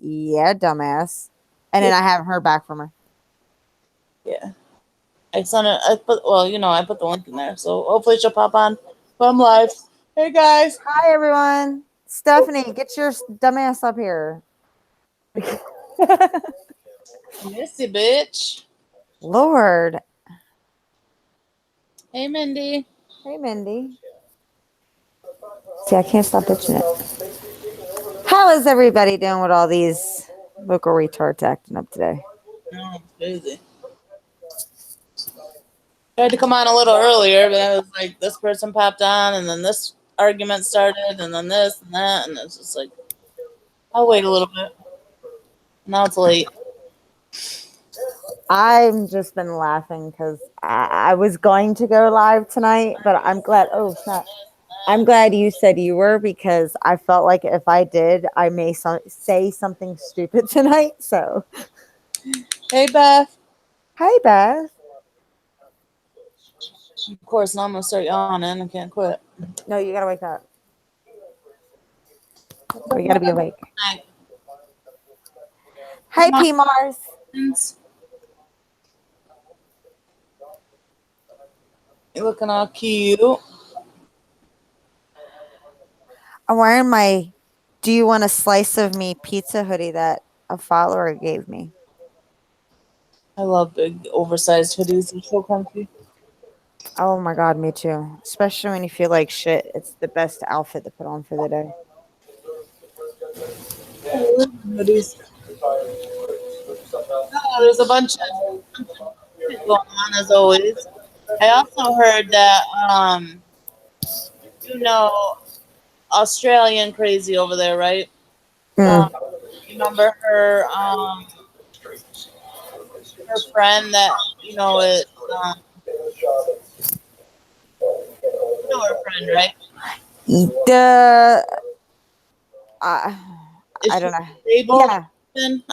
yeah, dumbass. And then I haven't heard back from her. Yeah. I put the link in there, so hopefully she'll pop on. But I'm live. Hey guys. Hi, everyone. Stephanie, get your dumbass up here. Missy bitch. Lord. Hey Mindy. Hey, Mindy. See, I can't stop bitching it. How is everybody doing with all these local retards acting up today? No, it's crazy. Tried to come on a little earlier, but I was like, this person popped on, and then this argument started, and then this and that, and it's just like, I'll wait a little bit. Now it's late. I've just been laughing because I was going to go live tonight, but I'm glad. Oh, snap. I'm glad you said you were because I felt like if I did, I may say something stupid tonight. So, Hey Beth. hi, Beth. Of course, now I'm gonna start yawning. I can't quit. No, you gotta wake up. We gotta be awake. Hey, P Mars. You're looking all cute. I'm wearing my "Do you want a slice of me" pizza hoodie that a follower gave me. I love big, oversized hoodies. They're so comfy. Oh my god, me too. Especially when you feel like shit. It's the best outfit to put on for the day. Hoodies. Oh, there's a bunch of shit going on as always. I also heard that you know Australian crazy over there, right? Mm. You remember her friend that is her friend, right? The Is I she don't know. disabled? Yeah.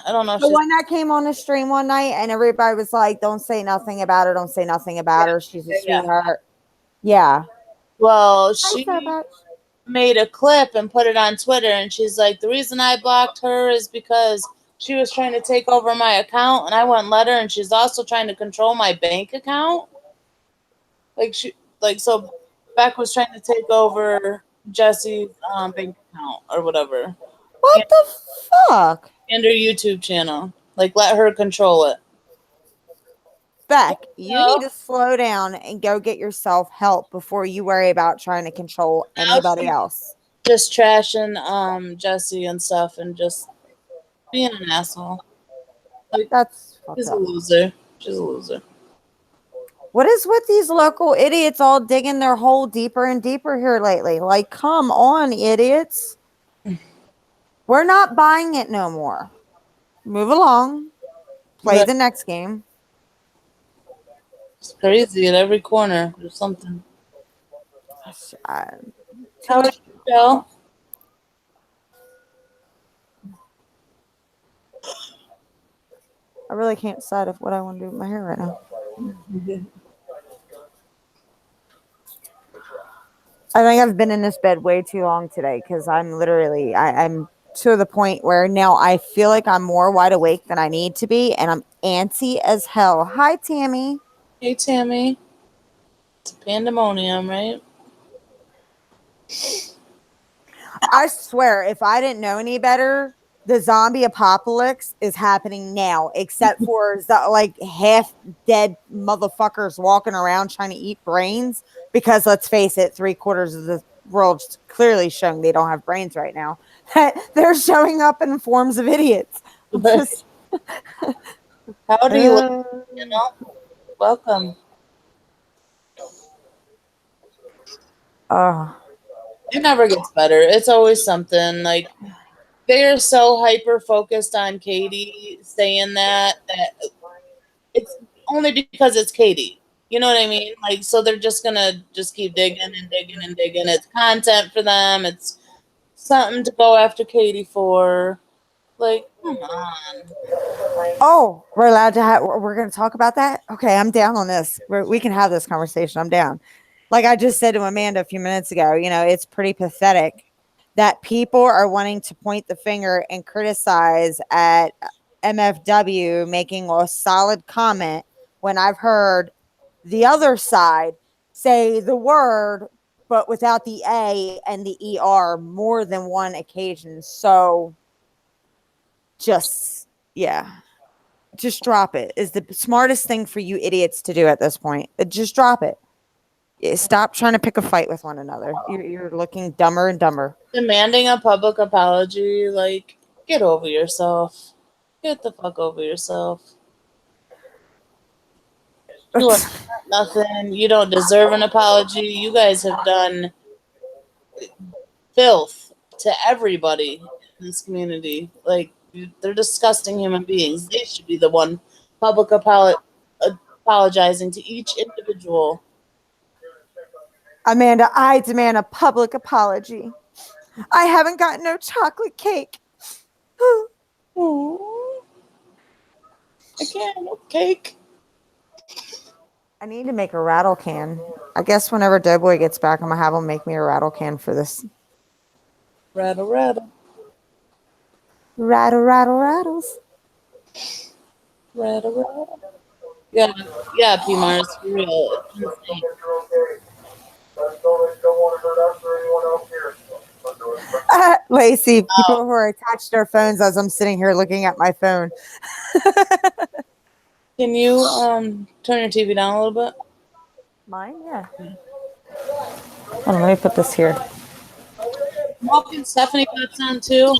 I don't know if The she's one that came on the stream one night and everybody was like, don't say nothing about her. Don't say nothing about her. She's a yeah. sweetheart. Yeah. Well, Hi, she Starbucks. made a clip and put it on Twitter, and she's like, the reason I blocked her is because she was trying to take over my account and I wouldn't let her, and she's also trying to control my bank account. So Beck was trying to take over Jesse's bank account or whatever. What the fuck? And her YouTube channel. Like, let her control it. Beck, you need to slow down and go get yourself help before you worry about trying to control anybody else. Just trashing Jesse and stuff and just being an asshole. Like, That's she's fucked a up. loser. She's a loser. What is with these local idiots all digging their hole deeper and deeper here lately? Like, come on, idiots. We're not buying it no more. Move along. Play the next game. It's crazy at every corner. There's something. How would you feel? I really can't decide what I want to do with my hair right now. I think I've been in this bed way too long today because I'm literally, I'm to the point where now I feel like I'm more wide awake than I need to be, and I'm antsy as hell. Hi, Tammy. Hey, Tammy. It's pandemonium, right? I swear, if I didn't know any better, the zombie apocalypse is happening now, except for like half dead motherfuckers walking around trying to eat brains. Because let's face it, 3/4 of the world's clearly showing they don't have brains right now. They're showing up in forms of idiots. Just how do you welcome. It never gets better. It's always something. Like, they're so hyper focused on Katie saying that it's only because it's Katie. You know what I mean? Like, so they're just gonna just keep digging and digging and digging. It's content for them. It's something to go after Katie for. Like, come on. Oh, we're allowed to have. We're going to talk about that. Okay, I'm down on this. We can have this conversation. I'm down. Like I just said to Amanda a few minutes ago, it's pretty pathetic that people are wanting to point the finger and criticize at MFW making a solid comment when I've heard the other side say the word but without the A and the ER more than one occasion. So just, yeah, just drop it is the smartest thing for you idiots to do at this point. Just drop it. Stop trying to pick a fight with one another. You're looking dumber and dumber. Demanding a public apology, like, get over yourself. Get the fuck over yourself. You are nothing. You don't deserve an apology. You guys have done filth to everybody in this community. Like, they're disgusting human beings. They should be the one public apologizing to each individual. Amanda, I demand a public apology. I haven't gotten no chocolate cake. Aww. I can't. No cake. I need to make a rattle can. I guess whenever Doughboy gets back, I'm gonna have him make me a rattle can for this. Rattle, rattle. Rattle, rattle, rattles. Rattle, rattle. Yeah, yeah, P Mars, for real. It's insane. Lacey, people who are attached to their phones as I'm sitting here looking at my phone. Can you turn your TV down a little bit? Mine? Yeah. Hold on, let me put this here. I'm hoping Stephanie pops on too.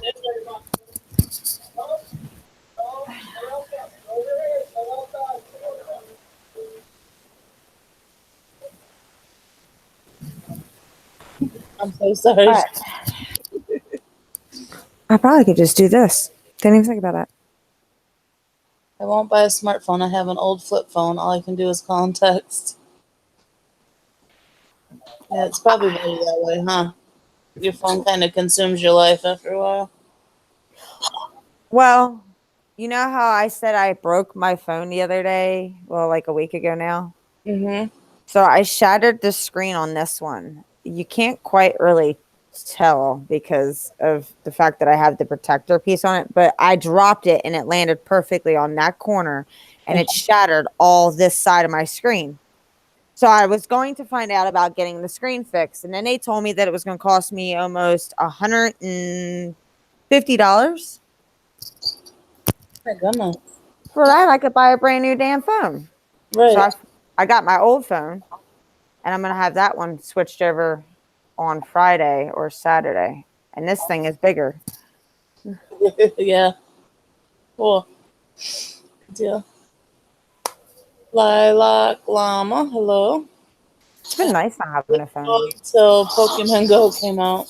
I'm so sorry. All right. I probably could just do this. Didn't even think about that. I won't buy a smartphone. I have an old flip phone. All I can do is call and text. Yeah, it's probably better that way, huh? Your phone kind of consumes your life after a while. Well, you know how I said I broke my phone the other day? Well, like a week ago now. Mm-hmm. So I shattered the screen on this one. You can't quite really tell because of the fact that I have the protector piece on it, but I dropped it and it landed perfectly on that corner and it shattered all this side of my screen. So I was going to find out about getting the screen fixed, and then they told me that it was going to cost me almost $150. My goodness. For that, I could buy a brand new damn phone. Right. So I got my old phone, and I'm going to have that one switched over on Friday or Saturday. And this thing is bigger. Yeah. Cool. Good deal. Lilac Llama, hello. It's been nice not having a phone. Until Pokemon Go came out.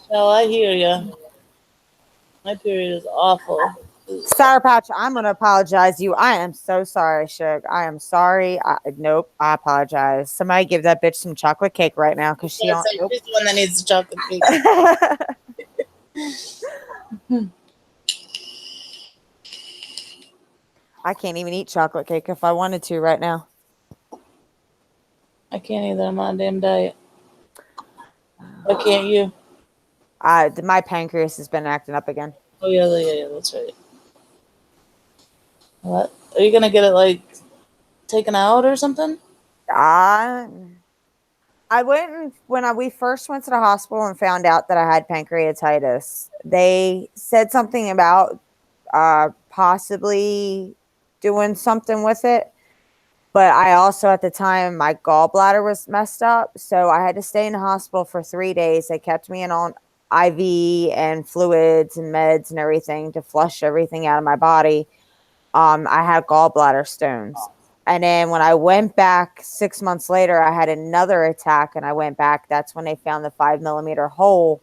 Well, I hear ya. My period is awful. Sour Patch, I'm going to apologize to you. I am so sorry, Suge. I am sorry. Nope, I apologize. Somebody give that bitch some chocolate cake right now because she don't. Nope. She's the one that needs the chocolate cake. I can't even eat chocolate cake if I wanted to right now. I can't either. I'm on a damn diet. Why can't you? My pancreas has been acting up again. Oh, yeah, that's right. What? Are you going to get it, like, taken out or something? I went when we first went to the hospital and found out that I had pancreatitis. They said something about possibly doing something with it. But I also, at the time, my gallbladder was messed up. So I had to stay in the hospital for 3 days. They kept me in on IV and fluids and meds and everything to flush everything out of my body. I had gallbladder stones. And then when I went back 6 months later, I had another attack and I went back. That's when they found the 5 millimeter hole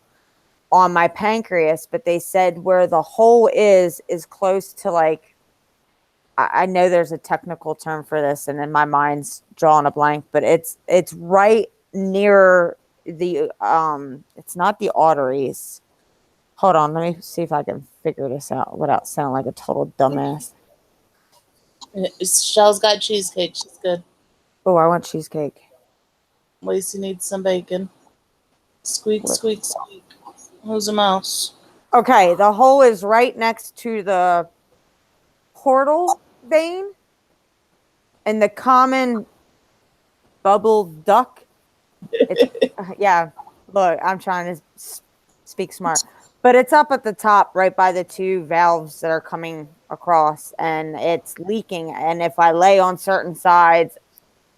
on my pancreas. But they said where the hole is close to like, I know there's a technical term for this, and then my mind's drawing a blank, but it's right near the it's not the arteries. Hold on, let me see if I can figure this out without sounding like a total dumbass. Shell's got cheesecake. She's good. Oh, I want cheesecake. Lacey needs some bacon. Squeak, squeak, squeak. Who's a mouse? Okay, the hole is right next to the portal vein and the common bubble duck. It's yeah. Look, I'm trying to speak smart, but it's up at the top, right by the two valves that are coming across, and it's leaking. And if I lay on certain sides,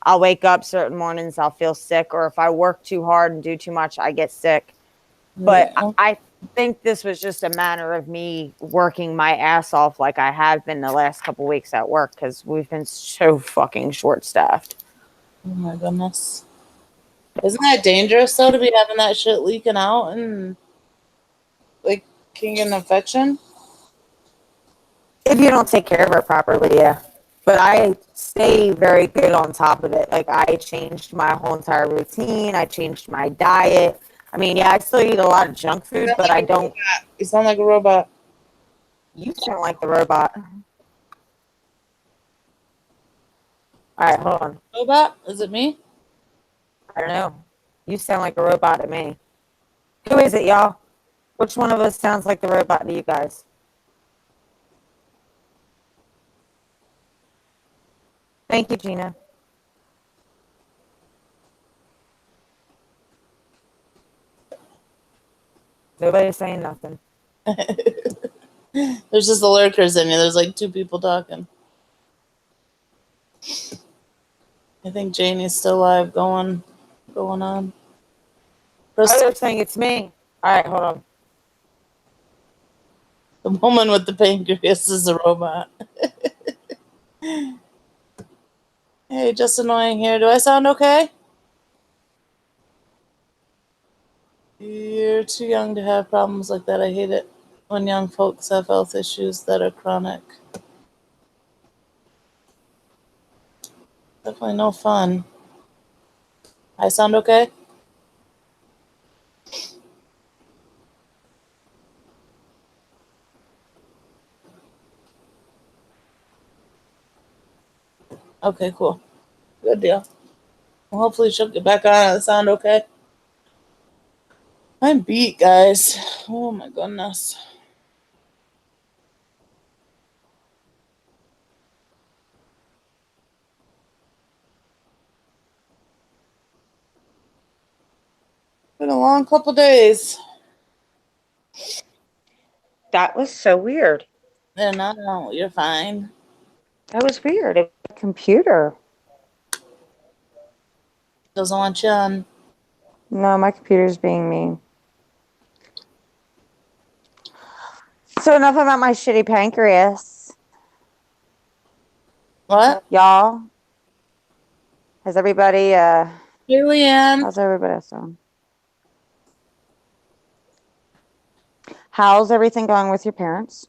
I'll wake up certain mornings, I'll feel sick, or if I work too hard and do too much, I get sick. But Yeah. I think this was just a matter of me working my ass off like I have been the last couple weeks at work because we've been so fucking short staffed. Oh my goodness. Isn't that dangerous though to be having that shit leaking out and like can get an infection? If you don't take care of it properly, yeah. But I stay very good on top of it. Like I changed my whole entire routine. I changed my diet. I mean, yeah, I still eat a lot of junk You food, sound but like I a don't. robot. You sound like a robot. You sound like the robot. All right, hold on. Robot? Is it me? I don't know. You sound like a robot to me. Who is it, y'all? Which one of us sounds like the robot to you guys? Thank you, Gina. Nobody's saying nothing. There's just the lurkers in you. There's like two people talking. I think Janie's still live going on. Oh, they're saying it's me. All right, hold on. The woman with the pancreas is a robot. Hey, just annoying here. Do I sound okay? You're too young to have problems like that. I hate it when young folks have health issues that are chronic. Definitely no fun. I sound okay? Okay, cool. Good deal. Well, hopefully she'll get back on and sound okay. I'm beat, guys. Oh my goodness. Been a long couple days. That was so weird. And I know you're fine. That was weird. It was a computer. Doesn't want you on. No, my computer's being mean. So enough about my shitty pancreas. What? Y'all, has everybody, Hey, Leanne. how's everybody else doing? How's everything going with your parents?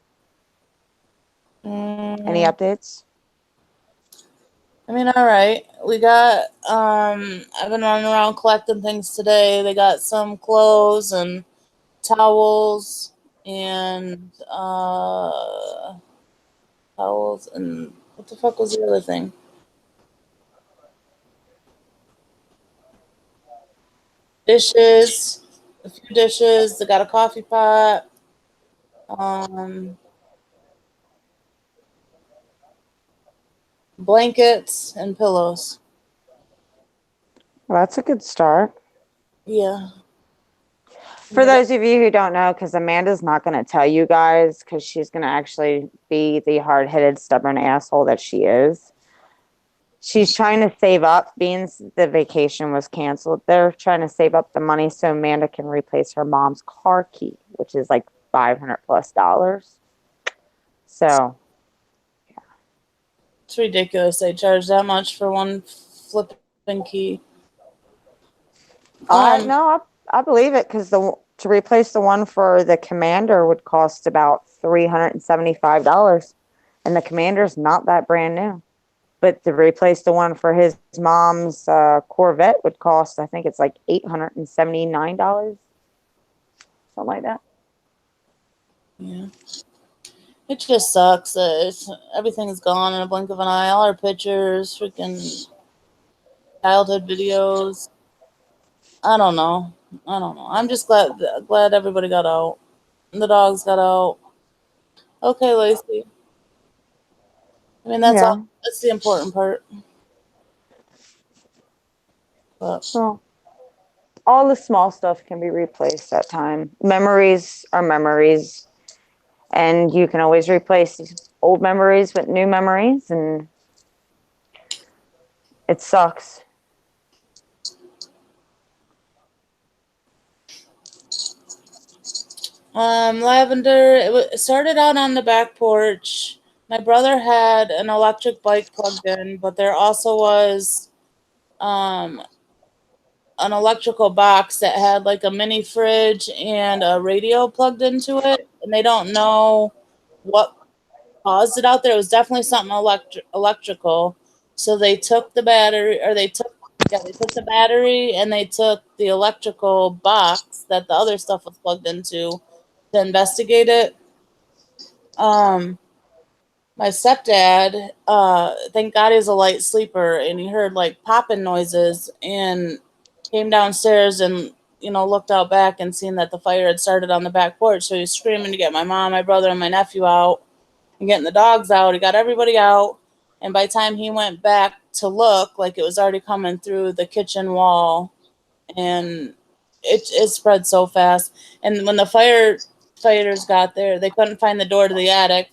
Any updates? I mean, all right. We got, I've been running around collecting things today. They got some clothes and towels and, towels and what the fuck was the other thing? Dishes, a few dishes. They got a coffee pot. Um, Blankets and pillows. Well, that's a good start. Yeah. For those of you who don't know, because Amanda's not going to tell you guys, because she's going to actually be the hard-headed, stubborn asshole that she is. She's trying to save up, being the vacation was canceled. They're trying to save up the money so Amanda can replace her mom's car key, which is like $500+. So It's ridiculous. They charge that much for one flipping key. no, I believe it because to replace the one for the Commander would cost about $375, and the Commander's not that brand new. But to replace the one for his mom's Corvette would cost, I think it's like $879, something like that. Yeah. It just sucks. Everything's gone in a blink of an eye. All our pictures, freaking childhood videos. I don't know. I don't know. I'm just glad everybody got out. And the dogs got out. Okay, Lacey. I mean, that's all. Yeah. That's the important part. But Well, all the small stuff can be replaced at time. Memories are memories, and you can always replace these old memories with new memories, and it sucks. lavender. It started out on the back porch. My brother had an electric bike plugged in, but there also was um an electrical box that had like a mini fridge and a radio plugged into it, and they don't know what caused it out there. It was definitely something electrical. So they took the battery, or they took the battery and they took the electrical box that the other stuff was plugged into to investigate it. Um, my stepdad, thank God he's a light sleeper, and he heard like popping noises and came downstairs and looked out back and seen that the fire had started on the back porch. So he's screaming to get my mom, my brother, and my nephew out and getting the dogs out. He got everybody out, and by the time he went back to look, like it was already coming through the kitchen wall, and it spread so fast. And when the firefighters got there, they couldn't find the door to the attic.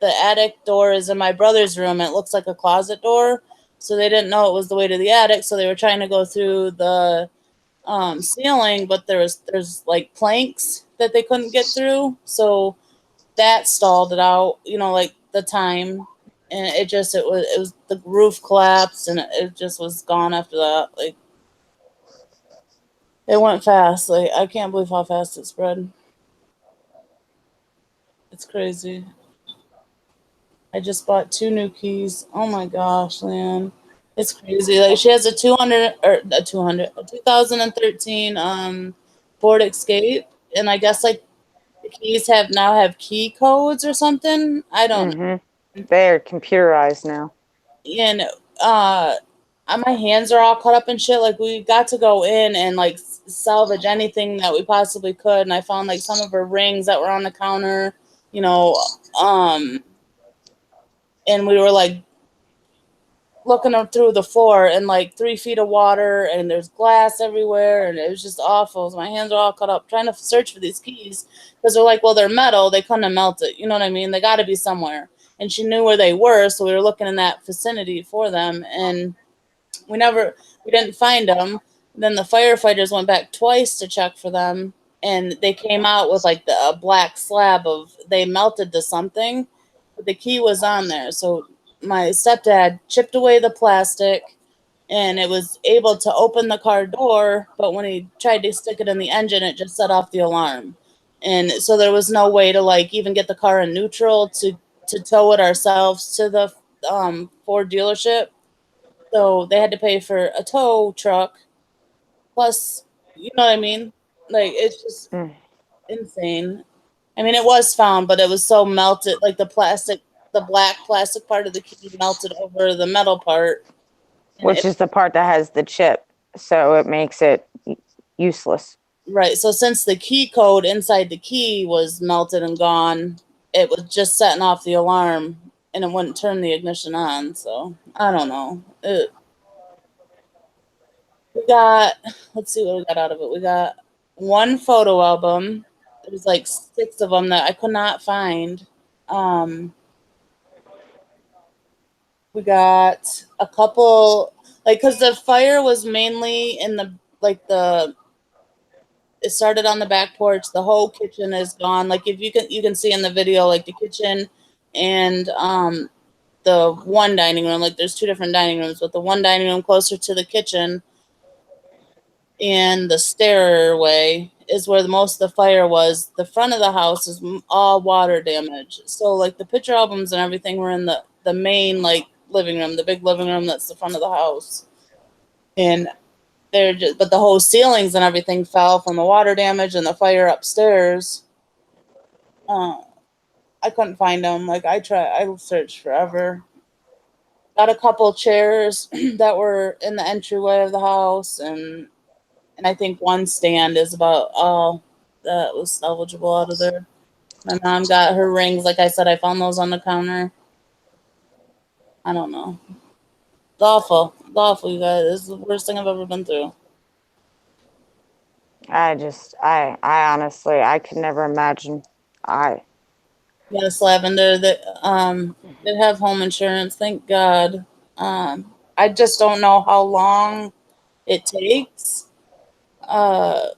The attic door is in my brother's room. It looks like a closet door, so they didn't know it was the way to the attic. So they were trying to go through the ceiling, but there's like planks that they couldn't get through. So that stalled it out, like the time, and it was the roof collapsed and it just was gone after that. Like it went fast. Like I can't believe how fast it spread. It's crazy. I just bought 2 new keys. Oh my gosh, Leanne. It's crazy. Like she has a 200 or a 200 a 2013 Ford Escape, and I guess like the keys have key codes or something. I don't They're computerized now. and uh my hands are all cut up and shit. Like we got to go in and like salvage anything that we possibly could, and I found like some of her rings that were on the counter, you know um and we were like looking up through the floor, and like 3 feet of water, and there's glass everywhere, and it was just awful. So my hands are all cut up trying to search for these keys, because they're like, well, they're metal, they couldn't have melted, you know what I mean, they got to be somewhere. And she knew where they were, so we were looking in that vicinity for them, and we didn't find them. Then the firefighters went back twice to check for them, and they came out with like a black slab of they melted to something, but the key was on there. So my stepdad chipped away the plastic, and it was able to open the car door, but when he tried to stick it in the engine, it just set off the alarm. And so there was no way to like even get the car in neutral to tow it ourselves to the Ford dealership. So they had to pay for a tow truck plus, you know what I mean? Like it's just Mm. insane. I mean, it was found, but it was so melted, like the black plastic part of the key melted over the metal part. And Which is the part that has the chip, so it makes it useless. right. So since the key code inside the key was melted and gone, it was just setting off the alarm, and it wouldn't turn the ignition on. So I don't know. We got, let's see what we got out of it. We got one photo album. There was like 6 of them that I could not find. Um, we got a couple, like, because the fire was mainly in the, like, it started on the back porch. The whole kitchen is gone. Like, if you can see in the video, like, the kitchen and the one dining room, like, there's 2 different dining rooms, but the one dining room closer to the kitchen and the stairway is where most of the fire was. The front of the house is all water damage. So like the picture albums and everything were in the main like living room, the big living room that's the front of the house. And but the whole ceilings and everything fell from the water damage and the fire upstairs. Uh, I couldn't find them. Like I searched forever. Got a couple chairs that were in the entryway of the house, and And I think one stand is about all that was salvageable out of there. My mom got her rings. Like I said, I found those on the counter. I don't know. It's awful. It's awful, you guys. It's the worst thing I've ever been through. I honestly, I could never imagine. Yes, Lavender. That they have home insurance. Thank God. I just don't know how long it takes. Uh,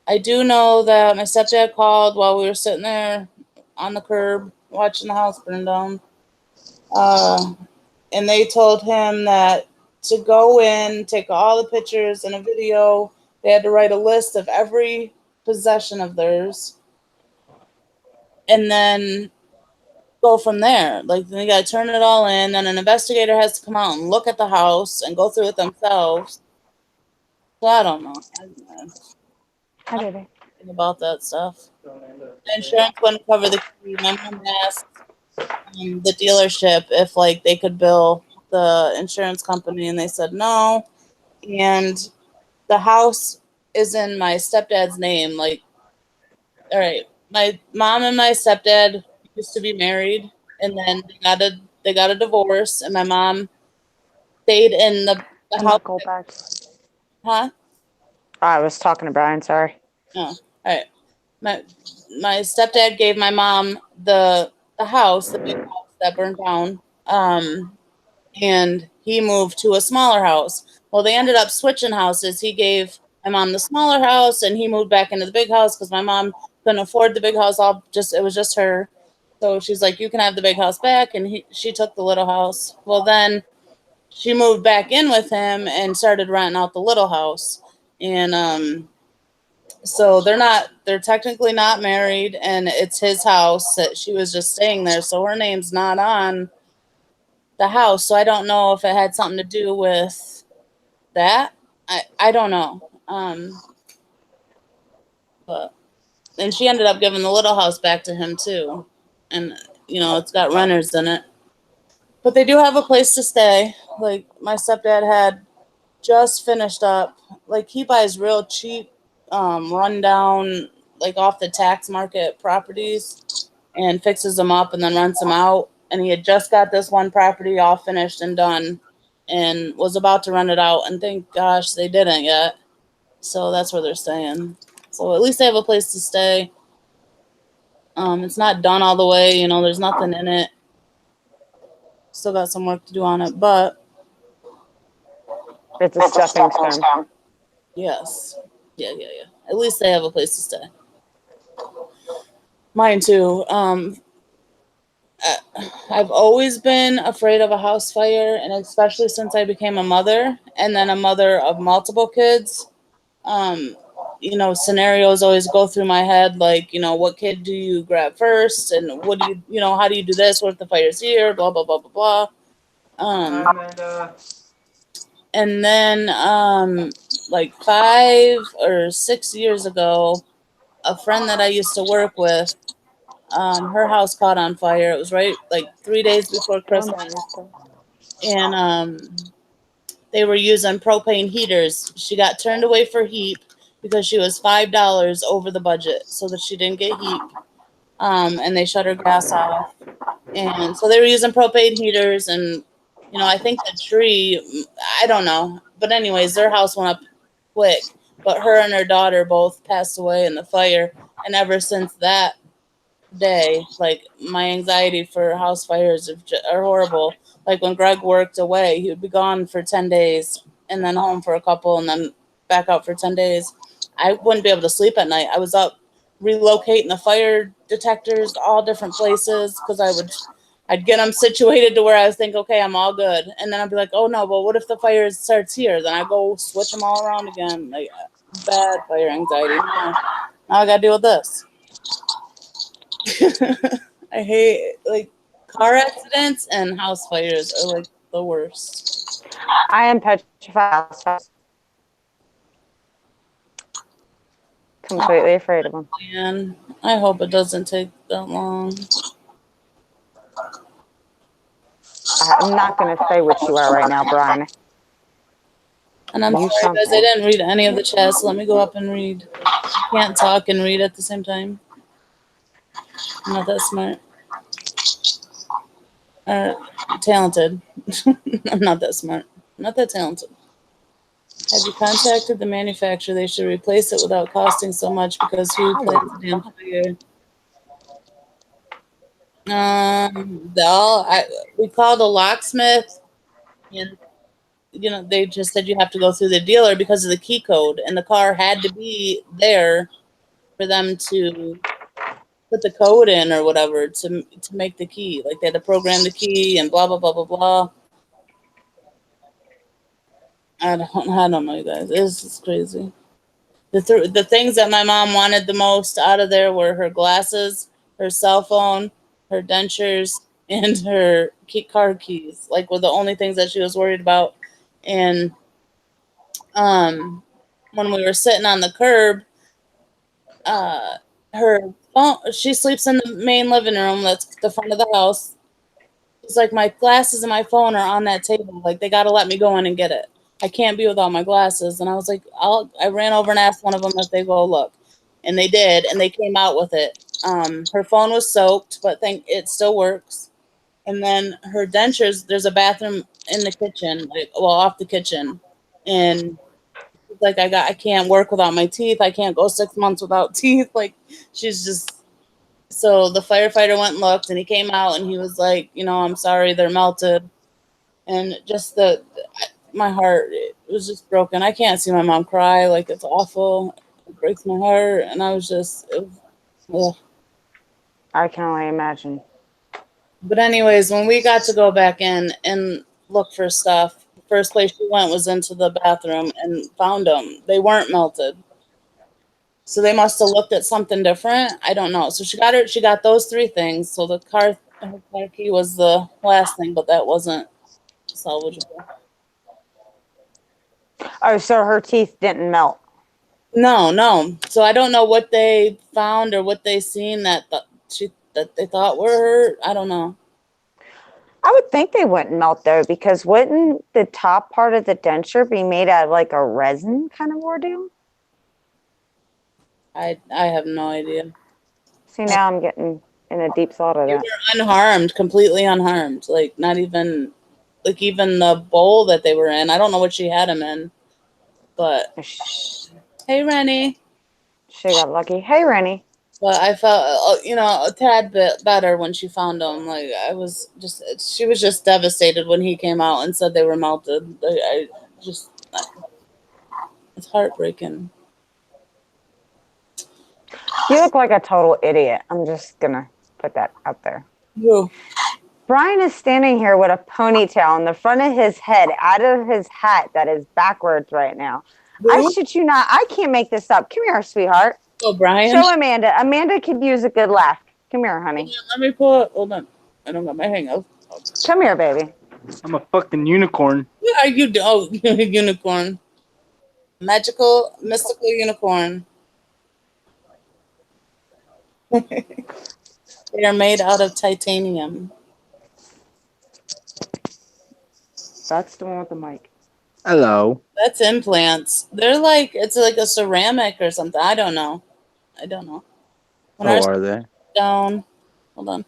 I do know that my stepdad called while we were sitting there on the curb watching the house burn down. Uh, and they told him that to go in, take all the pictures and a video, they had to write a list of every possession of theirs, and then go from there. Like, they got to turn it all in. Then an investigator has to come out and look at the house and go through it themselves. So I don't know. Hi, I'm baby. thinking about that stuff. The insurance wouldn't cover the key. My mom asked the dealership if like they could bill the insurance company, and they said no. And the house is in my stepdad's name. Like, all right, my mom and my stepdad used to be married, and then they got a divorce, and my mom stayed in the I'm house. not gold back. Huh? I was talking to Brian. Sorry. No. All right. My my stepdad gave my mom the house, the big house that burned down. And he moved to a smaller house. Well, they ended up switching houses. He gave my mom the smaller house, and he moved back into the big house because my mom couldn't afford the big house. It was just her. So she's like, "You can have the big house back," and she took the little house. Well, then she moved back in with him and started renting out the little house, and so they're technically not married, and it's his house that she was just staying there. So her name's not on the house. So I don't know if it had something to do with that. I don't know. But and she ended up giving the little house back to him too. And it's got renters in it. But they do have a place to stay. Like my stepdad had just finished up. Like he buys real cheap, rundown, like off the tax market properties, and fixes them up and then rents them out. And he had just got this one property all finished and done, and was about to rent it out. And thank gosh they didn't yet. So that's where they're staying. So at least they have a place to stay. It's not done all the way. There's nothing in it. Still got some work to do on it, but It's a stepping stone. yes, yeah. At least they have a place to stay. Mine too. I've always been afraid of a house fire, and especially since I became a mother and then a mother of multiple kids. Um, Scenarios always go through my head, like, what kid do you grab first, and what do how do you do this? What if the fire's here? Blah blah blah blah blah. And then, like 5 or 6 years ago, a friend that I used to work with, her house caught on fire. It was right like 3 days before Christmas, and they were using propane heaters. She got turned away for heat because she was $5 over the budget, so that she didn't get heat. And they shut her gas off, and so they were using propane heaters. And I think the tree, I don't know, but anyways, their house went up quick. But her and her daughter both passed away in the fire, and ever since that day, like my anxiety for house fires are horrible. Like when Greg worked away, he would be gone for 10 days and then home for a couple and then back out for 10 days. I wouldn't be able to sleep at night. I was up relocating the fire detectors to all different places because I'd get them situated to where I was thinking, okay, I'm all good. And then I'd be like, oh no, but what if the fire starts here? Then I go switch them all around again. Like, bad fire anxiety. Now I got to deal with this. I hate like car accidents and house fires are like the worst. I am petrified of house fires. Completely afraid of them. Man, I hope it doesn't take that long. I'm not going to say what you are right now, Brian. And I'm You sorry, guys, I something. didn't read any of the chat, so let me go up and read. I can't talk and read at the same time. I'm not that smart. Or talented. I'm not that smart. I'm not that talented. Have you contacted the manufacturer? They should replace it without costing so much because who plans the damn fire? We called a locksmith, and they just said you have to go through the dealer because of the key code, and the car had to be there for them to put the code in or whatever to make the key. Like they had to program the key and blah blah blah blah blah. I don't know, you guys. This is crazy. The things that my mom wanted the most out of there were her glasses, her cell phone, her dentures, and her car keys. Like were the only things that she was worried about. And when we were sitting on the curb, her phone. She sleeps in the main living room. That's the front of the house. It's like my glasses and my phone are on that table. Like they got to let me go in and get it. I can't be without my glasses. And I was like, I ran over and asked one of them if they go look, and they did, and they came out with it. Her phone was soaked, but it still works. And then her dentures. There's a bathroom in the kitchen, off the kitchen, and like I can't work without my teeth. I can't go 6 months without teeth. Like she's just. So the firefighter went and looked, and he came out, and he was like, I'm sorry, they're melted. And just my heart, it was just broken. I can't see my mom cry. Like, it's awful. It breaks my heart. And I was just, ugh. I can only imagine. But anyways, when we got to go back in and look for stuff, the first place she went was into the bathroom and found them. They weren't melted. So they must have looked at something different. I don't know. So she got those three things. So her car key was the last thing, but that wasn't salvageable. Oh, so her teeth didn't melt. No. So I don't know what they found or what they seen that they thought were her. I don't know. I would think they wouldn't melt though, because wouldn't the top part of the denture be made out of like a resin kind of ordeal? I have no idea. See, now I'm getting in a deep thought of They that. were unharmed, completely unharmed. Like not even, like even the bowl that they were in. I don't know what she had them in, but hey, Rennie. She got lucky. Hey, Rennie. But I felt, a tad bit better when she found them. Like she was just devastated when he came out and said they were melted. It's heartbreaking. You look like a total idiot. I'm just gonna put that out there. Who? Brian is standing here with a ponytail in the front of his head out of his hat that is backwards right now. Who? I shit you not. I can't make this up. Come here, sweetheart. Oh, Brian. Show Amanda. Amanda could use a good laugh. Come here, honey. Let me pull it. Hold on. I don't got my hang-up. Come here, baby. I'm a fucking unicorn. What are you doing? Oh, unicorn. Magical, mystical unicorn. They are made out of titanium. That's the one with the mic. Hello. That's implants. It's like a ceramic or something. I don't know. When Oh, are they? down, hold on.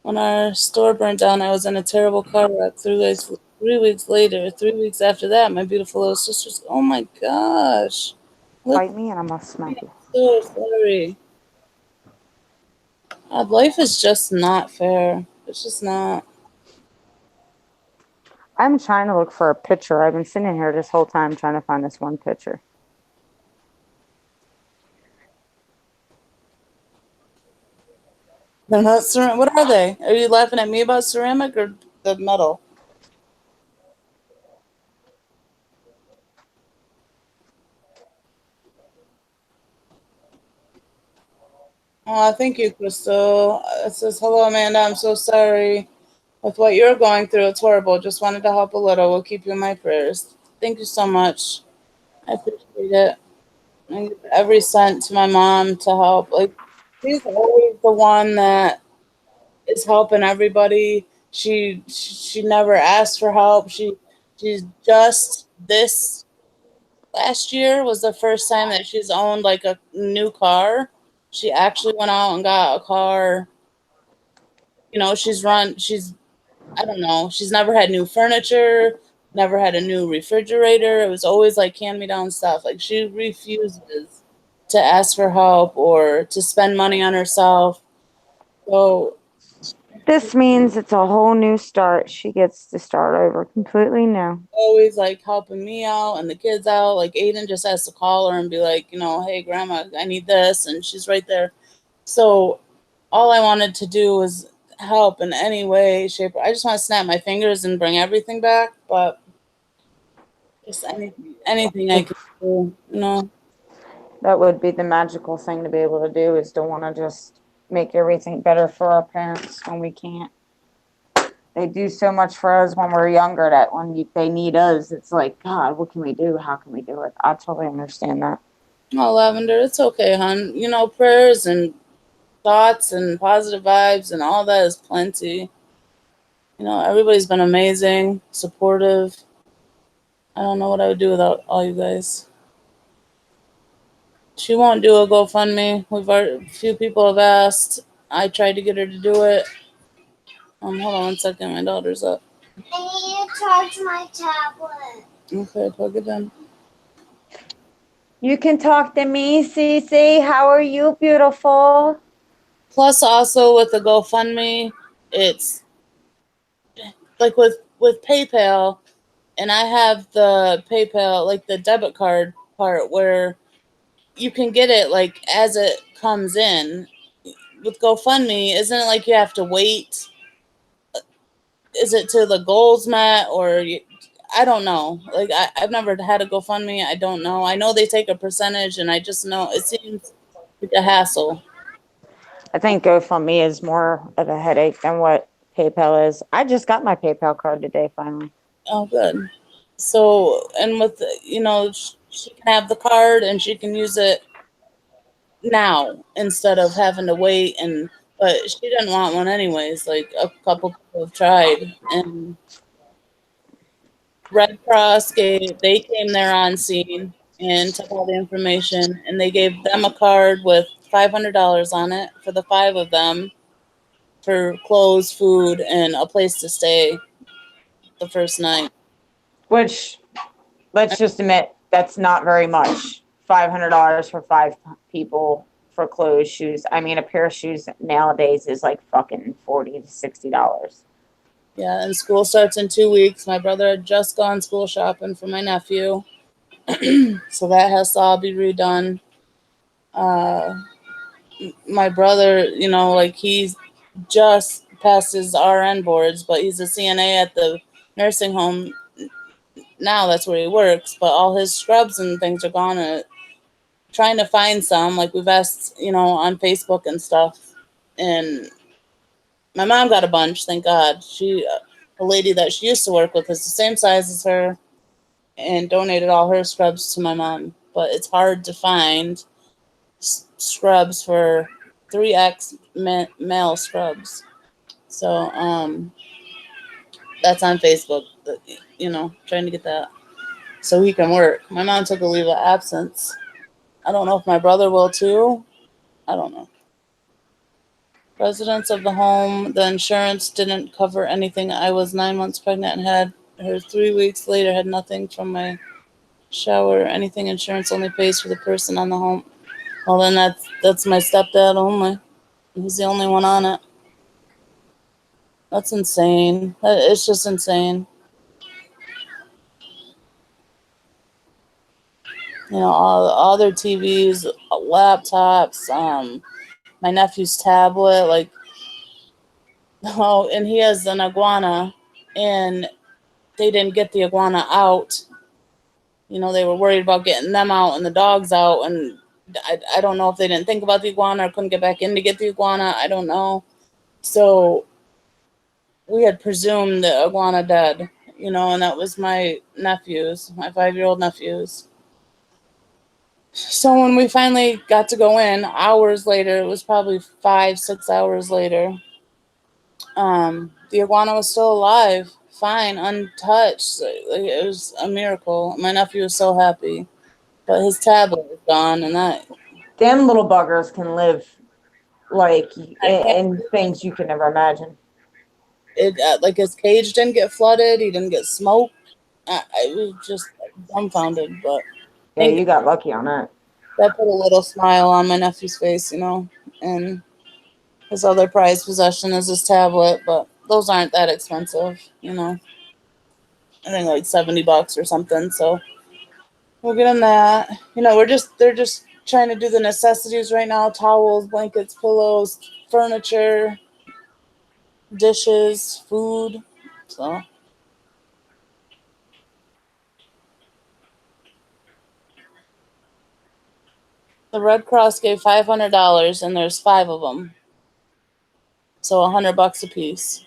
When our store burnt down, I was in a terrible car wreck. 3 weeks later, 3 weeks after that, my beautiful little sister's. Oh my gosh! Bite me and I'm gonna smack you. So sorry. Life is just not fair. It's just not. I'm trying to look for a picture. I've been sitting here this whole time trying to find this one picture. They're not ceramic. What are they? Are you laughing at me about ceramic or the metal? Oh, thank you, Crystal. It says, hello, Amanda. I'm so sorry with what you're going through. It's horrible. Just wanted to help a little. We'll keep you in my prayers. Thank you so much. I appreciate it. I give every cent to my mom to help. Like, she's always the one that is helping everybody. She never asks for help. She's just this last year was the first time that she's owned like a new car. She actually went out and got a car. She's I don't know, she's never had new furniture, never had a new refrigerator. It was always like hand-me-down stuff. Like, she refuses to ask for help or to spend money on herself. So This means it's a whole new start. She gets to start over completely new. always like helping me out and the kids out. Like, Aiden just has to call her and be like, hey grandma, I need this, and she's right there. So all I wanted to do was help in any way, shape. I just want to snap my fingers and bring everything back, but just anything I can do. That would be the magical thing to be able to do, is to want to just make everything better for our parents when we can't. They do so much for us when we're younger that when they need us, it's like, God, what can we do? How can we do it? I totally understand that. Oh, Lavender, it's okay, hon. Prayers and thoughts and positive vibes and all that is plenty. Everybody's been amazing, supportive. I don't know what I would do without all you guys. She won't do a GoFundMe. A few people have asked. I tried to get her to do it. Hold on one second. My daughter's up. I need to charge my tablet. Okay, plug it in. You can talk to me, Cece. How are you, beautiful? Plus, also with the GoFundMe, it's like with PayPal, and I have the PayPal, like the debit card part, where you can get it like as it comes in. With GoFundMe, isn't it like you have to wait? Is it till the goal's met, or I don't know. Like, I've never had a GoFundMe. I don't know. I know they take a percentage, and I just know it seems like a hassle. I think GoFundMe is more of a headache than what PayPal is. I just got my PayPal card today, finally. Oh, good. So, and with, she can have the card and she can use it now instead of having to wait. But she didn't want one anyways. Like, a couple people have tried, and Red Cross they came there on scene and took all the information, and they gave them a card with $500 on it for the 5 of them for clothes, food, and a place to stay the first night. Which, let's just admit, that's not very much. $500 for 5 people for clothes, shoes. I mean, a pair of shoes nowadays is like fucking $40 to $60. Yeah, and school starts in 2 weeks. My brother had just gone school shopping for my nephew, so that has to all be redone. My brother, like, he's just passed his RN boards, but he's a CNA at the nursing home now. That's where he works, but all his scrubs and things are gone. And trying to find some, like, we've asked, on Facebook and stuff, and my mom got a bunch, thank God. A lady that she used to work with is the same size as her and donated all her scrubs to my mom. But it's hard to find scrubs for 3X male scrubs. So, that's on Facebook, trying to get that so he can work. My mom took a leave of absence. I don't know if my brother will too. I don't know. Residents of the home, the insurance didn't cover anything. I was 9 months pregnant and had her 3 weeks later, had nothing from my shower. Anything insurance only pays for the person on the home. Well, then that's my stepdad only. He's the only one on it. That's insane. It's just insane. All their TVs, laptops, my nephew's tablet, like, oh, and he has an iguana, and they didn't get the iguana out. They were worried about getting them out and the dogs out, and I don't know if they didn't think about the iguana or couldn't get back in to get the iguana. I don't know. So we had presumed the iguana dead, and that was my 5-year-old nephews. So when we finally got to go in, hours later, it was probably 5-6 hours later, the iguana was still alive, fine, untouched. Like, it was a miracle. My nephew was so happy, but his tablet is gone, and that Them little buggers can live like I can't. in things you can never imagine. It like his cage didn't get flooded. He didn't get smoked. I was just dumbfounded, but Yeah, thank you got lucky on that. that put a little smile on my nephew's face, and his other prized possession is his tablet, but those aren't that expensive. I think like $70 or something. So we'll get him that. They're just trying to do the necessities right now: towels, blankets, pillows, furniture, dishes, food. So the Red Cross gave $500, and there's 5 of them, so $100 a piece.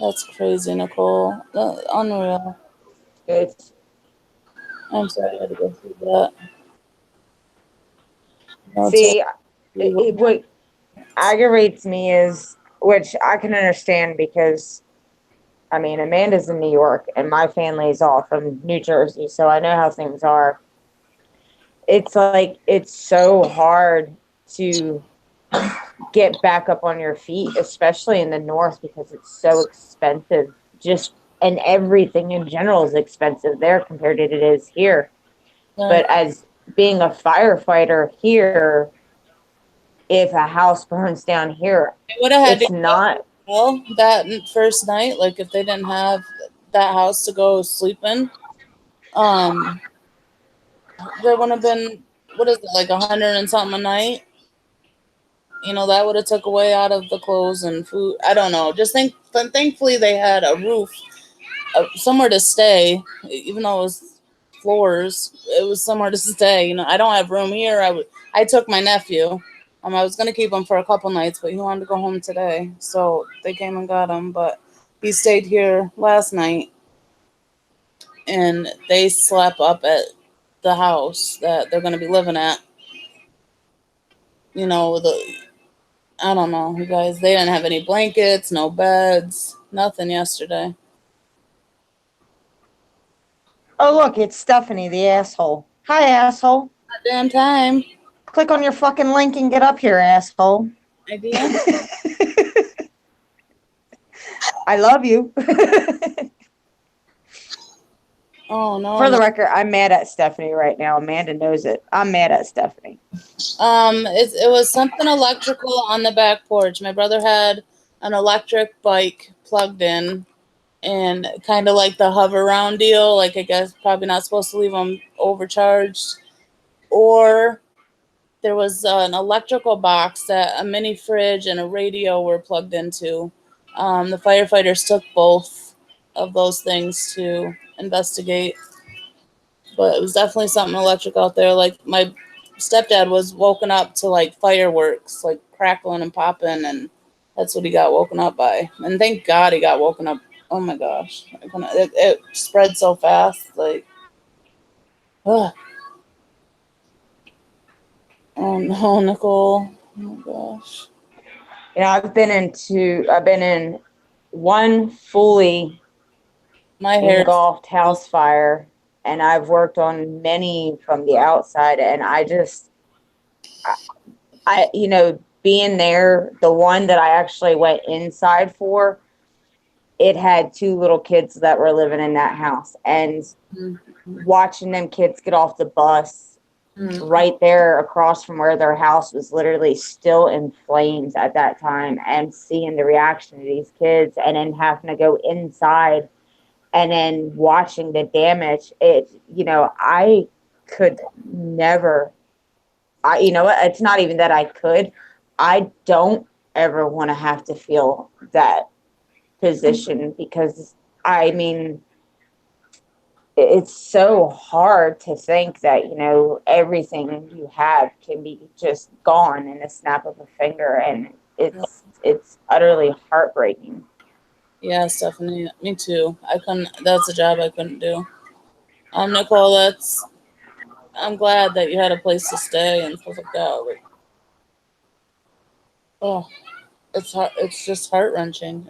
That's crazy, Nicole. Unreal. It's I'm sorry I had to go through that. No, see, Taylor, what aggravates me is, which I can understand because I mean Amanda's in New York and my family's all from New Jersey, so I know how things are. It's like it's so hard to get back up on your feet, especially in the north because it's so expensive. Just and everything in general is expensive there compared to it is here. But as being a firefighter here, if a house burns down here, they would have had to it's not. well that first night. Like if they didn't have that house to go sleep in, um, there would have been what is it like 100 and something a night. That would have took away out of the clothes and food. I don't know. Thankfully they had a roof, somewhere to stay, even though it was floors. It was somewhere to stay. I don't have room here. I took my nephew. I was gonna keep him for a couple nights, but he wanted to go home today, so they came and got him. But he stayed here last night, and they slept up at the house that they're gonna be living at. The I don't know, you guys. They didn't have any blankets, no beds, nothing yesterday. Oh, look, it's Stephanie, the asshole. Hi, asshole. Damn time. Click on your fucking link and get up here, asshole. Idea. I love you. Oh no. For the record, I'm mad at Stephanie right now. Amanda knows it. I'm mad at Stephanie. It was something electrical on the back porch. My brother had an electric bike plugged in, and kind of like the hover around deal. Like I guess probably not supposed to leave them overcharged, or there was an electrical box that a mini fridge and a radio were plugged into. The firefighters took both of those things to investigate, but it was definitely something electric out there. Like my stepdad was woken up to like fireworks, like crackling and popping, and that's what he got woken up by. And thank God he got woken up. Oh my gosh, it spread so fast. Like, ugh. Oh no, Nicole. Oh my gosh. I've been in one fully My hair. engulfed house fire, and I've worked on many from the outside, and being there, the one that I actually went inside for, it had 2 little kids that were living in that house, and watching them kids get off the bus right there across from where their house was literally still in flames at that time, and seeing the reaction of these kids and then having to go inside and then watching the damage, I could never, it's not even that I don't ever want to have to feel that position, because I mean, it's so hard to think that everything you have can be just gone in a snap of a finger, and it's utterly heartbreaking. Yeah, Stephanie. Me too. I couldn't. That's a job I couldn't do. Nicole. I'm glad that you had a place to stay and stuff like that. Like, oh, It's just heart wrenching.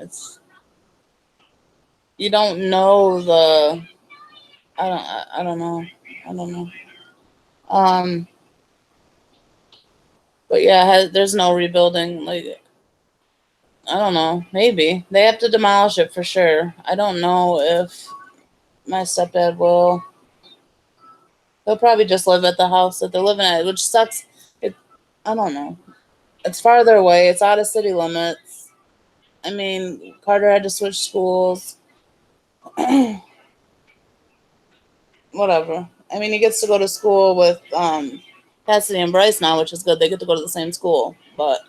You don't know the. I don't know. I don't know. Um, but yeah, there's no rebuilding. Like, I don't know. Maybe they have to demolish it for sure. I don't know if my stepdad will. They'll probably just live at the house that they're living at, which sucks. I don't know. It's farther away. It's out of city limits. I mean, Carter had to switch schools. Whatever. I mean, he gets to go to school with Cassidy and Bryce now, which is good. They get to go to the same school, but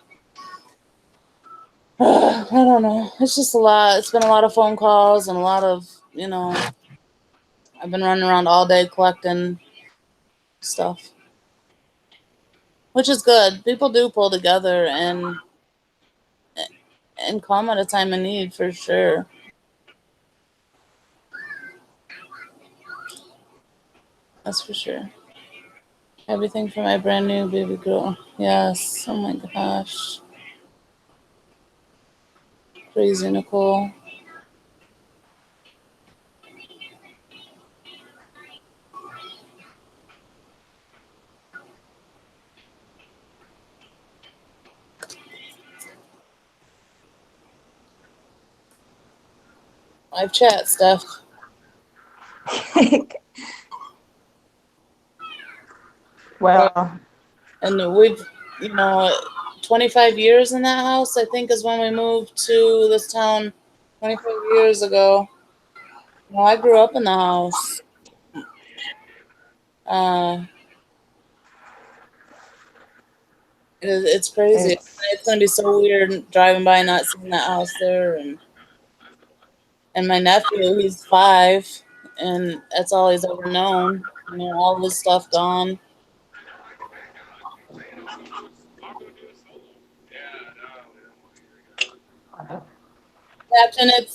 I don't know. It's just a lot. It's been a lot of phone calls and a lot of, I've been running around all day collecting stuff, which is good. People do pull together and come at a time of need for sure. That's for sure. Everything for my brand new baby girl. Yes. Oh my gosh. Crazy, Nicole. Live chat stuff. Well, And we've, 25 years in that house, I think, is when we moved to this town 25 years ago. I grew up in the house. Uh, it's crazy. It's going to be so weird driving by and not seeing that house there. And my nephew, he's 5, and that's all he's ever known. All his stuff gone. Captain, it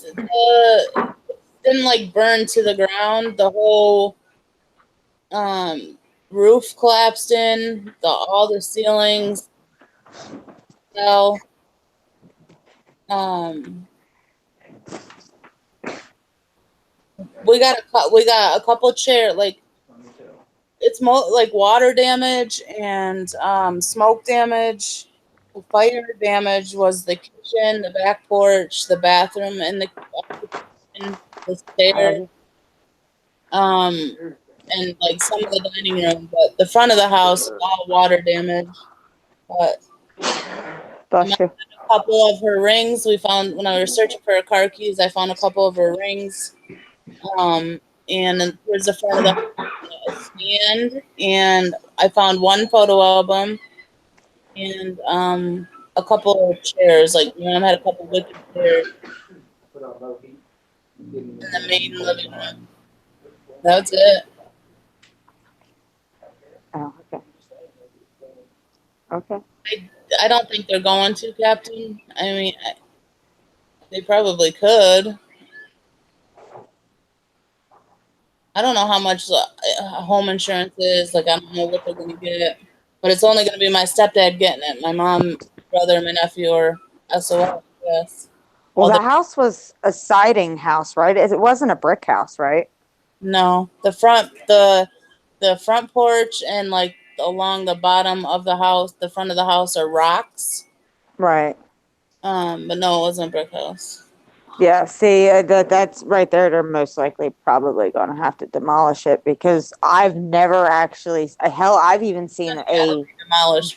didn't like burn to the ground. The whole roof collapsed in. All the ceilings fell. We got a couple chair, like it's like water damage and smoke damage. The fire damage was the kitchen, the back porch, the bathroom, and the kitchen, the stairs, and like some of the dining room. But the front of the house was all water damage. But bless you. a couple of her rings we found when I was searching for her car keys. I found a couple of her rings. And then towards the front of the stand, and I found one photo album and a couple of chairs. Like my mom had a couple of wicker chairs in the main living room. That's it. Oh, okay. Okay. I don't think they're going to, Captain. I mean, they probably could. I don't know how much home insurance is. Like, I don't know what they're going to get. But it's only going to be my stepdad getting it. My mom, brother, and my nephew are SOL, yes. Well, the house was a siding house, right? It wasn't a brick house, right? No. The front porch and, like, along the bottom of the house, the front of the house are rocks. Right. But no, it wasn't a brick house. Yeah, see, that's right there. They're most likely probably going to have to demolish it because I've never actually, hell, I've even seen a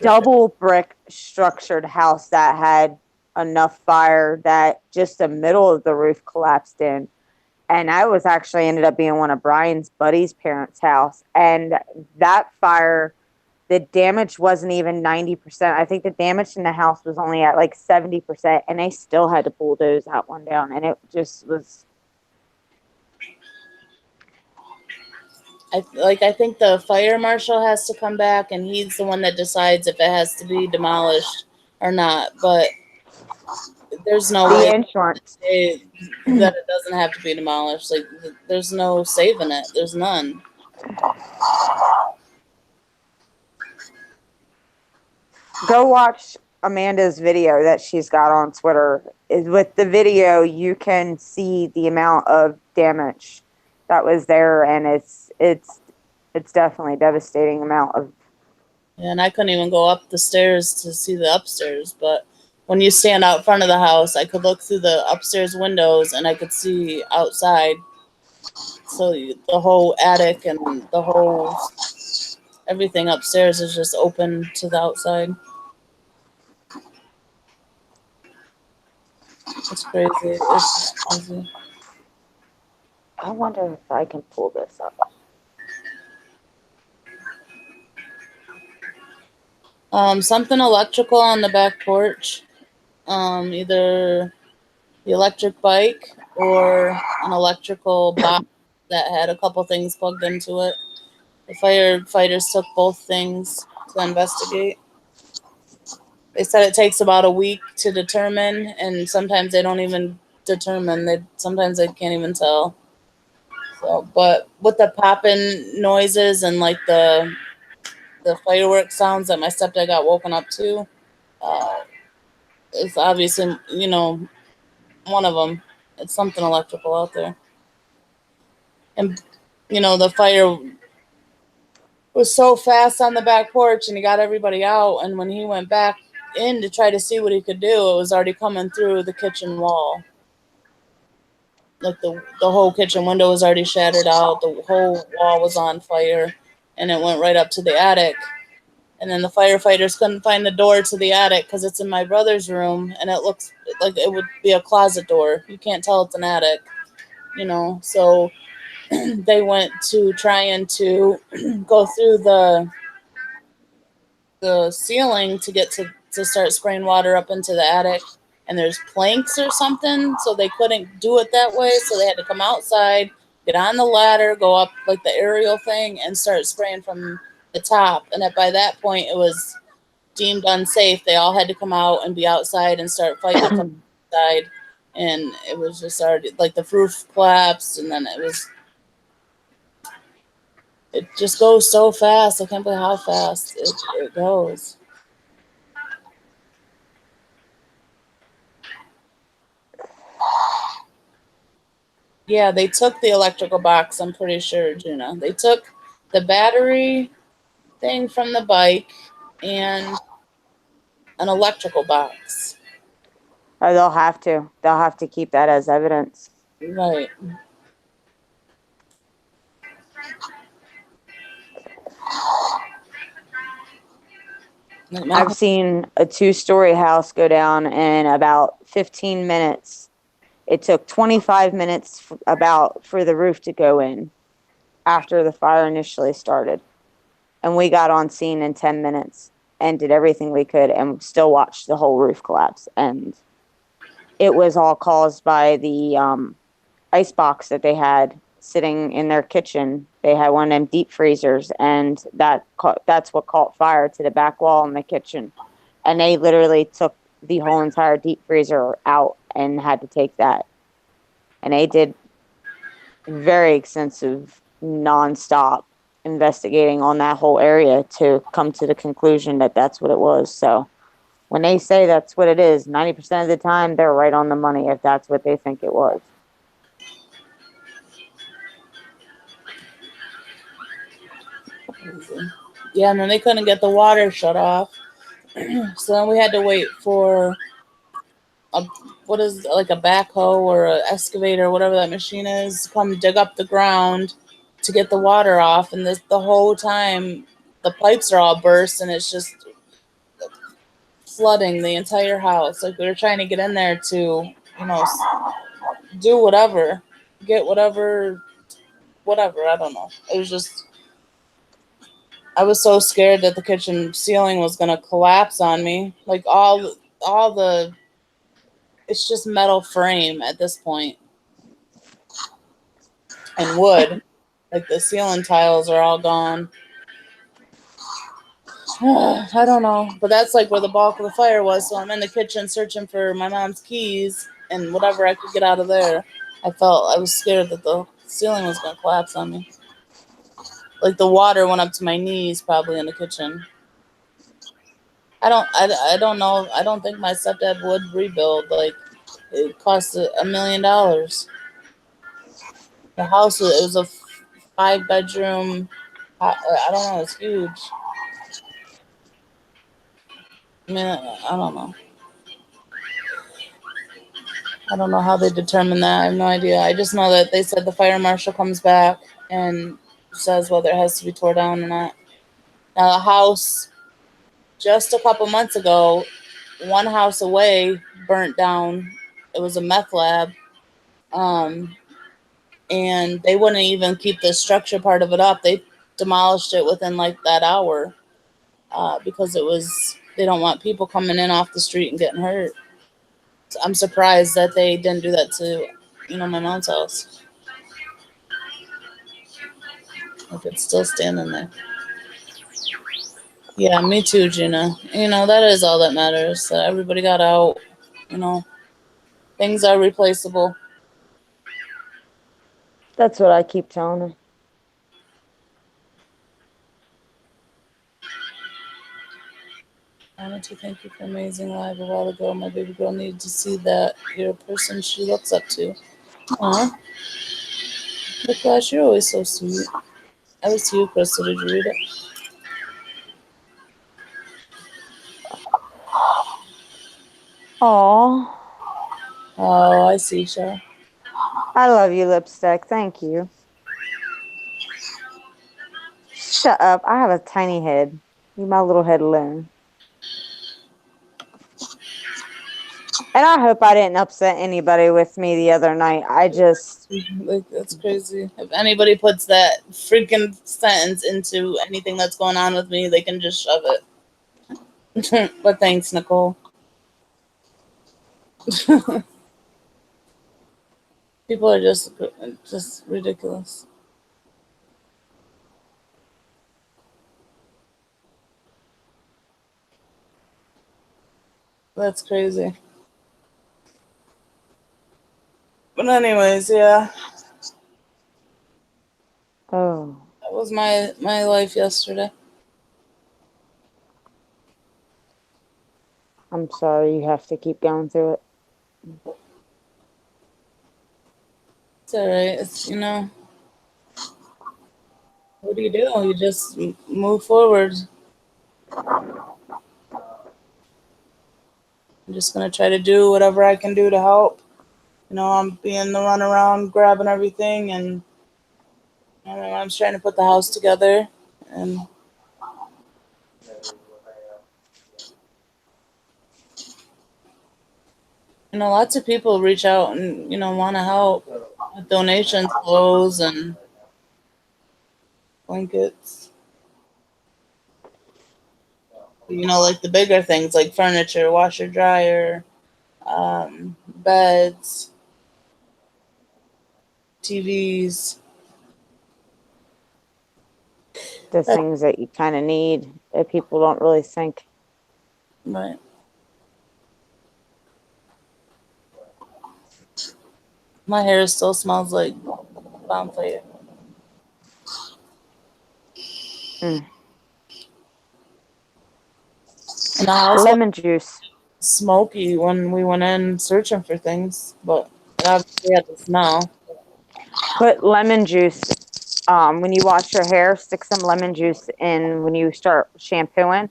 double brick structured house that had enough fire that just the middle of the roof collapsed in. And I was actually ended up being one of Brian's buddy's parents' house. And that fire, the damage wasn't even 90%. I think the damage in the house was only at like 70%, and they still had to bulldoze that one down. And it just was. I think the fire marshal has to come back, and he's the one that decides if it has to be demolished or not. But there's no way insurance that it doesn't have to be demolished. Like, there's no saving it. There's none. Go watch Amanda's video that she's got on Twitter. With the video, you can see the amount of damage that was there, and it's definitely a devastating amount of. And I couldn't even go up the stairs to see the upstairs, but when you stand out front of the house, I could look through the upstairs windows and I could see outside. So the whole attic and the whole everything upstairs is just open to the outside. It's crazy. It's just crazy. I wonder if I can pull this up. Something electrical on the back porch. Either the electric bike or an electrical box that had a couple things plugged into it. The firefighters took both things to investigate. They said it takes about a week to determine, and sometimes they don't even determine. Sometimes they can't even tell. So, but with the popping noises and like the fireworks sounds that my stepdad got woken up to, it's obviously one of them. It's something electrical out there, and the fire was so fast on the back porch, and he got everybody out. And when he went back in to try to see what he could do, it was already coming through the kitchen wall. Like the whole kitchen window was already shattered out. The whole wall was on fire, and it went right up to the attic. And then the firefighters couldn't find the door to the attic because it's in my brother's room, and it looks like it would be a closet door. You can't tell it's an attic, So they went to trying to go through the ceiling to get to start spraying water up into the attic, and there's planks or something, so they couldn't do it that way, so they had to come outside, get on the ladder, go up like the aerial thing, and start spraying from the top. And by that point it was deemed unsafe. They all had to come out and be outside and start fighting from outside, and it was just already like the roof collapsed, and then it just goes so fast. I can't believe how fast it goes. Yeah, they took the electrical box, I'm pretty sure, Juna. They took the battery thing from the bike and an electrical box. Or they'll have to. They'll have to keep that as evidence. Right. I've seen a 2-story house go down in about 15 minutes. It took 25 minutes for the roof to go in after the fire initially started. And we got on scene in 10 minutes and did everything we could and still watched the whole roof collapse. And it was all caused by the ice box that they had sitting in their kitchen. They had one of them deep freezers, and that's what caught fire to the back wall in the kitchen. And they literally took the whole entire deep freezer out and had to take that. And they did very extensive, nonstop investigating on that whole area to come to the conclusion that that's what it was. So when they say that's what it is, 90% of the time they're right on the money if that's what they think it was. Yeah, and then they couldn't get the water shut off. So then we had to wait for a backhoe or an excavator, whatever that machine is, come dig up the ground to get the water off. And the whole time the pipes are all burst and it's just flooding the entire house. Like we were trying to get in there to, do whatever, get whatever, I don't know. It was just, I was so scared that the kitchen ceiling was going to collapse on me. Like it's just metal frame at this point. And wood. Like the ceiling tiles are all gone. I don't know. But that's like where the bulk of the fire was. So I'm in the kitchen searching for my mom's keys and whatever I could get out of there. I was scared that the ceiling was going to collapse on me. Like the water went up to my knees probably in the kitchen. I don't know. I don't think my stepdad would rebuild. Like, it cost $1 million. The house, it was a 5-bedroom. I don't know. It's huge. I mean, I don't know. I don't know how they determine that. I have no idea. I just know that they said the fire marshal comes back and says whether it has to be tore down or not. Now, the house, just a couple months ago, one house away burnt down. It was a meth lab. And they wouldn't even keep the structure part of it up. They demolished it within like that hour because they don't want people coming in off the street and getting hurt. So I'm surprised that they didn't do that to, my mom's house. Like, it's still standing there. Yeah, me too, Gina. That is all that matters. That everybody got out. Things are replaceable. That's what I keep telling her. I wanted to thank you for amazing live a while ago. My baby girl needed to see that you're a person she looks up to. Aw. But gosh, you're always so sweet. I was to you, Crystal. Did you read it? Aw, Oh, I see, Shah. I love you, Lipstick. Thank you. Shut up. I have a tiny head. Leave my little head alone. And I hope I didn't upset anybody with me the other night. Like, that's crazy. If anybody puts that freaking sentence into anything that's going on with me, they can just shove it. But thanks, Nicole. People are just ridiculous. That's crazy. But anyways, yeah, Oh, that was my life yesterday. I'm sorry you have to keep going through it. It's all right. It's what do? You just move forward. I'm just gonna try to do whatever I can do to help. I'm being the runaround, grabbing everything, and I'm trying to put the house together. And lots of people reach out and want to help with donations, clothes, and blankets. Like the bigger things like furniture, washer, dryer, beds, TVs. The things that you kind of need that people don't really think. Right. My hair still smells like bonfire. Mm. And the house was Lemon juice. smoky when we went in searching for things, but it obviously had the smell. Put lemon juice. When you wash your hair, stick some lemon juice in when you start shampooing.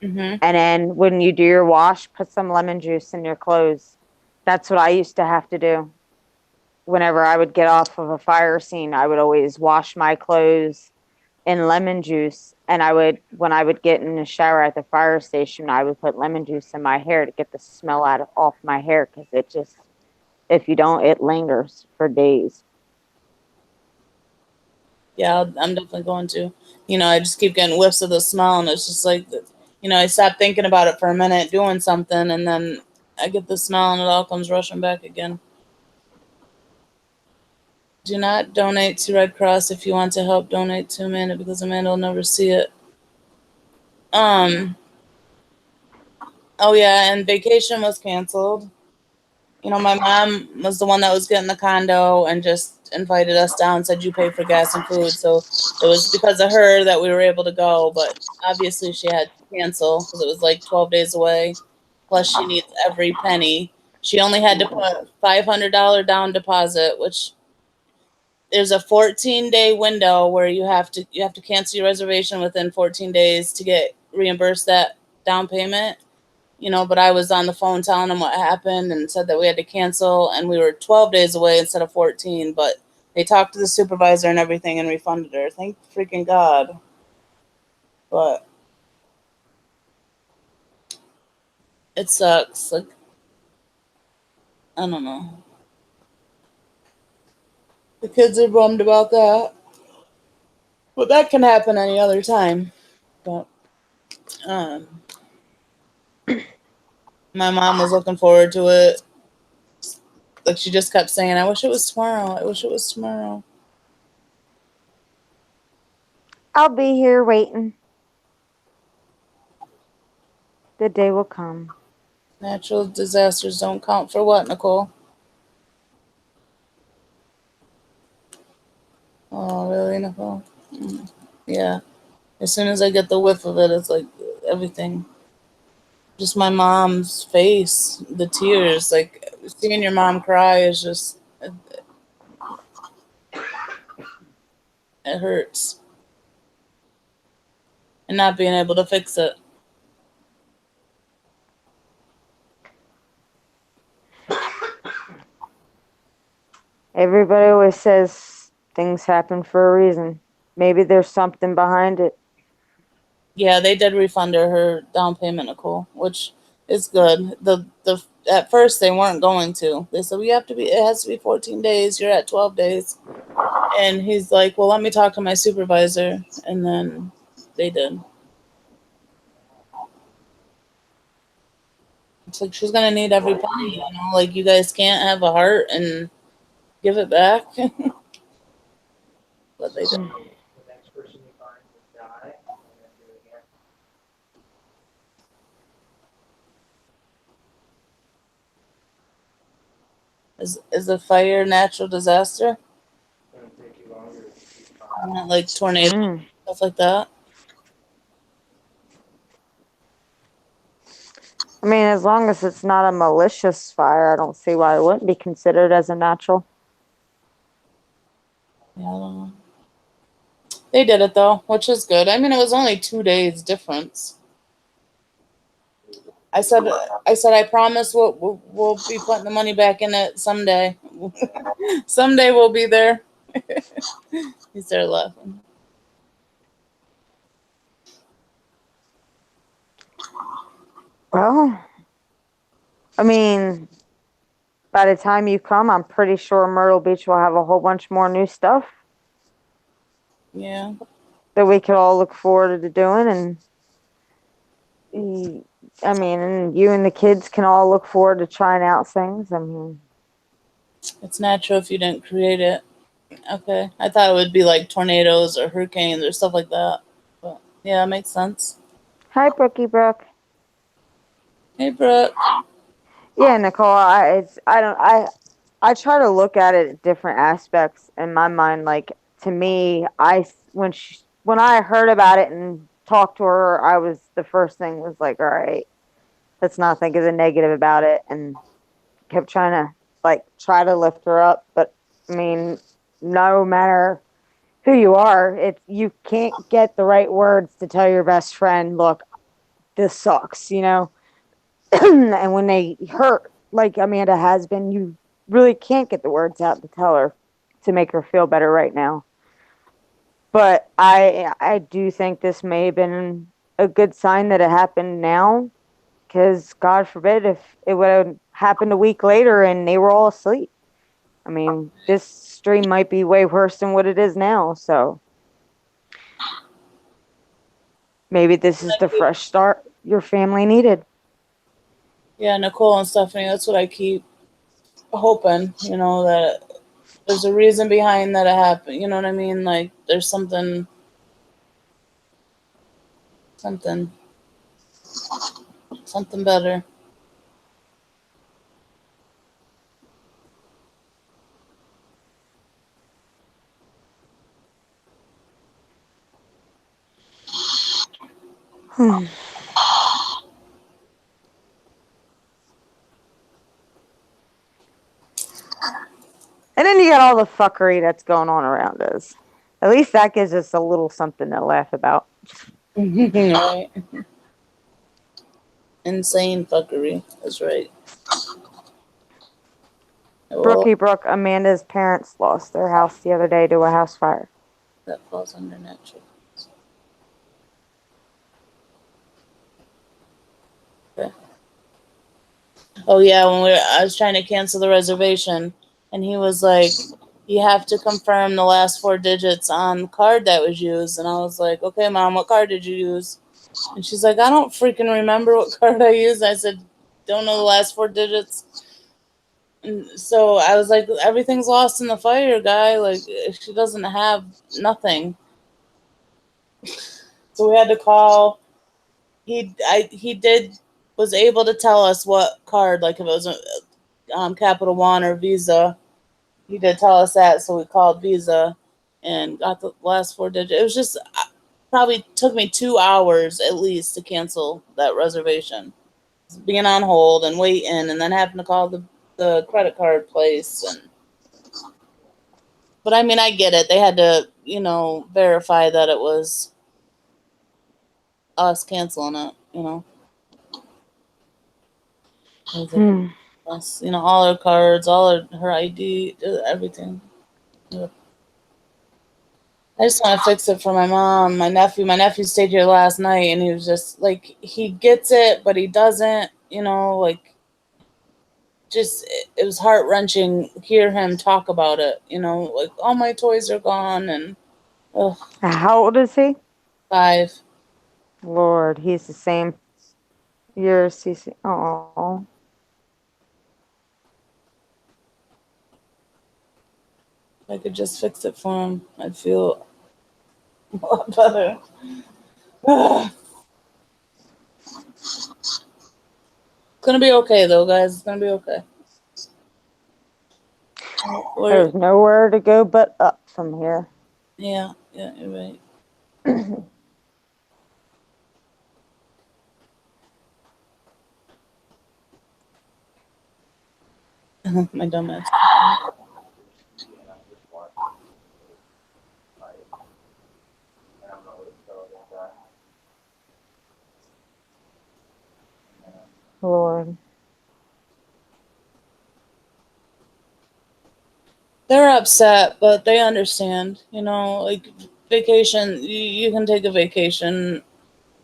Mm-hmm. And then when you do your wash, put some lemon juice in your clothes. That's what I used to have to do. Whenever I would get off of a fire scene, I would always wash my clothes in lemon juice. And when I would get in the shower at the fire station, I would put lemon juice in my hair to get the smell off my hair. Because if you don't, it lingers for days. Yeah, I'm definitely going to. I just keep getting whiffs of the smell, and it's just like, I stop thinking about it for a minute, doing something, and then I get the smell, and it all comes rushing back again. Do not donate to Red Cross if you want to help. Donate to Amanda because Amanda will never see it. Oh yeah, and vacation was canceled. My mom was the one that was getting the condo and just invited us down, said you pay for gas and food. So it was because of her that we were able to go. But obviously she had to cancel because it was like 12 days away. Plus she needs every penny. She only had to put $500 down deposit, which there's a 14-day window where you have to cancel your reservation within 14 days to get reimbursed that down payment. But I was on the phone telling them what happened and said that we had to cancel, and we were 12 days away instead of 14, but they talked to the supervisor and everything and refunded her. Thank freaking God. But it sucks. Like, I don't know. The kids are bummed about that. But that can happen any other time. But um, my mom was looking forward to it. Like, she just kept saying, I wish it was tomorrow. I wish it was tomorrow. I'll be here waiting. The day will come. Natural disasters don't count for what, Nicole? Oh, really, Nicole? Yeah. As soon as I get the whiff of it, it's like everything. Just my mom's face, the tears. Like, seeing your mom cry is just, it hurts. And not being able to fix it. Everybody always says things happen for a reason. Maybe there's something behind it. Yeah, they did refund her down payment, Nicole, which is good. The At first they weren't going to. They said it has to be 14 days. You're at 12 days. And he's like, well, let me talk to my supervisor. And then they did. It's like she's gonna need every penny, Like, you guys can't have a heart and give it back. But they did. Is a fire a natural disaster? Not like tornado stuff like that. I mean, as long as it's not a malicious fire, I don't see why it wouldn't be considered as a natural. Yeah, I don't know. They did it though, which is good. I mean, it was only 2 days difference. I said, I promise we'll be putting the money back in it someday. Someday we'll be there. He started laughing. Well, I mean, by the time you come, I'm pretty sure Myrtle Beach will have a whole bunch more new stuff Yeah. that we could all look forward to doing. And you and the kids can all look forward to trying out things. I mean, It's natural if you didn't create it. Okay. I thought it would be like tornadoes or hurricanes or stuff like that. But yeah, it makes sense. hi, Brookie Brooke. Hey, Brooke. Yeah, Nicole. I try to look at it at different aspects in my mind. Like, to me, when I heard about it and talked to her, I was the first thing was like, all right, let's not think of the negative about it, and kept trying to try to lift her up. But I mean, no matter who you are, you can't get the right words to tell your best friend, look, this sucks, and when they hurt, like Amanda has been, you really can't get the words out to tell her to make her feel better right now. But I do think this may have been a good sign that it happened now, because God forbid if it would have happened a week later and they were all asleep. I mean, this stream might be way worse than what it is now. So maybe this is the fresh start your family needed. Yeah, Nicole and Stephanie, that's what I keep hoping, that there's a reason behind that it happened. You know what I mean? Like, there's something better. And then you got all the fuckery that's going on around us. At least that gives us a little something to laugh about. Right. Insane fuckery. That's right. Well, Brookie Brook, Amanda's parents lost their house the other day to a house fire. that falls under natural. Okay. Oh yeah, I was trying to cancel the reservation, and he was like, "You have to confirm the last 4 digits on the card that was used." And I was like, "Okay, Mom, what card did you use?" And she's like, "I don't freaking remember what card I used." I said, "Don't know the last 4 digits." And so I was like, "Everything's lost in the fire, guy. Like, she doesn't have nothing." So we had to call. He did was able to tell us what card, like if it was Capital One or Visa. He did tell us that, so we called Visa and got the last 4 digits. It was just probably took me 2 hours at least to cancel that reservation. Being on hold and waiting, and then having to call the credit card place. But I mean, I get it. They had to, verify that it was us canceling it. It was like, us, all her cards, all her ID, everything. Yeah. I just want to fix it for my mom, my nephew. My nephew stayed here last night, and he was just like, he gets it, but he doesn't. Like, just it was heart wrenching hear him talk about it. Like all my toys are gone, and ugh, How old is he? 5. Lord, he's the same. You're CC. Oh, If I could just fix it for him, I'd feel a lot better. Ugh. It's gonna be okay though, guys. It's gonna be okay. there's nowhere to go but up from here. Yeah, you're right. My dumb ass. Lord. They're upset, but they understand. Like vacation, you can take a vacation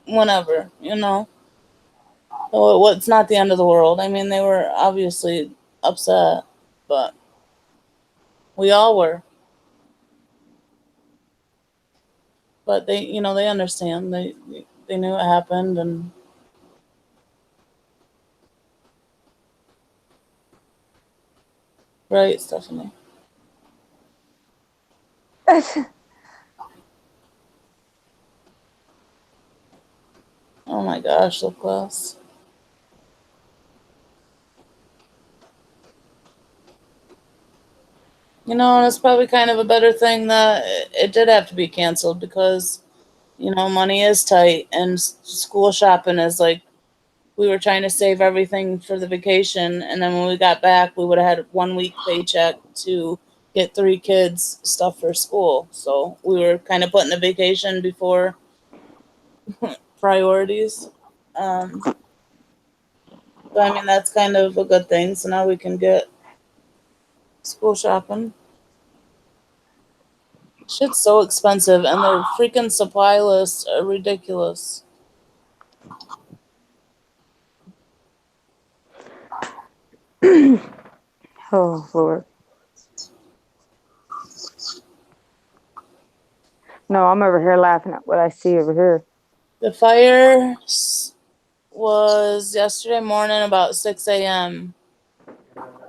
whenever. So it's not the end of the world. I mean, they were obviously upset, but we all were. But they understand. They knew it happened, and right, Stephanie. Oh my gosh, lip gloss. And it's probably kind of a better thing that it did have to be canceled because, money is tight and school shopping is like, we were trying to save everything for the vacation. And then when we got back, we would have had 1 week paycheck to get 3 kids stuff for school. So we were kind of putting the vacation before priorities. So, I mean, that's kind of a good thing. So now we can get school shopping. Shit's so expensive, and their freaking supply lists are ridiculous. Oh, Lord. No, I'm over here laughing at what I see over here. The fire was yesterday morning about 6 a.m.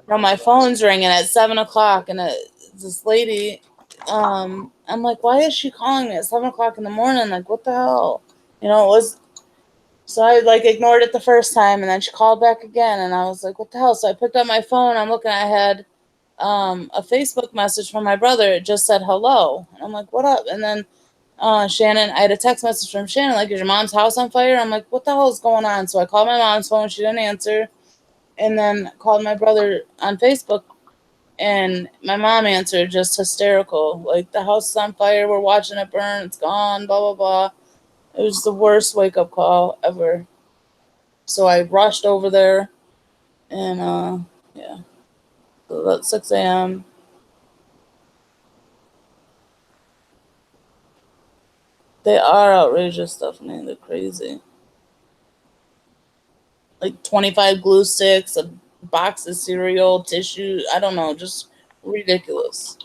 Now my phone's ringing at 7 o'clock, and this lady, I'm like, why is she calling me at 7 o'clock in the morning? Like, what the hell? It was. So I like ignored it the first time, and then she called back again, and I was like, what the hell? So I picked up my phone. I'm looking. I had a Facebook message from my brother. It just said hello, and I'm like, what up? And then Shannon, I had a text message from Shannon, like, is your mom's house on fire? I'm like, what the hell is going on? So I called my mom's phone. She didn't answer. And then called my brother on Facebook. And my mom answered just hysterical. Like, the house is on fire. We're watching it burn. It's gone. Blah, blah, blah. It was the worst wake-up call ever. So I rushed over there. And, yeah. So about 6 a.m. They are outrageous stuff, man. They're crazy. Like 25 glue sticks, a box of cereal, tissue. I don't know. Just ridiculous.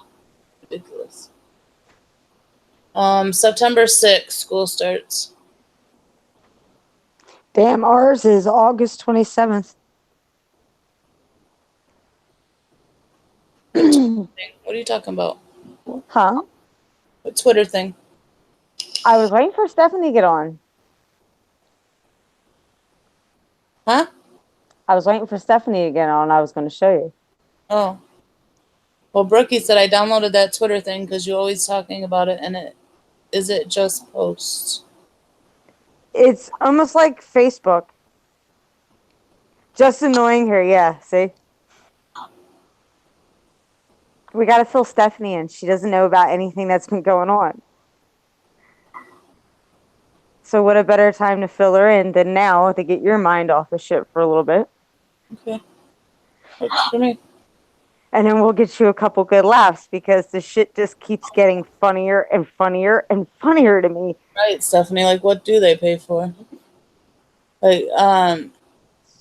Ridiculous. September 6th, school starts. Damn, ours is August 27th. What are you talking about? Huh? What Twitter thing? I was waiting for Stephanie to get on. Huh? I was waiting for Stephanie to get on. I was going to show you. Oh. Well, Brookie said I downloaded that Twitter thing because you're always talking about it, and it just posts? It's almost like Facebook. Just annoying her, yeah, see? We got to fill Stephanie in. She doesn't know about anything that's been going on. So what a better time to fill her in than now to get your mind off the shit for a little bit. Okay. Works for me. And then we'll get you a couple good laughs because the shit just keeps getting funnier and funnier and funnier to me. Right, Stephanie. Like, what do they pay for? Like,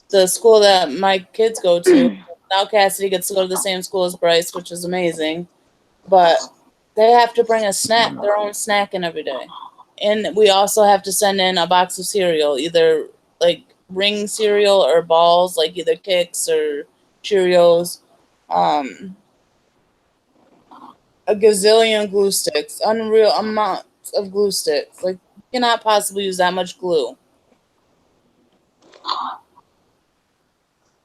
the school that my kids go to, now Cassidy gets to go to the same school as Bryce, which is amazing. But they have to bring a snack, their own snack in every day. And we also have to send in a box of cereal, either like ring cereal or balls, like either Kix or Cheerios. A gazillion glue sticks, unreal amounts of glue sticks. Like, you cannot possibly use that much glue.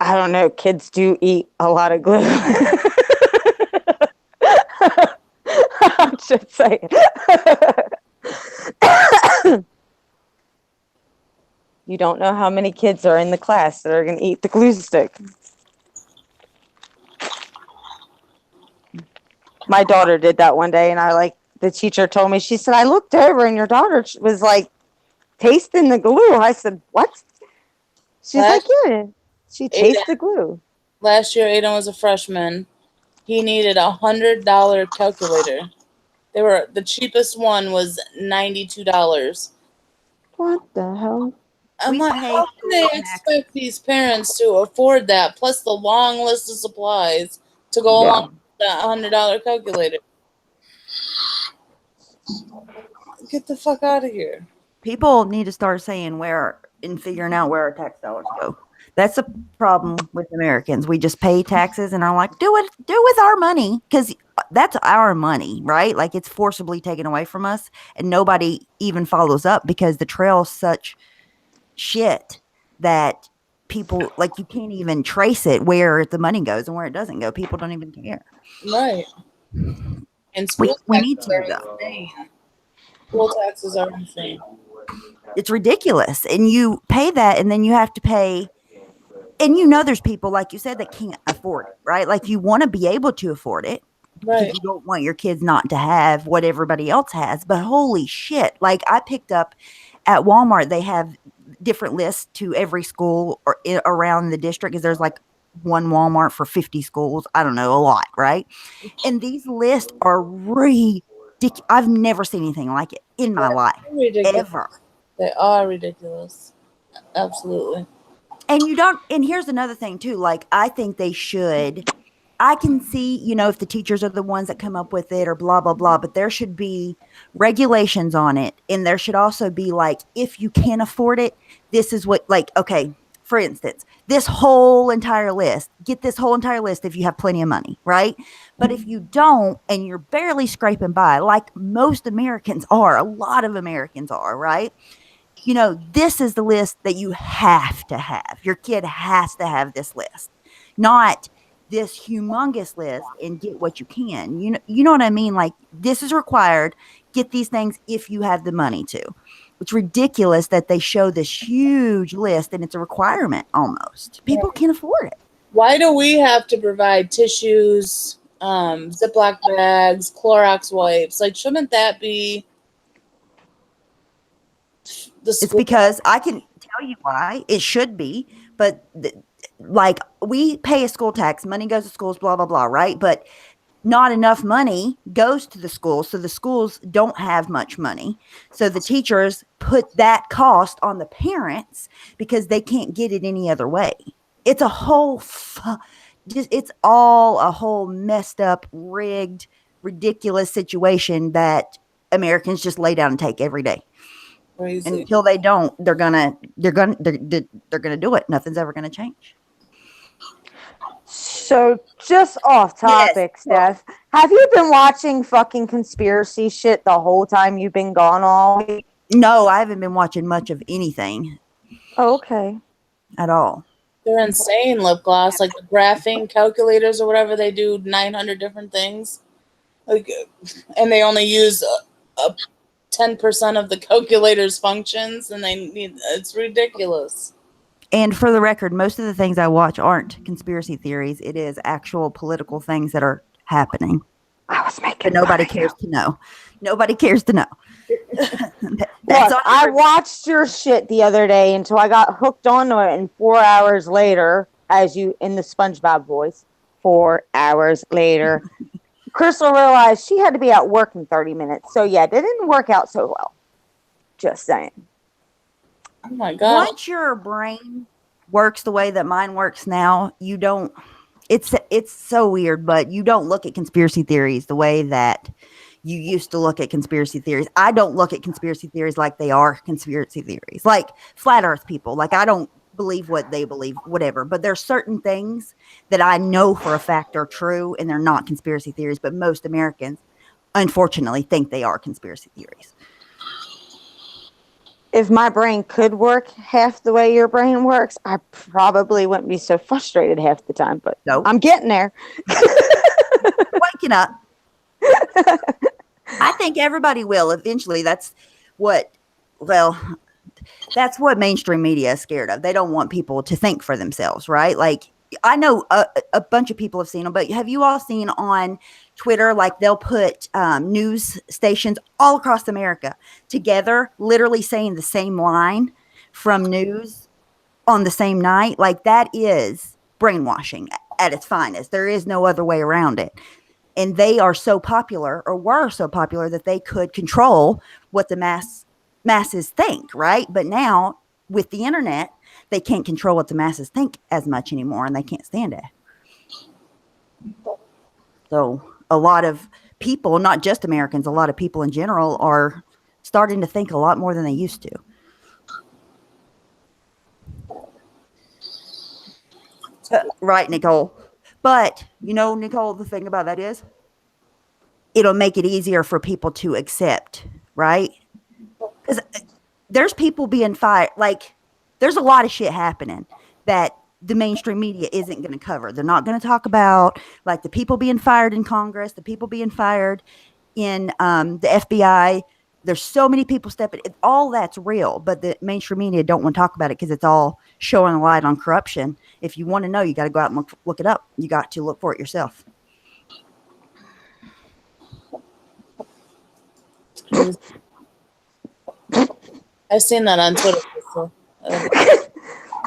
I don't know. Kids do eat a lot of glue. I'm just saying. You don't know how many kids are in the class that are going to eat the glue stick. My daughter did that one day, and the teacher told me, she said, I looked over and your daughter was like tasting the glue. I said, what? She's like, yeah, she tastes the glue. Last year, Aiden was a freshman. He needed $100 calculator. The cheapest one was $92. What the hell? I'm like, how can they expect these parents to afford that? Plus the long list of supplies to go along with that $100 calculator. Get the fuck out of here. People need to start saying where and figuring out where our tax dollars go. That's a problem with Americans. We just pay taxes and are like, do with our money, because that's our money, right? Like, it's forcibly taken away from us, and nobody even follows up because the trail's such shit that people, like, you can't even trace it where the money goes and where it doesn't go. People don't even care. Right. And school we need taxes to, are though. insane. School taxes are insane. It's ridiculous. And you pay that, and then you have to pay. And there's people, like you said, that can't afford it, right? Like, you want to be able to afford it. Right. You don't want your kids not to have what everybody else has. But holy shit. Like, I picked up at Walmart, they have different lists to every school or around the district, because there's like one Walmart for 50 schools. I don't know, a lot, right? And these lists are ridiculous. I've never seen anything like it in my life, ever. They are ridiculous. Absolutely. And here's another thing too. Like, I think they should, I can see, if the teachers are the ones that come up with it or blah, blah, blah, but there should be regulations on it. And there should also be like, if you can't afford it, this is what, like, okay, for instance, get this whole entire list if you have plenty of money, right? But if you don't, and you're barely scraping by, like most Americans are, a lot of Americans are, right? This is the list that you have to have. Your kid has to have this list, not this humongous list and get what you can. You know what I mean? Like, this is required. Get these things if you have the money to. It's ridiculous that they show this huge list and it's a requirement almost. People can't afford it. Why do we have to provide tissues Ziploc bags, Clorox wipes. Like, shouldn't that be the It's school? because I can tell you why it should be, but like we pay a school tax, money goes to schools, blah blah blah, right? But not enough money goes to the schools, so the schools don't have much money. So the teachers put that cost on the parents because they can't get it any other way. It's a whole, it's all a whole messed up, rigged, ridiculous situation that Americans just lay down and take every day. Crazy. Until they don't, they're gonna do it. Nothing's ever gonna change. So, just off topic, Steph, have you been watching fucking conspiracy shit the whole time you've been gone all week? No, I haven't been watching much of anything Oh, okay. at all. They're insane, lip gloss. Like the graphing calculators or whatever, they do 900 different things. Like, and they only use a 10% of the calculator's functions, and it's ridiculous. And for the record, most of the things I watch aren't conspiracy theories. It is actual political things that are happening. I was making But nobody cares to know. Nobody cares to know. Look, I watched your shit the other day until I got hooked onto it, and 4 hours later, as you in the SpongeBob voice, 4 hours later, Crystal realized she had to be at work in 30 minutes. So yeah, it didn't work out so well. Just saying. Oh my god. Once your brain works the way that mine works now, you don't. It's so weird, but you don't look at conspiracy theories the way that you used to look at conspiracy theories. I don't look at conspiracy theories like they are conspiracy theories, like flat earth people. Like, I don't believe what they believe, whatever, but there's certain things that I know for a fact are true and they're not conspiracy theories, but most Americans unfortunately think they are conspiracy theories. If my brain could work half the way your brain works, I probably wouldn't be so frustrated half the time, but Nope. I'm getting there. Waking up. I think everybody will eventually. That's what mainstream media is scared of. They don't want people to think for themselves, right? Like, I know a bunch of people have seen them, but have you all seen on Twitter, like they'll put news stations all across America together, literally saying the same line from news on the same night? Like, that is brainwashing at its finest. There is no other way around it. And they are so popular, or were so popular, that they could control what the masses think, right? But now with the internet, they can't control what the masses think as much anymore, and they can't stand it. So a lot of people, not just Americans, a lot of people in general are starting to think a lot more than they used to. Right, Nicole. But, Nicole, the thing about that is it'll make it easier for people to accept, right? Because there's people being fired. Like, there's a lot of shit happening that the mainstream media isn't going to cover. They're not going to talk about, like, the people being fired in Congress, the people being fired in the FBI. There's so many people stepping. All that's real, but the mainstream media don't want to talk about it because it's all showing a light on corruption. If you want to know, you got to go out and look it up. You got to look for it yourself. I've seen that on Twitter.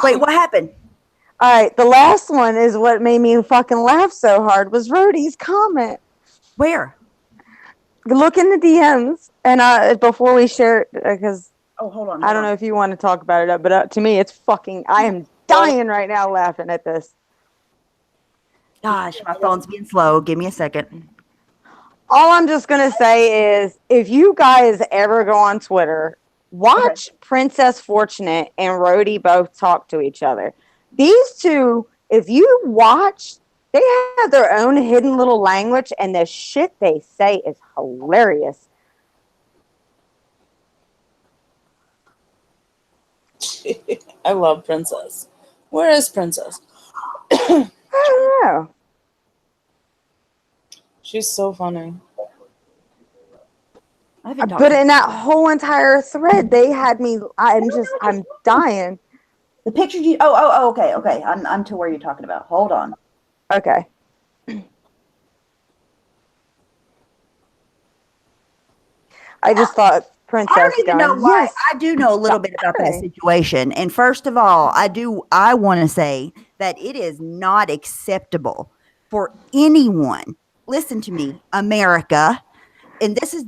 Wait, what happened? All right, the last one is what made me fucking laugh so hard was Rhodey's comment. Where? Look in the DMs, and before we share it, because hold on. I don't know if you want to talk about it, but to me, it's fucking. I am dying right now laughing at this. Gosh, my phone's being slow. Give me a second. All I'm just gonna say is, if you guys ever go on Twitter, watch Princess Fortunate and Rhodey both talk to each other. These two, if you watch, they have their own hidden little language, and the shit they say is hilarious. I love Princess. Where is Princess? I don't know. She's so funny. But in that whole entire thread, they had me. I'm dying. The picture you. Okay. I'm to where you're talking about. Hold on. Okay. I just thought I princess don't even know going, why. yes. I do know a little bit about that Okay. situation. And first of all, I want to say that it is not acceptable for anyone. Listen to me, America, and this is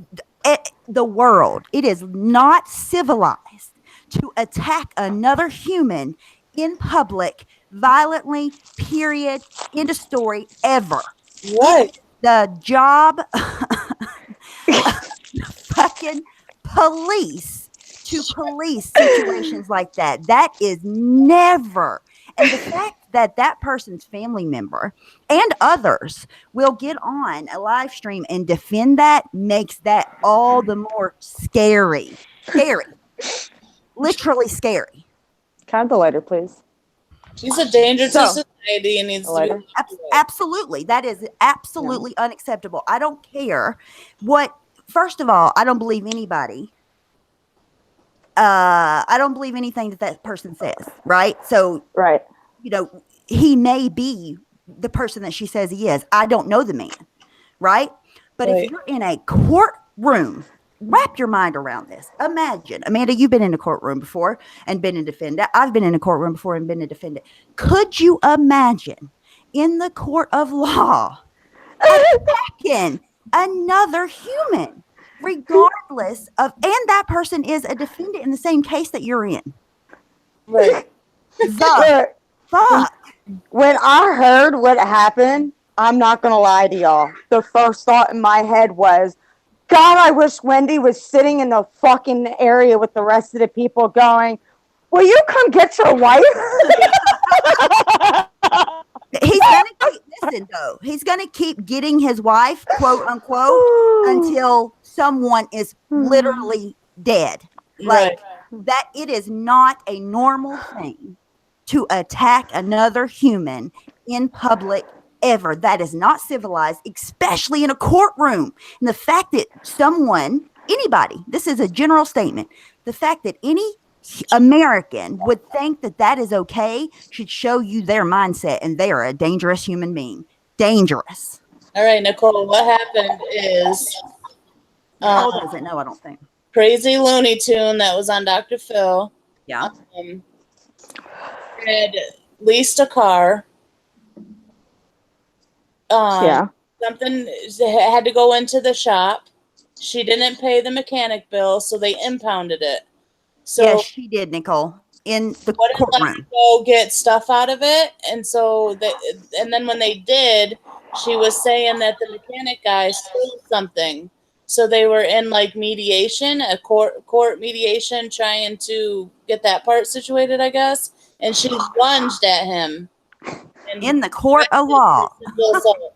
the world. It is not civilized to attack another human in public violently, period, end of story, ever. Right. The job fucking police to police situations like that. That is never. And the fact that that person's family member and others will get on a live stream and defend that makes that all the more scary. Scary. Literally scary. Can I have the lighter, please? She's a danger So- to society and needs A to be. lighter? Absolutely. That is absolutely unacceptable. I don't care what, first of all, I don't believe anybody. I don't believe anything that that person says, right? So, Right. you know, he may be the person that she says he is. I don't know the man, right? But Right. if you're in a courtroom, wrap your mind around this. Imagine, Amanda, you've been in a courtroom before and been a defendant. I've been in a courtroom before and been a defendant. Could you imagine in the court of law attacking another human, regardless of, and that person is a defendant in the same case that you're in? Right. The fuck? When I heard what happened, I'm not gonna lie to y'all. The first thought in my head was, God, I wish Wendy was sitting in the fucking area with the rest of the people going, will you come get your wife? He's gonna keep, listen though, he's gonna keep getting his wife, quote unquote, until someone is literally dead. Like that, it is not a normal thing to attack another human in public ever. That is not civilized, especially in a courtroom. And the fact that someone, anybody, this is a general statement, the fact that any American would think that that is okay should show you their mindset, and they are a dangerous human being. Dangerous. All right, Nicole, what happened is Nicole doesn't know, I don't think. Crazy Looney Tune that was on Dr. Phil Yeah. had leased a car. Yeah. Something had to go into the shop. She didn't pay the mechanic bill, so they impounded it. So Yes, she did, Nicole, in the wouldn't let courtroom. her go get stuff out of it, and so and then when they did, she was saying that the mechanic guy stole something. So they were in like mediation, a court mediation, trying to get that part situated, I guess. And she lunged at him and In the court of law. assault.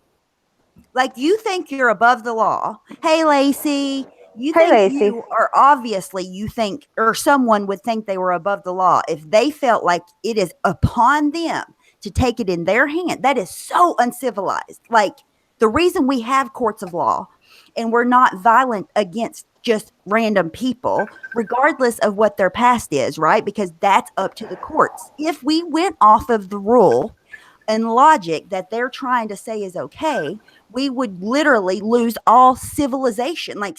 Like, you think you're above the law. Hey, Lacey, you Hey, think Lacey. you are, obviously you think, or someone would think they were above the law if they felt like it is upon them to take it in their hand. That is so uncivilized. Like, the reason we have courts of law and we're not violent against just random people, regardless of what their past is, right? Because that's up to the courts. If we went off of the rule and logic that they're trying to say is okay, we would literally lose all civilization. Like,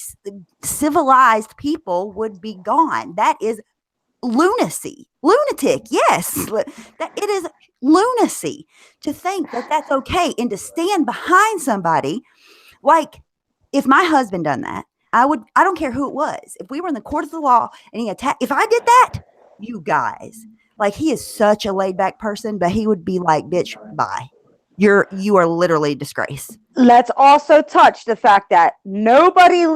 civilized people would be gone. That is lunacy. Lunatic, yes. That it is lunacy to think that that's okay and to stand behind somebody. Like, if my husband done that, I don't care who it was. If we were in the court of the law and he attacked, if I did that, you guys, like, he is such a laid back person, but he would be like, bitch, bye. You are literally a disgrace. Let's also touch the fact that nobody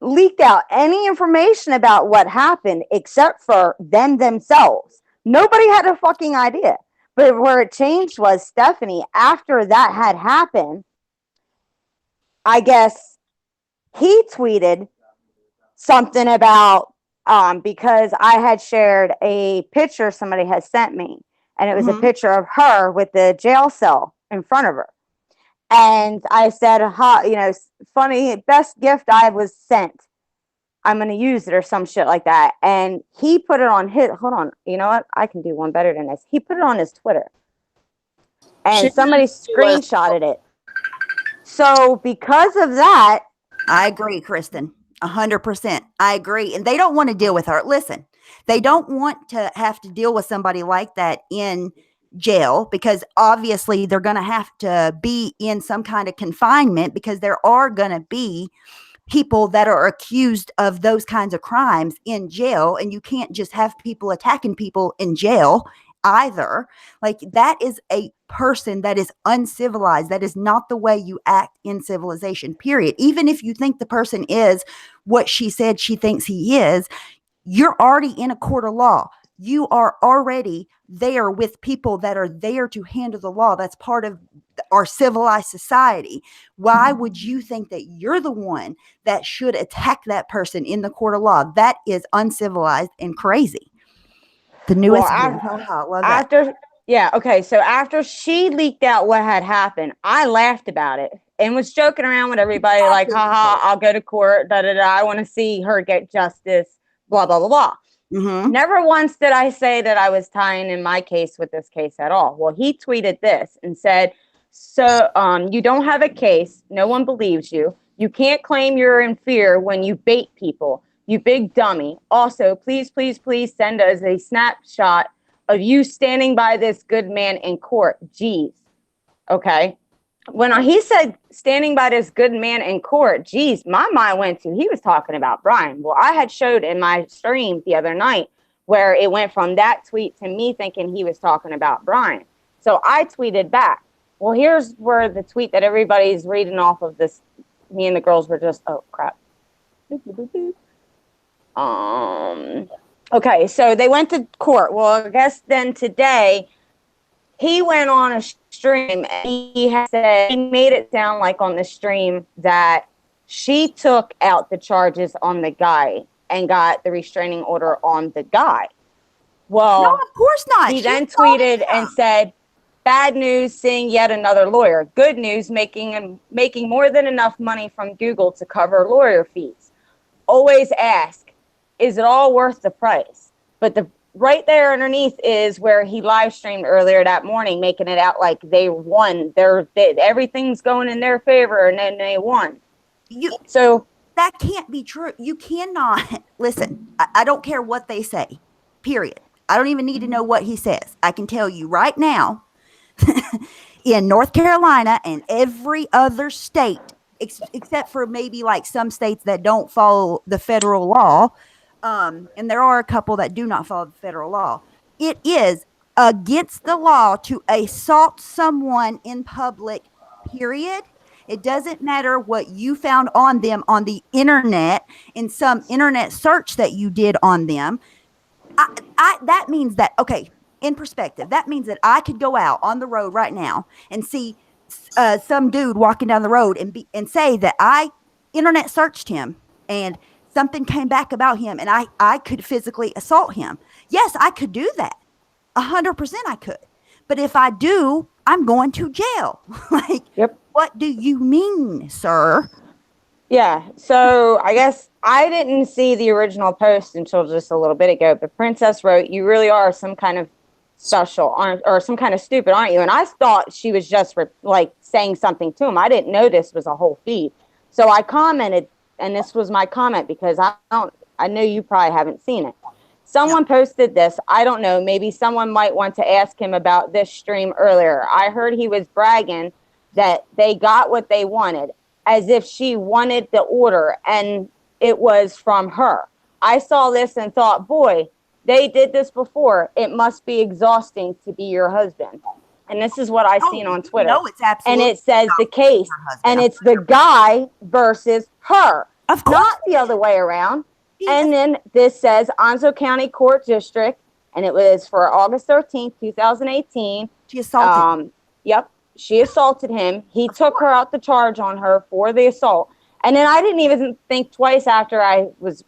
leaked out any information about what happened except for them themselves. Nobody had a fucking idea. But where it changed was Stephanie, after that had happened, I guess he tweeted something about because I had shared a picture somebody had sent me, and it was a picture of her with the jail cell in front of her. And I said, funny, best gift I was sent. I'm going to use it or some shit like that. And he put it on his, hold on, you know what? I can do one better than this. He put it on his Twitter. And somebody screenshotted it. So because of that. I agree, Kristen. 100%. I agree. And they don't want to deal with her. Listen, they don't want to have to deal with somebody like that in jail because obviously they're going to have to be in some kind of confinement because there are going to be people that are accused of those kinds of crimes in jail. And you can't just have people attacking people in jail either. Like that is a person that is uncivilized. That is not the way you act in civilization, period. Even if you think the person is what she said she thinks he is, you're already in a court of law. You are already there with people that are there to handle the law. That's part of our civilized society. Why would you think that you're the one that should attack that person in the court of law? That is uncivilized and crazy. The Well, newest one. Love that. after, yeah, okay. So after she leaked out what had happened, I laughed about it and was joking around with everybody, like, haha, I'll go to court, da da da. I want to see her get justice, blah, blah, blah, blah. Mm-hmm. Never once did I say that I was tying in my case with this case at all. Well, he tweeted this and said, so you don't have a case. No one believes you. You can't claim you're in fear when you bait people. You big dummy. Also, please, please, please send us a snapshot of you standing by this good man in court. Jeez. Okay. When he said standing by this good man in court, geez, my mind went to, he was talking about Brian. Well, I had showed in my stream the other night where it went from that tweet to me thinking he was talking about Brian. So I tweeted back. Well, here's where the tweet that everybody's reading off of this. Me and the girls were just, oh crap. Okay, so they went to court. Well, I guess then today he went on a stream and he had said, he made it sound like on the stream that she took out the charges on the guy and got the restraining order on the guy. Well, No, of course not. he She then told tweeted him. and said, bad news, seeing yet another lawyer. Good news, making more than enough money from Google to cover lawyer fees. Always ask, is it all worth the price? But the right there underneath is where he live streamed earlier that morning, making it out like they won. Everything's going in their favor, and then they won. So that can't be true. You cannot listen. I don't care what they say. Period. I don't even need to know what he says. I can tell you right now, in North Carolina and every other state, except for maybe like some states that don't follow the federal law, and there are a couple that do not follow the federal law, it is against the law to assault someone in public, period. It doesn't matter what you found on them on the internet, in some internet search that you did on them. That means that, okay, in perspective, that means that I could go out on the road right now and see some dude walking down the road and say that I internet searched him and something came back about him and I could physically assault him. Yes, I could do that. 100% I could. But if I do, I'm going to jail. Like, yep. What do you mean, sir? Yeah, so I guess I didn't see the original post until just a little bit ago, but Princess wrote, you really are some kind of special or some kind of stupid, aren't you? And I thought she was just like saying something to him. I didn't know this was a whole feed. So I commented, and this was my comment because I know you probably haven't seen it. Someone posted this. I don't know. Maybe someone might want to ask him about this stream earlier. I heard he was bragging that they got what they wanted, as if she wanted the order and it was from her. I saw this and thought, boy, they did this before. It must be exhausting to be your husband. And this is what I seen on Twitter. No, it's absolutely. And it says the case, and it's the guy versus her. Of course. Not the other way around. And then this says Onzo County Court District, and it was for August 13th, 2018. She assaulted. Yep. She assaulted him. He took her out the charge on her for the assault. And then I didn't even think twice after I was,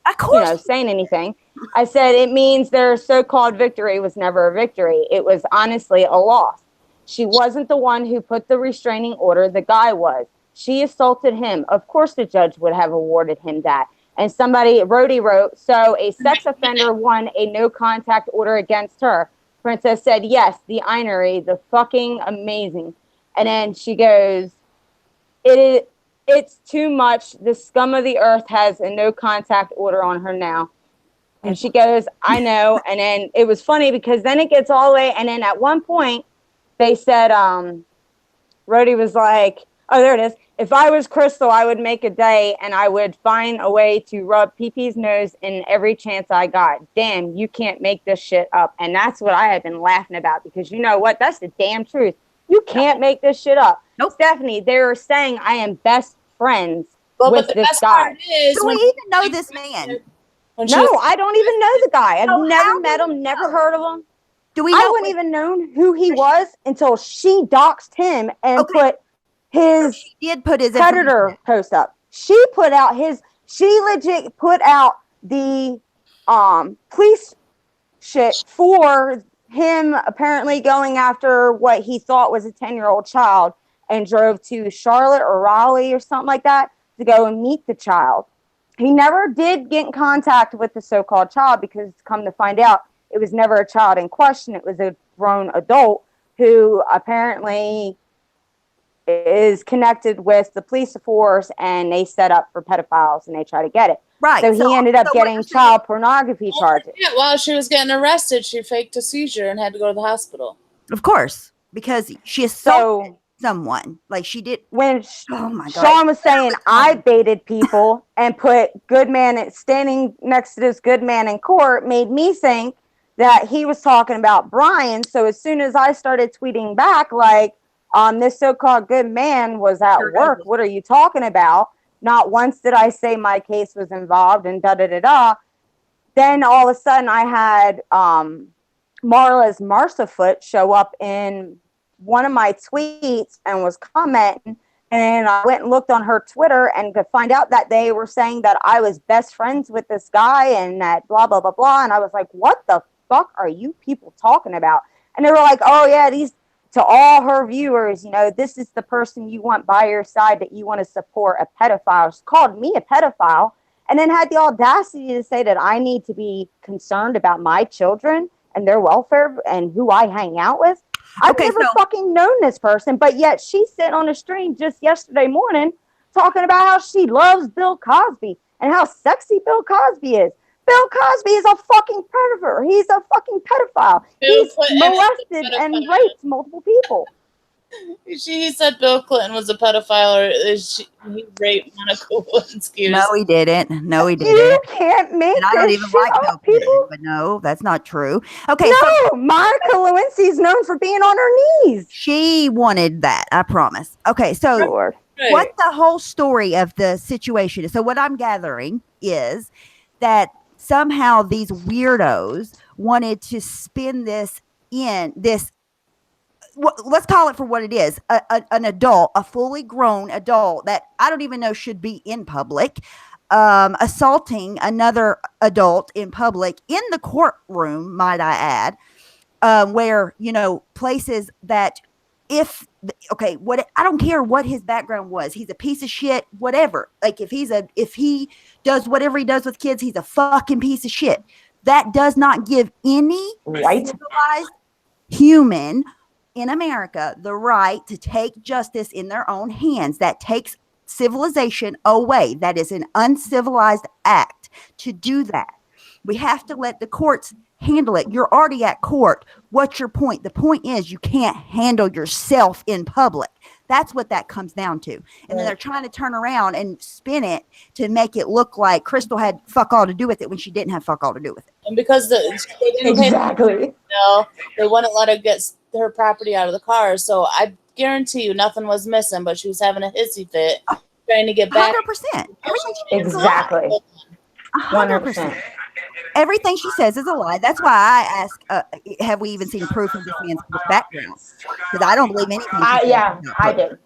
saying anything. I said, it means their so-called victory was never a victory. It was honestly a loss. She wasn't the one who put the restraining order. The guy was. She assaulted him. Of course the judge would have awarded him that. And somebody, Rhodey wrote, so a sex offender won a no contact order against her. Princess said, yes, the inery, the fucking amazing. And then she goes, it it's too much. The scum of the earth has a no contact order on her now. And she goes, I know. And then it was funny because then it gets all the way. And then at one point they said, Rhodey was like, oh, there it is. If I was Crystal, I would make a day and I would find a way to rub Pee-Pee's nose in every chance I got. Damn, you can't make this shit up. And that's what I have been laughing about because you know what? That's the damn truth. You can't make this shit up. Nope. Stephanie, they were saying I am best friends Well, with but the this best guy. part is Do we when even know this man? No, I don't even know the guy. I've So never how met do him, we never know? heard of him. Do we I know? wouldn't even known who he was until she doxed him and Okay. put his She did put his predator information. post up. She legit put out the police shit for him apparently going after what he thought was a 10-year-old child and drove to Charlotte or Raleigh or something like that to go and meet the child. He never did get in contact with the so-called child because come to find out it was never a child in question. It was a grown adult who apparently is connected with the police force and they set up for pedophiles and they try to get it. Right. So he ended up what getting you're child pornography charges. Yeah, while she was getting arrested, she faked a seizure and had to go to the hospital. Of course, because she assaulted someone. Like she did. When Oh my God. Sean was saying I baited people and put good man standing next to this good man in court made me think that he was talking about Brian. So as soon as I started tweeting back like, this so-called good man was at work, what are you talking about? Not once did I say my case was involved and da-da-da-da. Then all of a sudden I had Marla's Marsafoot show up in one of my tweets and was commenting. And I went and looked on her Twitter and could find out that they were saying that I was best friends with this guy and that blah, blah, blah, blah. And I was like, what the fuck are you people talking about? And they were like, oh, yeah, to all her viewers, you know, this is the person you want by your side that you want to support, a pedophile. She called me a pedophile and then had the audacity to say that I need to be concerned about my children and their welfare and who I hang out with. I've never fucking known this person, but yet she sat on a stream just yesterday morning talking about how she loves Bill Cosby and how sexy Bill Cosby is. Bill Cosby is a fucking predator. He's a fucking pedophile. He's molested and raped multiple people. He said Bill Clinton was a pedophile, or he raped Monica Lewinsky. No, he didn't. No, he didn't. You can't make and I don't this even shit like up, Bill people. Clinton, but no, that's not true. Okay, No, so Monica Lewinsky's known for being on her knees. she wanted that, I promise. Okay, so Lord. what the whole story of the situation is. So what I'm gathering is that somehow these weirdos wanted to spin this in this. Let's call it for what it is, an adult, a fully grown adult that I don't even know should be in public, assaulting another adult in public in the courtroom, might I add, where, you know, places that I don't care what his background was. He's a piece of shit, whatever. Like if he does whatever he does with kids, he's a fucking piece of shit. That does not give any civilized human in America the right to take justice in their own hands. That takes civilization away. That is an uncivilized act to do that. We have to let the courts handle it. You're already at court. What's your point? The point is you can't handle yourself in public. That's what that comes down to. And then they're trying to turn around and spin it to make it look like Crystal had fuck all to do with it when she didn't have fuck all to do with it. And because they didn't Exactly. they wouldn't let her get her property out of the car. So I guarantee you nothing was missing, but she was having a hissy fit trying to get back. 100%. Exactly. 100%. Everything she says is a lie. That's why I ask, have we even seen proof of this man's background? Because I don't believe anything. I did.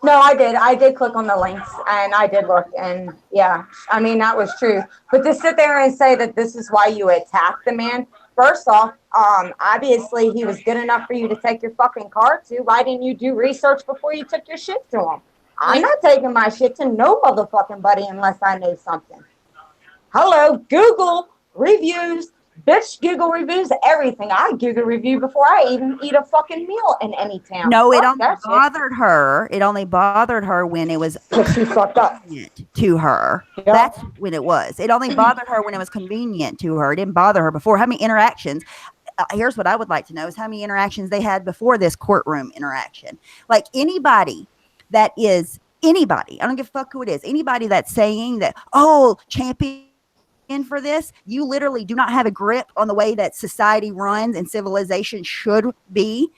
No, I did. I did click on the links and I did look. And yeah, I mean, that was true. But to sit there and say that this is why you attacked the man, first off, obviously he was good enough for you to take your fucking car to. Why didn't you do research before you took your shit to him? I'm not taking my shit to no motherfucking buddy unless I know something. Hello, Google reviews, Bitch Google reviews everything. I Google review before I even eat a fucking meal in any town. No, it Fuck only that shit. bothered her. It only bothered her when it was 'Cause she fucked up. convenient to her. Yeah. That's when it was. It only bothered her when it was convenient to her. It didn't bother her before. How many interactions? Here's what I would like to know is how many interactions they had before this courtroom interaction. Like anybody that is anybody, I don't give a fuck who it is, anybody that's saying that, oh, champion for this, you literally do not have a grip on the way that society runs and civilization should be,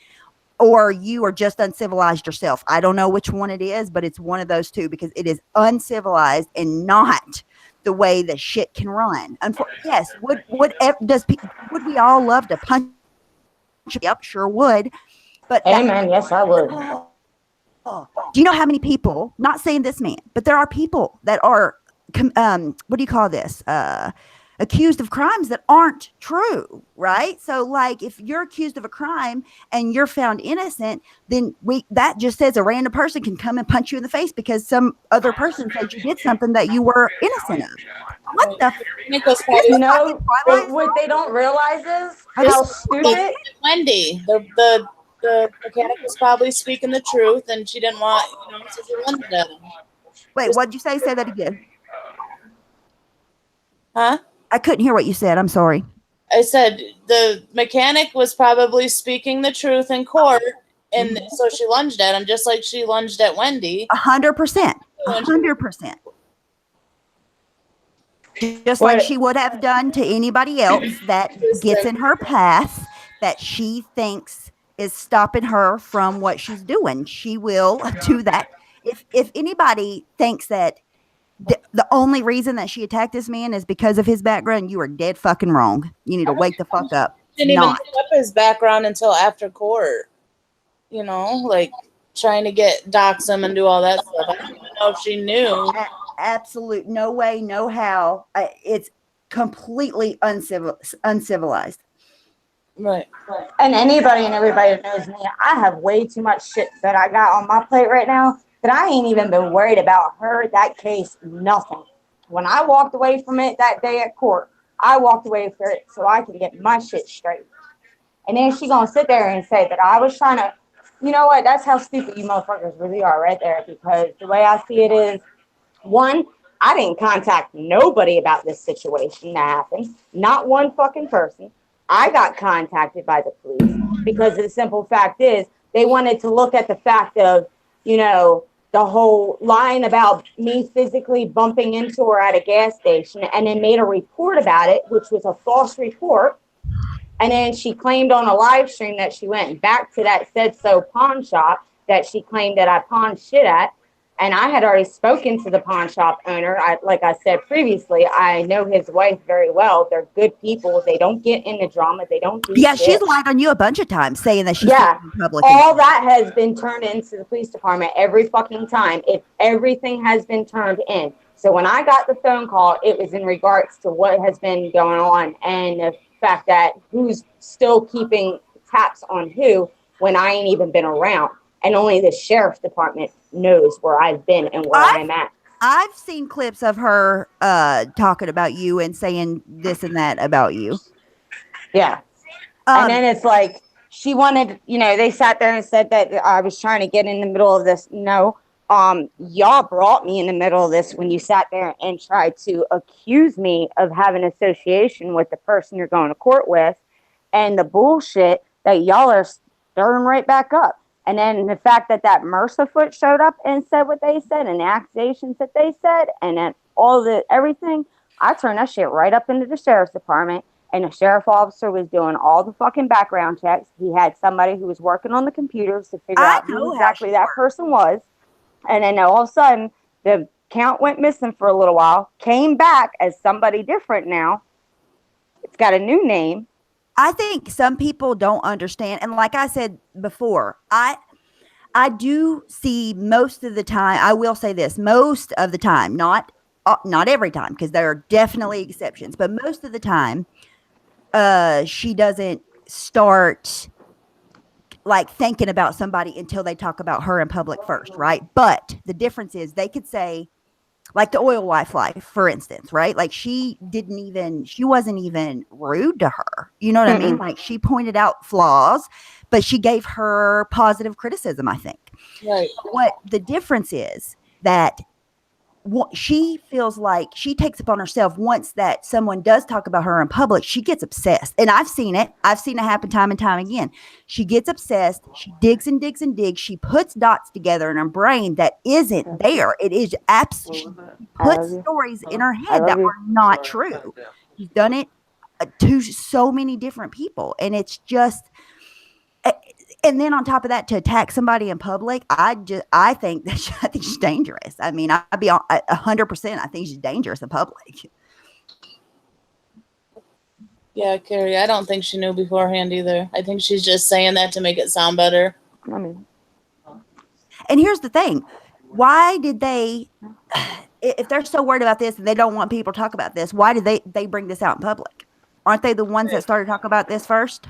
or you are just uncivilized yourself. I don't know which one it is, but it's one of those two because it is uncivilized and not the way that shit can run. Yes, would we all love to punch? Yep, sure would. But Amen. Yes, I would. Do you know how many people? Not saying this man, but there are people that are what do you call this? Accused of crimes that aren't true, right? So like if you're accused of a crime and you're found innocent, then that just says a random person can come and punch you in the face because some other person said you did something that you were innocent of. What the You know, what they don't realize is how stupid. Wendy, the mechanic was probably speaking the truth, and she didn't want, so she lunged at him. Wait, what'd you say? Say that again. Huh? I couldn't hear what you said. I'm sorry. I said the mechanic was probably speaking the truth in court, and so she lunged at him just like she lunged at Wendy. 100%. 100%. Just like she would have done to anybody else that gets in her path that she thinks is stopping her from what she's doing. She will do that. If anybody thinks that the only reason that she attacked this man is because of his background, you are dead fucking wrong. You need to wake the fuck up. Didn't even look up his background until after court. Like trying to dox him and do all that stuff. I don't even know if she knew. Absolute no way, no how. It's completely uncivilized. Right. And anybody and everybody that knows me, I have way too much shit that I got on my plate right now that I ain't even been worried about her, that case, nothing. When I walked away from it that day at court, I walked away from it so I can get my shit straight. And then she gonna sit there and say that I was trying to, you know what, that's how stupid you motherfuckers really are right there, because the way I see it is, one, I didn't contact nobody about this situation that happened. Not one fucking person. I got contacted by the police because the simple fact is they wanted to look at the fact of, the whole line about me physically bumping into her at a gas station, and then made a report about it, which was a false report. And then she claimed on a live stream that she went back to that said so pawn shop that she claimed that I pawned shit at. And I had already spoken to the pawn shop owner. Like I said previously, I know his wife very well. They're good people. They don't get into drama. They don't do shit. She's lied on you a bunch of times saying that she's in public. All that has been turned into the police department every fucking time. Everything has been turned in. So when I got the phone call, it was in regards to what has been going on and the fact that who's still keeping tabs on who when I ain't even been around. And only the sheriff's department knows where I've been and where I'm at. I've seen clips of her talking about you and saying this and that about you. Yeah. And then it's like, she wanted, they sat there and said that I was trying to get in the middle of this. No, y'all brought me in the middle of this when you sat there and tried to accuse me of having association with the person you're going to court with, and the bullshit that y'all are stirring right back up. And then the fact that Mercerfoot showed up and said what they said and the accusations that they said and then everything, I turned that shit right up into the sheriff's department, and the sheriff officer was doing all the fucking background checks. He had somebody who was working on the computers to figure out who exactly that person was. And then all of a sudden, the count went missing for a little while, came back as somebody different now. It's got a new name. I think some people don't understand. And like I said before, I do see most of the time, I will say this, most of the time, not every time, because there are definitely exceptions, but most of the time, she doesn't start like thinking about somebody until they talk about her in public first, right? But the difference is they could say, Like the oil wife, for instance, right? Like she wasn't even rude to her. You know what I mean? Like she pointed out flaws, but she gave her positive criticism, I think. Right. What the difference is that she feels like she takes upon herself once that someone does talk about her in public, she gets obsessed. And I've seen it happen time and time again. She gets obsessed. She digs and digs and digs. She puts dots together in her brain that isn't there. It is absolutely puts stories in her head that are not true. She's done it to so many different people. And it's just, and then on top of that, to attack somebody in public, I think I think she's dangerous. I mean, I'd be 100%. I think she's dangerous in public. Yeah, Carrie, I don't think she knew beforehand either. I think she's just saying that to make it sound better. I mean, and here's the thing: why did they? If they're so worried about this and they don't want people to talk about this, why did they bring this out in public? Aren't they the ones that started talking about this first?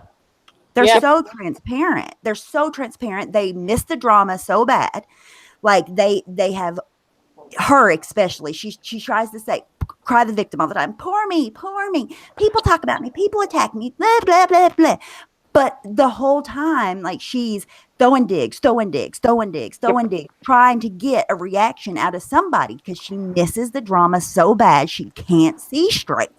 They're so transparent. They're so transparent. They miss the drama so bad. Like they have her especially. She tries to say, cry the victim all the time. Poor me, poor me. People talk about me. People attack me. Blah, blah, blah, blah. But the whole time, like she's throwing digs, trying to get a reaction out of somebody because she misses the drama so bad she can't see straight.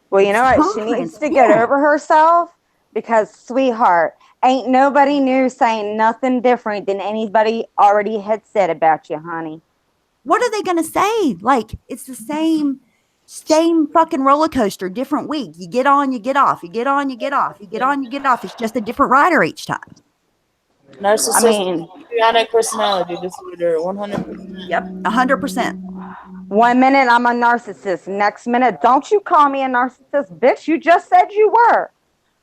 Well, you know what? She needs to get over herself. Because, sweetheart, ain't nobody new saying nothing different than anybody already had said about you, honey. What are they going to say? Like, it's the same fucking roller coaster, different week. You get on, you get off. You get on, you get off. You get on, you get off. It's just a different rider each time. Narcissistic, chaotic personality disorder, 100%. Yep, 100%. 1 minute, I'm a narcissist. Next minute, don't you call me a narcissist, bitch. You just said you were.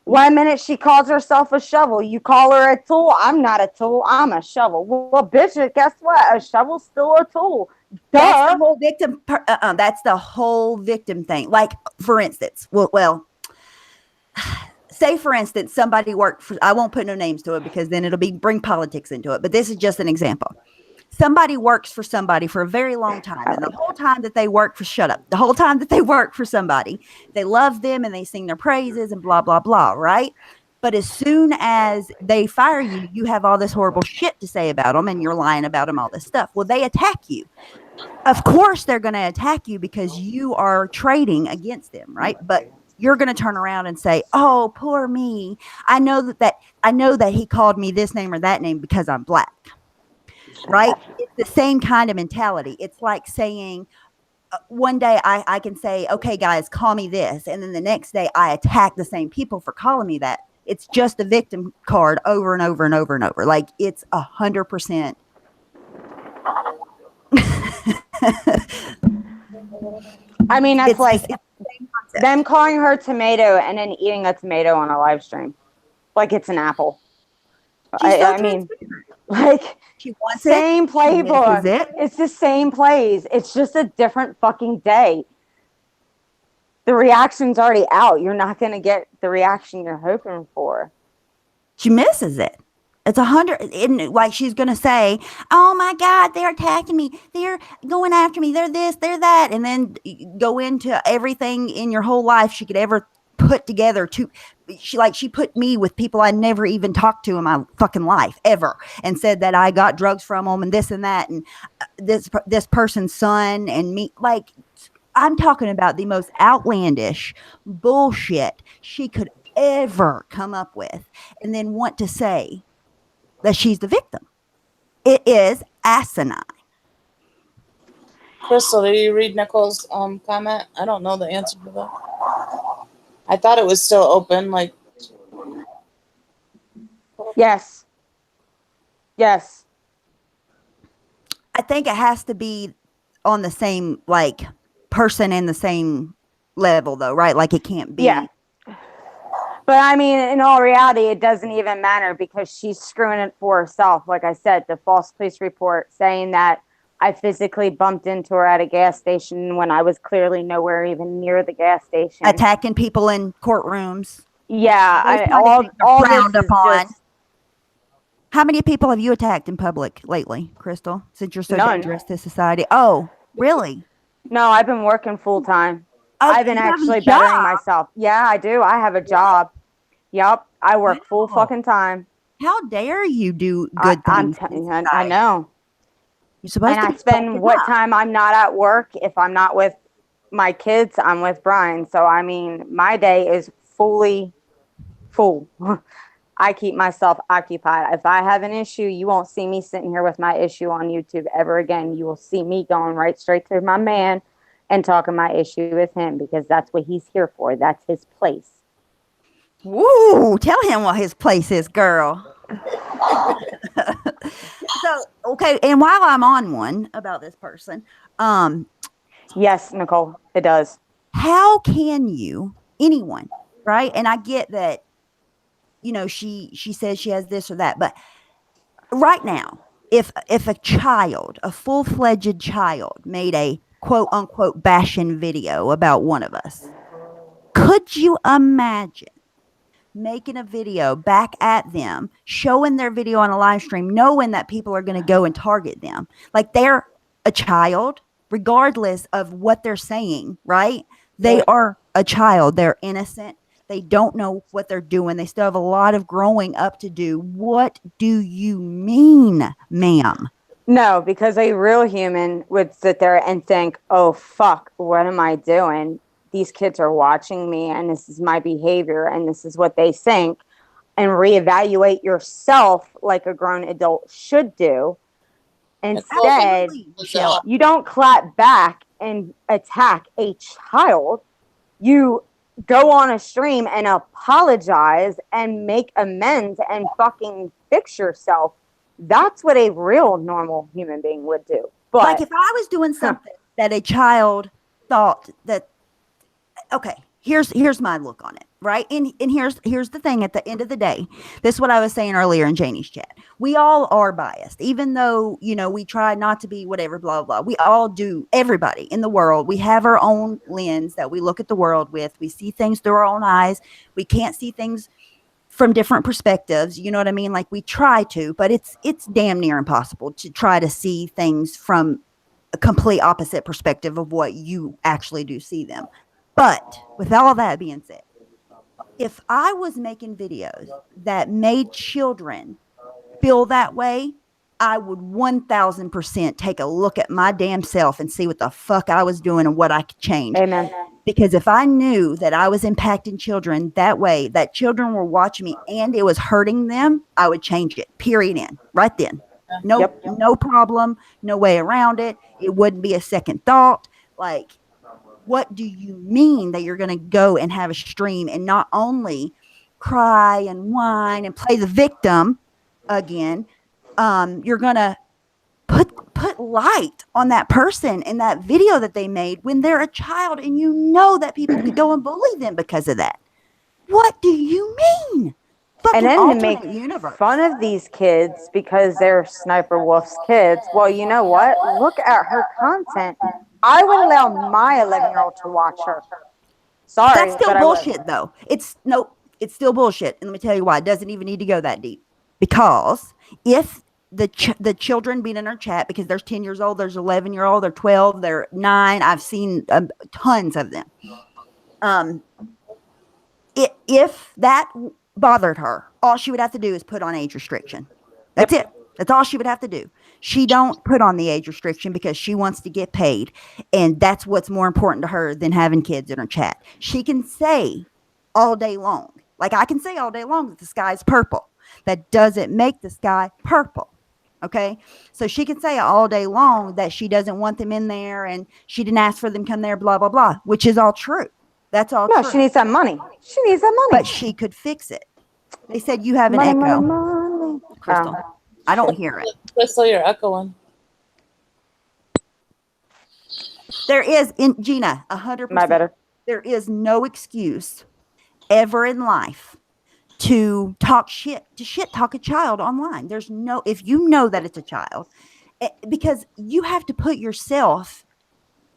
1 minute she calls herself a shovel. You call her a tool. I'm not a tool. I'm a shovel. Well, bitch, guess what? A shovel's still a tool. Duh. That's the whole victim. That's the whole victim thing. Like, for instance, well, say for instance, somebody worked for. I won't put no names to it because then it'll bring politics into it. But this is just an example. Somebody works for somebody for a very long time. And the whole time that they work the whole time that they work for somebody, they love them and they sing their praises and blah, blah, blah, right? But as soon as they fire you, you have all this horrible shit to say about them and you're lying about them, all this stuff. Well, they attack you. Of course, they're going to attack you because you are trading against them, right? But you're going to turn around and say, oh, poor me. I know that he called me this name or that name because I'm black. Right? It's the same kind of mentality. It's like saying one day I can say, okay, guys, call me this. And then the next day I attack the same people for calling me that. It's just a victim card over and over and over and over. Like it's 100%. I mean, that's like them calling her tomato and then eating a tomato on a live stream. Like it's an apple. I mean, like she wants same playbook. It. It's the same plays. It's just a different fucking day. The reaction's already out. You're not going to get the reaction you're hoping for. She misses it. It's 100. And like she's going to say, oh my God, they're attacking me. They're going after me. They're this, they're that. And then go into everything in your whole life she could ever put together she put me with people I never even talked to in my fucking life ever and said that I got drugs from them and this and that and this person's son and me. Like I'm talking about the most outlandish bullshit she could ever come up with and then want to say that she's the victim. It is asinine. Crystal, did you read Nicole's comment? I don't know the answer to that. I thought it was still open. Like, yes. I think it has to be on the same like person and the same level, though, right? Like it can't be. Yeah. But I mean, in all reality, it doesn't even matter because she's screwing it for herself. Like I said, the false police report saying that I physically bumped into her at a gas station when I was clearly nowhere even near the gas station. Attacking people in courtrooms. Yeah, all frowned upon. How many people have you attacked in public lately, Crystal? Since you're so dangerous to society. Oh, really? No, I've been working full time. Oh, I've been you have a actually bettering job? myself. Yeah, I do. I have a job. Yep, I work full Wow. fucking time. How dare you do I, good I'm things t- in I society? know. You're And supposed to I be spend fucking what up. time I'm not at work. If I'm not with my kids, I'm with Brian. So I mean, my day is fully full. I keep myself occupied. If I have an issue, you won't see me sitting here with my issue on YouTube ever again. You will see me going right straight to my man and talking my issue with him because that's what he's here for. That's his place. Woo! Tell him what his place is, girl. So, okay, and while I'm on one about this person, um, Yes, Nicole, it does. how can you, anyone, right? And I get that, she says she has this or that, but right now, if a child, a full-fledged child, made a quote unquote bashing video about one of us, could you imagine making a video back at them, showing their video on a live stream, knowing that people are going to go and target them? Like, they're a child, regardless of what they're saying, right? They are a child. They're innocent. They don't know what they're doing. They still have a lot of growing up to do. What do you mean, ma'am? No, because a real human would sit there and think, oh, fuck, what am I doing? These kids are watching me and this is my behavior and this is what they think. And reevaluate yourself like a grown adult should do. Instead, Absolutely, Michelle. you don't clap back and attack a child. You go on a stream and apologize and make amends and fucking fix yourself. That's what a real normal human being would do. But Like, if I was doing something that a child thought that, okay, here's my look on it, right? And here's the thing. At the end of the day, this is what I was saying earlier in Janie's chat. We all are biased, even though we try not to be whatever, blah blah. We all do. Everybody in the world, we have our own lens that we look at the world with. We see things through our own eyes. We can't see things from different perspectives. You know what I mean? Like, we try to, but it's damn near impossible to try to see things from a complete opposite perspective of what you actually do see them. But with all that being said, if I was making videos that made children feel that way, I would 1000% take a look at my damn self and see what the fuck I was doing and what I could change. amen. Because if I knew that I was impacting children that way, that children were watching me and it was hurting them, I would change it. Period. In right then. No, Yep. no problem. No way around it. It wouldn't be a second thought. Like, what do you mean that you're going to go and have a stream and not only cry and whine and play the victim again? You're going to put light on that person in that video that they made when they're a child, and that people could go and bully them because of that. What do you mean? And Fucking then to alternate make universe. fun of these kids because they're Sniper Wolf's kids. Well, you know what? Look at her content. I would allow my 11-year-old to watch her. Sorry, That's still but I would. bullshit, though. It's still bullshit, and let me tell you why. It doesn't even need to go that deep, because if the children being in our chat, because there's 10 years old, there's 11-year-old, they're 12, they're 9. I've seen tons of them. If that bothered her, all she would have to do is put on age restriction. That's it. That's all she would have to do. She don't put on the age restriction because she wants to get paid, and that's what's more important to her than having kids in her chat. She can say all day long, like I can say all day long, that the sky's purple. That doesn't make the sky purple. Okay, so she can say all day long that she doesn't want them in there and she didn't ask for them to come there, blah blah blah, which is all true. That's all No, true. she needs that money. She needs that money. But she could fix it. They said you have an money, echo, money. Crystal. Oh. I don't hear it. Crystal, you're echoing. There is, in Gina, 100%. My better. There is no excuse ever in life to talk shit, talk a child online. There's no, if you know that it's a child, because you have to put yourself,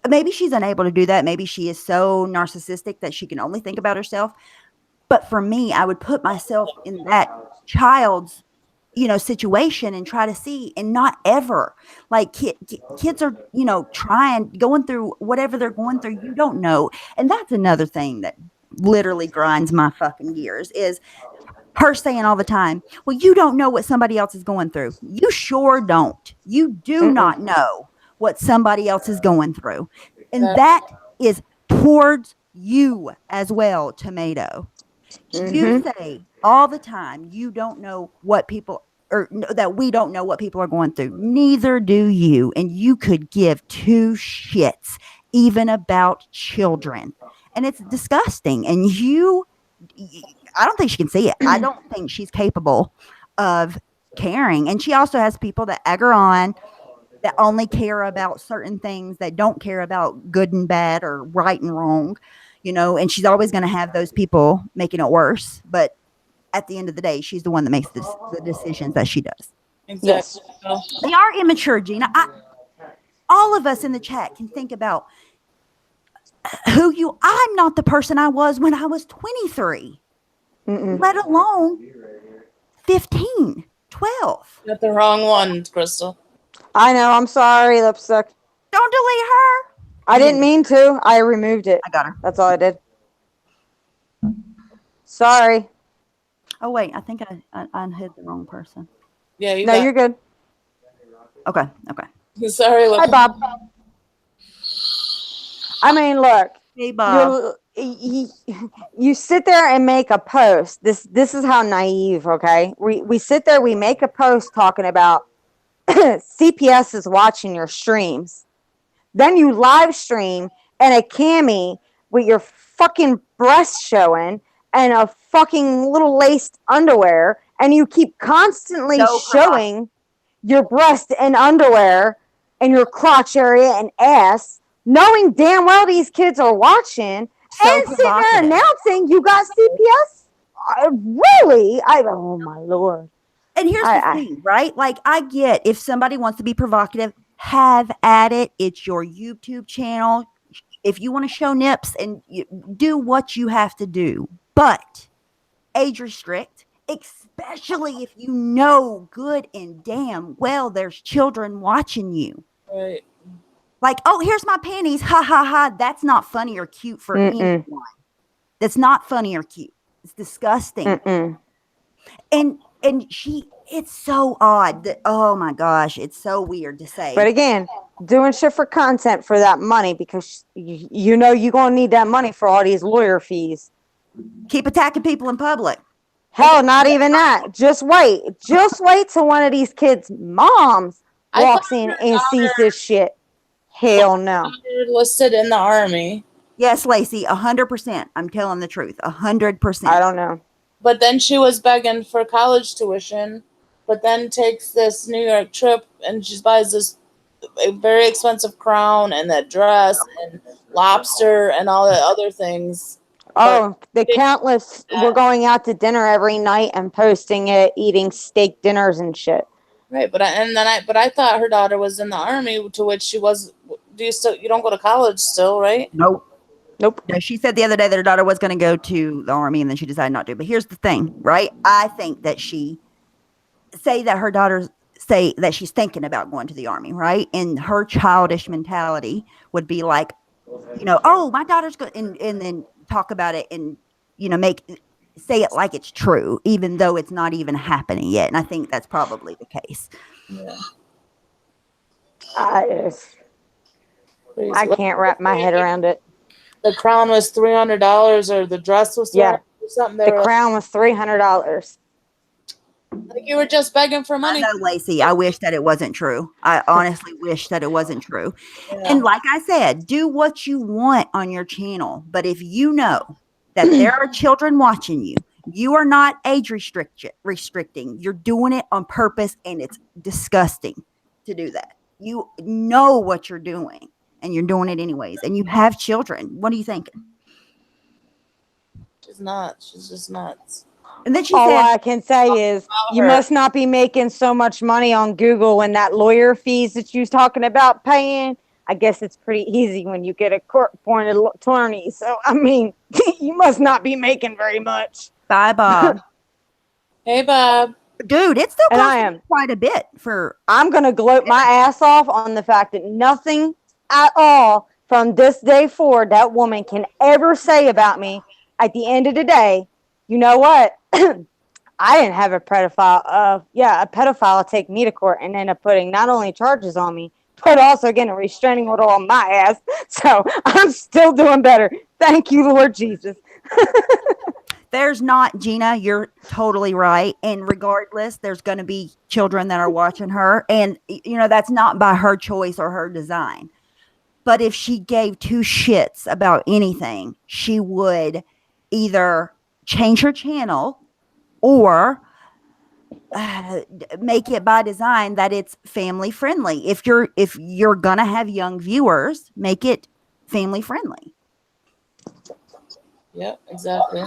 maybe she's unable to do that. Maybe she is so narcissistic that she can only think about herself. But for me, I would put myself in that child's situation and try to see, and not ever like kids are, going through whatever they're going through. You don't know. And that's another thing that literally grinds my fucking gears is her saying all the time, well, you don't know what somebody else is going through. You sure don't. You do not know what somebody else is going through. And that is towards you as well, Tomato. You say all the time you don't know what people, or that we don't know what people are going through. Neither do you. And you could give two shits even about children. And it's disgusting. And I don't think she can see it. I don't think she's capable of caring. And she also has people that egg her on, that only care about certain things, that don't care about good and bad or right and wrong, and she's always going to have those people making it worse. But at the end of the day, she's the one that makes the decisions that she does. Exactly. Yes. They are immature, Gina. All of us in the chat can think about I'm not the person I was when I was 23. Let alone 15, 12. Got the wrong one, Crystal. I know. I'm sorry, Lipstick. Don't delete her. I didn't mean to. I removed it. I got her. That's all I did. Sorry. Oh, wait. I think I unhid the wrong person. Yeah, You're good. Okay. Sorry. Hi, Bob. I mean, look. Hey, Bob. You sit there and make a post. This is how naive, okay? We sit there, we make a post talking about CPS is watching your streams. Then you live stream and a cami with your fucking breast showing and a fucking little laced underwear, and you keep constantly showing your breast and underwear and your crotch area and ass, knowing damn well these kids are watching, and sitting there announcing you got CPS. Really? Oh my Lord. And here's the thing, right? Like, I get if somebody wants to be provocative, have at it. It's your YouTube channel. If you want to show nips, and do what you have to do, but age restrict, especially if you know good and damn well there's children watching you. Right. Like, oh, here's my panties. Ha ha ha. That's not funny or cute for anyone. That's not funny or cute. It's disgusting. And it's so odd that, oh my gosh, it's so weird to say. But again, doing shit for content for that money, because you're going to need that money for all these lawyer fees. Keep attacking people in public. Hell, not even that. Just wait till one of these kids' moms walks in and sees this shit. Hell no. Listed in the army. Yes, Lacey, 100%. I'm telling the truth. 100%. I don't know. But then she was begging for college tuition, but then takes this New York trip and she buys this very expensive crown and that dress and lobster and all the other things. Oh, the countless were going out to dinner every night and posting it, eating steak dinners and shit. Right, but I thought her daughter was in the army, to which she was. You don't go to college still, right? Nope. No, she said the other day that her daughter was going to go to the army, and then she decided not to. But here's the thing, right? I think that her daughters say that she's thinking about going to the army, right? And her childish mentality would be like, oh, my daughter's going, and then talk about it and, say it like it's true, even though it's not even happening yet. And I think that's probably the case. Yeah. I can't wrap my head around it. The crown was $300, or the dress was $300 or something. The crown was $300. Like, you were just begging for money. I know, Lacey. I wish that it wasn't true. I honestly wish that it wasn't true. Yeah. And like I said, do what you want on your channel. But if you know that there are children watching you, you are not age restricting. You're doing it on purpose, and it's disgusting to do that. You know what you're doing, and you're doing it anyways. And you have children. What are you thinking? She's nuts. She's just nuts. And then she All said, I can say is you must not be making so much money on Google when that lawyer fees that you was talking about paying. I guess it's pretty easy when you get a court-appointed attorney. So, I mean, you must not be making very much. Bye, Bob. Hey, Bob. Dude, it still And costs I am. quite a bit for. I'm going to gloat my ass off on the fact that nothing at all from this day forward that woman can ever say about me at the end of the day. You know what? I didn't have a pedophile. A pedophile take me to court and end up putting not only charges on me, but also getting a restraining order on my ass. So I'm still doing better. Thank you, Lord Jesus. There's not, Gina, you're totally right. And regardless, there's going to be children that are watching her. And, that's not by her choice or her design. But if she gave two shits about anything, she would either change her channel or make it by design that it's family friendly. If you're gonna have young viewers, make it family friendly. Yep, exactly.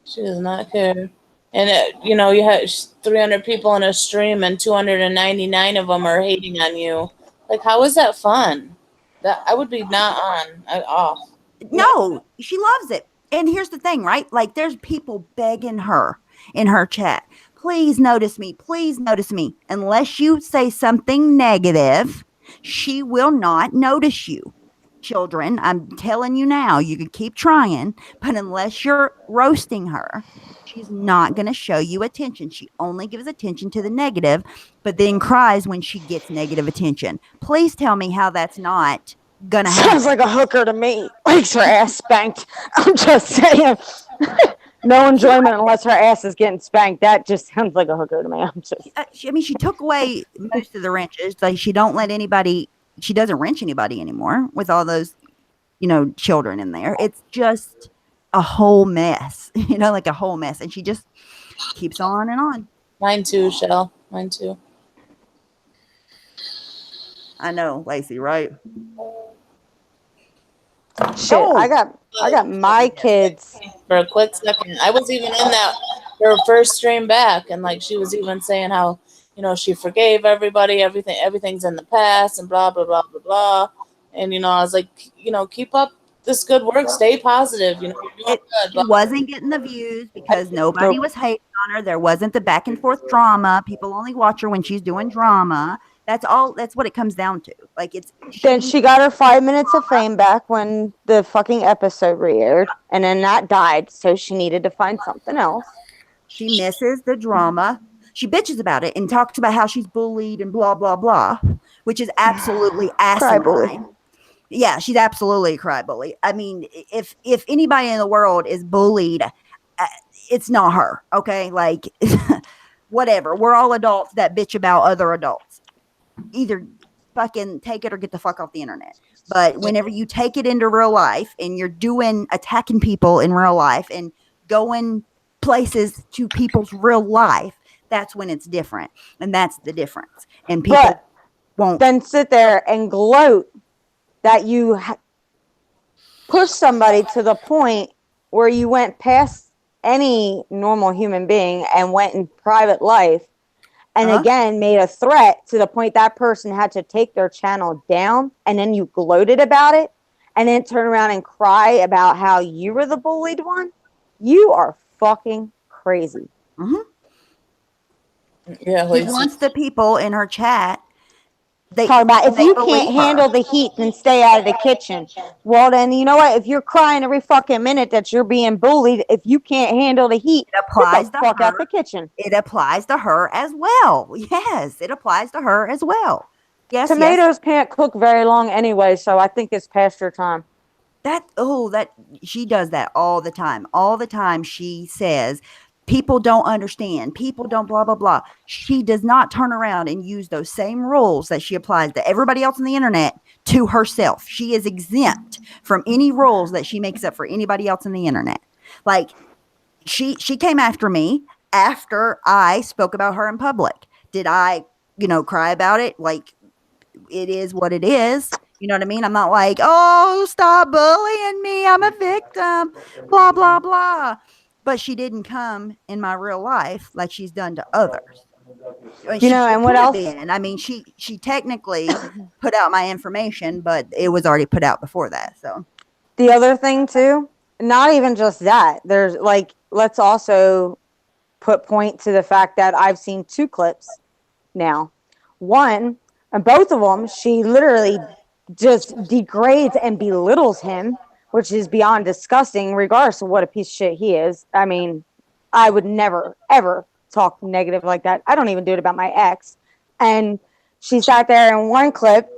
She does not care. And, you have 300 people in a stream and 299 of them are hating on you. Like, how is that fun? That I would be not on at all. No, she loves it. And here's the thing, right? Like, there's people begging her in her chat, please notice me, please notice me. Unless you say something negative, she will not notice you. Children, I'm telling you now, you can keep trying, but unless you're roasting her, she's not going to show you attention. She only gives attention to the negative, but then cries when she gets negative attention. Please tell me how that's not gonna happen. Sounds like a hooker to me. Likes her ass spanked. I'm just saying. No enjoyment unless her ass is getting spanked. That just sounds like a hooker to me. I'm just. She took away most of the wrenches. Like, she doesn't wrench anybody anymore with all those, children in there. It's just a whole mess, like a whole mess. And she just keeps on and on. Mine too, Shell. Mine too. I know, Lacey, right? Shit, I got my kids. For a quick second, I was even in that her first stream back, and like she was even saying how she forgave everybody, everything's in the past, and blah blah blah blah blah. And I was like, keep up this good work, stay positive. You're doing good. She wasn't getting the views because nobody was hating on her. There wasn't the back and forth drama. People only watch her when she's doing drama. That's all. That's what it comes down to. Like, Then she got her 5 minutes of fame back when the fucking episode re-aired, and then that died. So she needed to find something else. She misses the drama. She bitches about it and talks about how she's bullied and blah blah blah, which is absolutely asinine. Yeah, she's absolutely a cry bully. I mean, if anybody in the world is bullied, it's not her. Okay, like whatever. We're all adults that bitch about other adults. Either fucking take it or get the fuck off the internet. But whenever you take it into real life and you're attacking people in real life and going places to people's real life, that's when it's different. And that's the difference. And people won't then sit there and gloat that you push somebody to the point where you went past any normal human being and went in private life. And again, made a threat to the point that person had to take their channel down, and then you gloated about it, and then turn around and cry about how you were the bullied one. You are fucking crazy. Mm-hmm. Yeah, she wants the people in her chat. Talk about if you can't handle the heat, then stay out of the kitchen. Well, then you know what? If you're crying every fucking minute that you're being bullied, if you can't handle the heat, it applies get the fuck out the kitchen. It applies to her as well. Yes, it applies to her as well. Yes, tomatoes can't cook very long anyway, so I think it's past your time. That she does that all the time. All the time she says, people don't understand. People don't blah, blah, blah. She does not turn around and use those same rules that she applies to everybody else on the internet to herself. She is exempt from any rules that she makes up for anybody else on the internet. Like, she came after me after I spoke about her in public. Did I, cry about it? Like, it is what it is. You know what I mean? I'm not like, oh, stop bullying me. I'm a victim. Blah, blah, blah. But she didn't come in my real life like she's done to others. And what else? I mean, she technically put out my information, but it was already put out before that. So the other thing too, not even just that. There's let's also put point to the fact that I've seen 2 clips now. One, and both of them, she literally just degrades and belittles him, which is beyond disgusting, regardless of what a piece of shit he is. I mean, I would never, ever talk negative like that. I don't even do it about my ex. And she sat there in one clip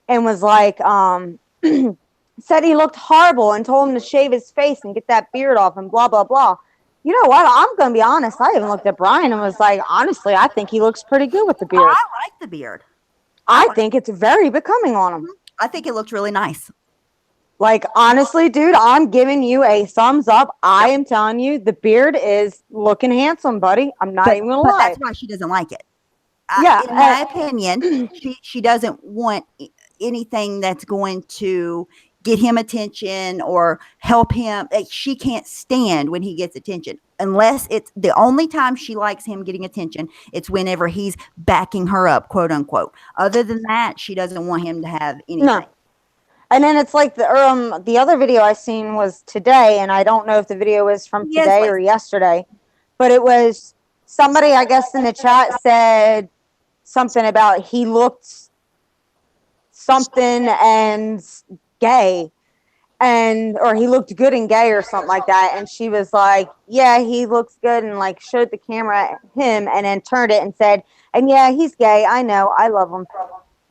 and was like, said he looked horrible and told him to shave his face and get that beard off and blah, blah, blah. You know what? I'm going to be honest. I even looked at Brian and was like, honestly, I think he looks pretty good with the beard. I like the beard. I think it's very becoming on him. I think it looks really nice. Like, honestly, dude, I'm giving you a thumbs up. I am telling you, the beard is looking handsome, buddy. I'm not even going to lie. But that's why she doesn't like it. Yeah, in my opinion, she doesn't want anything that's going to get him attention or help him. She can't stand when he gets attention, unless it's the only time she likes him getting attention. It's whenever he's backing her up, quote unquote. Other than that, she doesn't want him to have anything. No. And then it's like the other video I seen was today, and I don't know if the video was from today or yesterday, but it was somebody, I guess, in the chat said something about he looked something and gay, or he looked good and gay or something like that. And she was like, yeah, he looks good, and like showed the camera at him and then turned it and said, and yeah, he's gay. I know. I love him.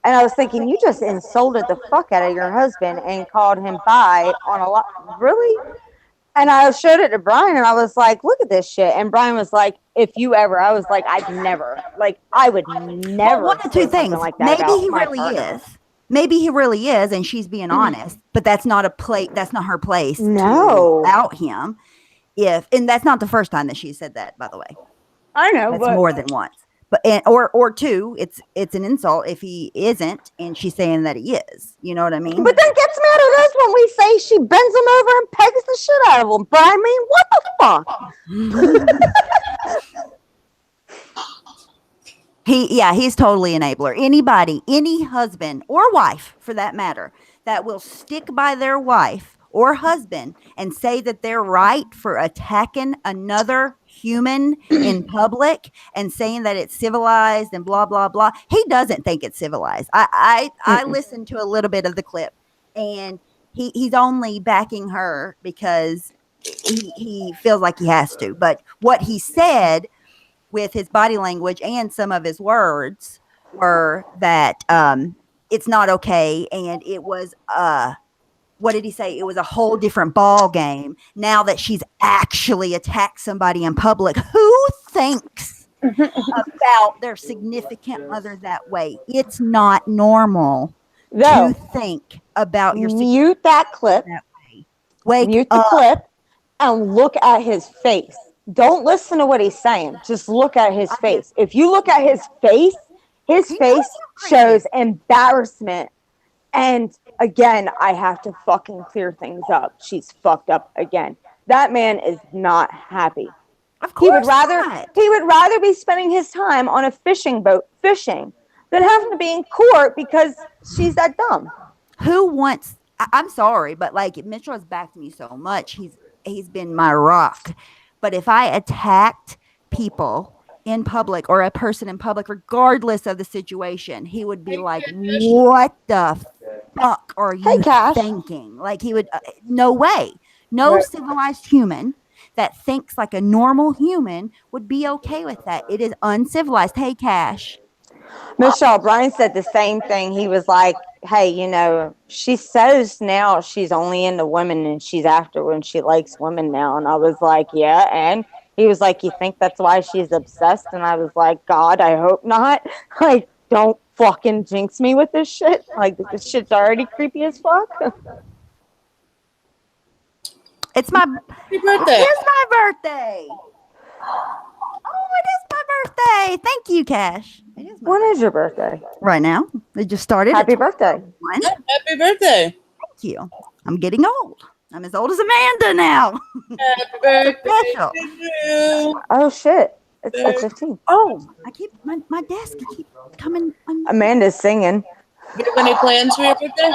And I was thinking, you just insulted the fuck out of your husband and called him bi on a lot. Really? And I showed it to Brian and I was like, look at this shit. And Brian was like, if you ever, I was like, I'd never, like, I would never. Well, one of two things. Like that Maybe he really is. Maybe he really is, and she's being honest. But that's not That's not her place. No. About him. And that's not the first time that she said that, by the way. I know, that's but more than once. But or two, it's an insult if he isn't, and she's saying that he is. You know what I mean? But then gets mad at us when we say she bends him over and pegs the shit out of him. But I mean, what the fuck? He's totally enabler. Anybody, any husband or wife, for that matter, that will stick by their wife or husband and say that they're right for attacking another human in public and saying that it's civilized and blah blah blah. He doesn't think it's civilized. I listened to a little bit of the clip, and he's only backing her because he feels like he has to. But what he said with his body language and some of his words were that it's not okay, and it was what did he say? It was a whole different ball game now that she's actually attacked somebody in public. Who thinks about their significant other that way? It's not normal to think about your mute that clip. That way. Mute the clip and look at his face. Don't listen to what he's saying. Just look at his face. If you look at his face shows embarrassment. And again, I have to fucking clear things up. She's fucked up again. That man is not happy. Of course he would rather be spending his time on a fishing boat fishing than having to be in court because she's that dumb. Who wants? I'm sorry, but like Mitchell has backed me so much. He's been my rock. But if I attacked people in public or a person in public, regardless of the situation, he would be like, what the fuck are you thinking? Like he would, no way. No civilized human that thinks like a normal human would be okay with that. It is uncivilized. Hey, Cash. Michelle, Brian said the same thing. He was like, hey, you know, she says now she's only into women and she's after when she likes women now. And I was like, yeah. And he was like, you think that's why she's obsessed? And I was like, God, I hope not. Like, don't fucking jinx me with this shit. Like, this shit's already creepy as fuck. It's my birthday. It is my birthday. Oh, it is my birthday. Thank you, Cash. When is your birthday? Right now. It just started. Happy birthday. Happy birthday. Thank you. I'm getting old. I'm as old as Amanda now. Happy birthday Special. to you. Oh, shit. It's 15. Oh, I keep my desk keep coming. Amanda's singing. You have any plans for your birthday?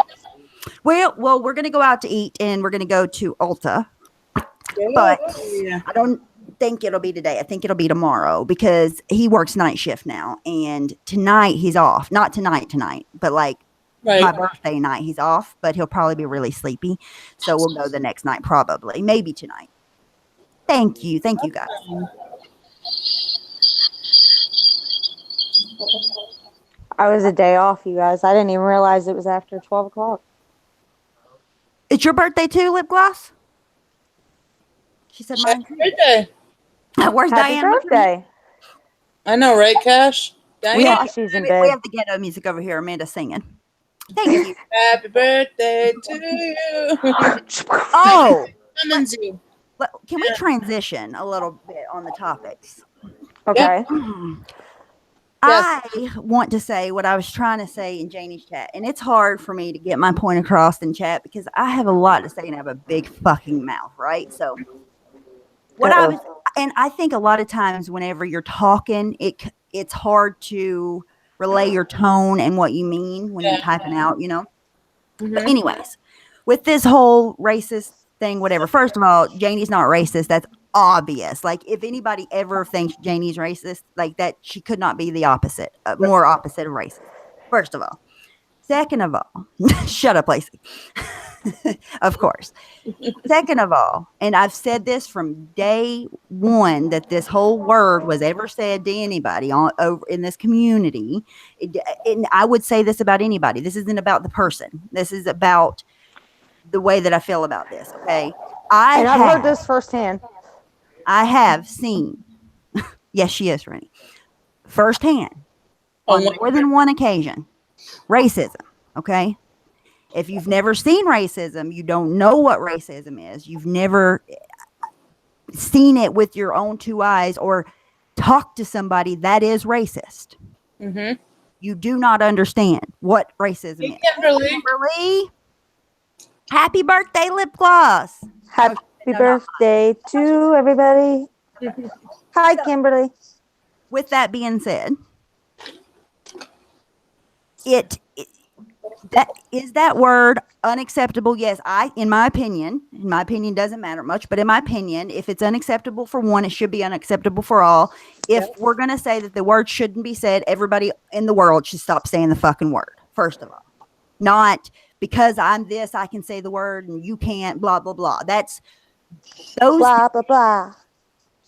Well, we're gonna go out to eat and we're gonna go to Ulta. But I don't. think it'll be today. I think it'll be tomorrow because he works night shift now. And tonight he's off. Not tonight, but like my Right. birthday night he's off, but he'll probably be really sleepy. So we'll go the next night probably. Maybe tonight. Thank you. Thank you guys. I was a day off, you guys. I didn't even realize it was after 12 o'clock. It's your birthday too, Lip Gloss? She said mine too. Birthday. Where's Happy Diane? birthday. I know, right, Cash? We Diane, have, She's in we bed. have the ghetto music over here. Amanda's singing. Thank you. happy birthday to you. Oh, Summons you. can we transition a little bit on the topics? Okay. I want to say what I was trying to say in Janie's chat, and it's hard for me to get my point across in chat because I have a lot to say and I have a big fucking mouth, right? So, and I think a lot of times whenever you're talking, it's hard to relay your tone and what you mean when you're typing out, you know. But anyways, with this whole racist thing, whatever. First of all, Janie's not racist. That's obvious. Like if anybody ever thinks Janie's racist, like that, she could not be the opposite, more opposite of racist. First of all. Second of all, shut up, Lacey. Of course. Second of all, and I've said this from day one that this whole word was ever said to anybody over in this community. And I would say this about anybody. This isn't about the person. This is about the way that I feel about this. Okay. I've heard this firsthand. I have seen. Yes, she is, Rennie. Firsthand. On more than one occasion. Racism. Okay. If you've never seen racism, you don't know what racism is. You've never seen it with your own two eyes or talked to somebody that is racist. You do not understand what racism is. Kimberly, happy birthday, Lip Gloss. Happy birthday to everybody. Hi, Kimberly. With that being said, that word unacceptable. Yes, in my opinion doesn't matter much, but in my opinion, if it's unacceptable for one, it should be unacceptable for all. If we're going to say that the word shouldn't be said, everybody in the world should stop saying the fucking word. First of all, not because I'm this, I can say the word and you can't, blah, blah, blah. That's those blah, blah, blah.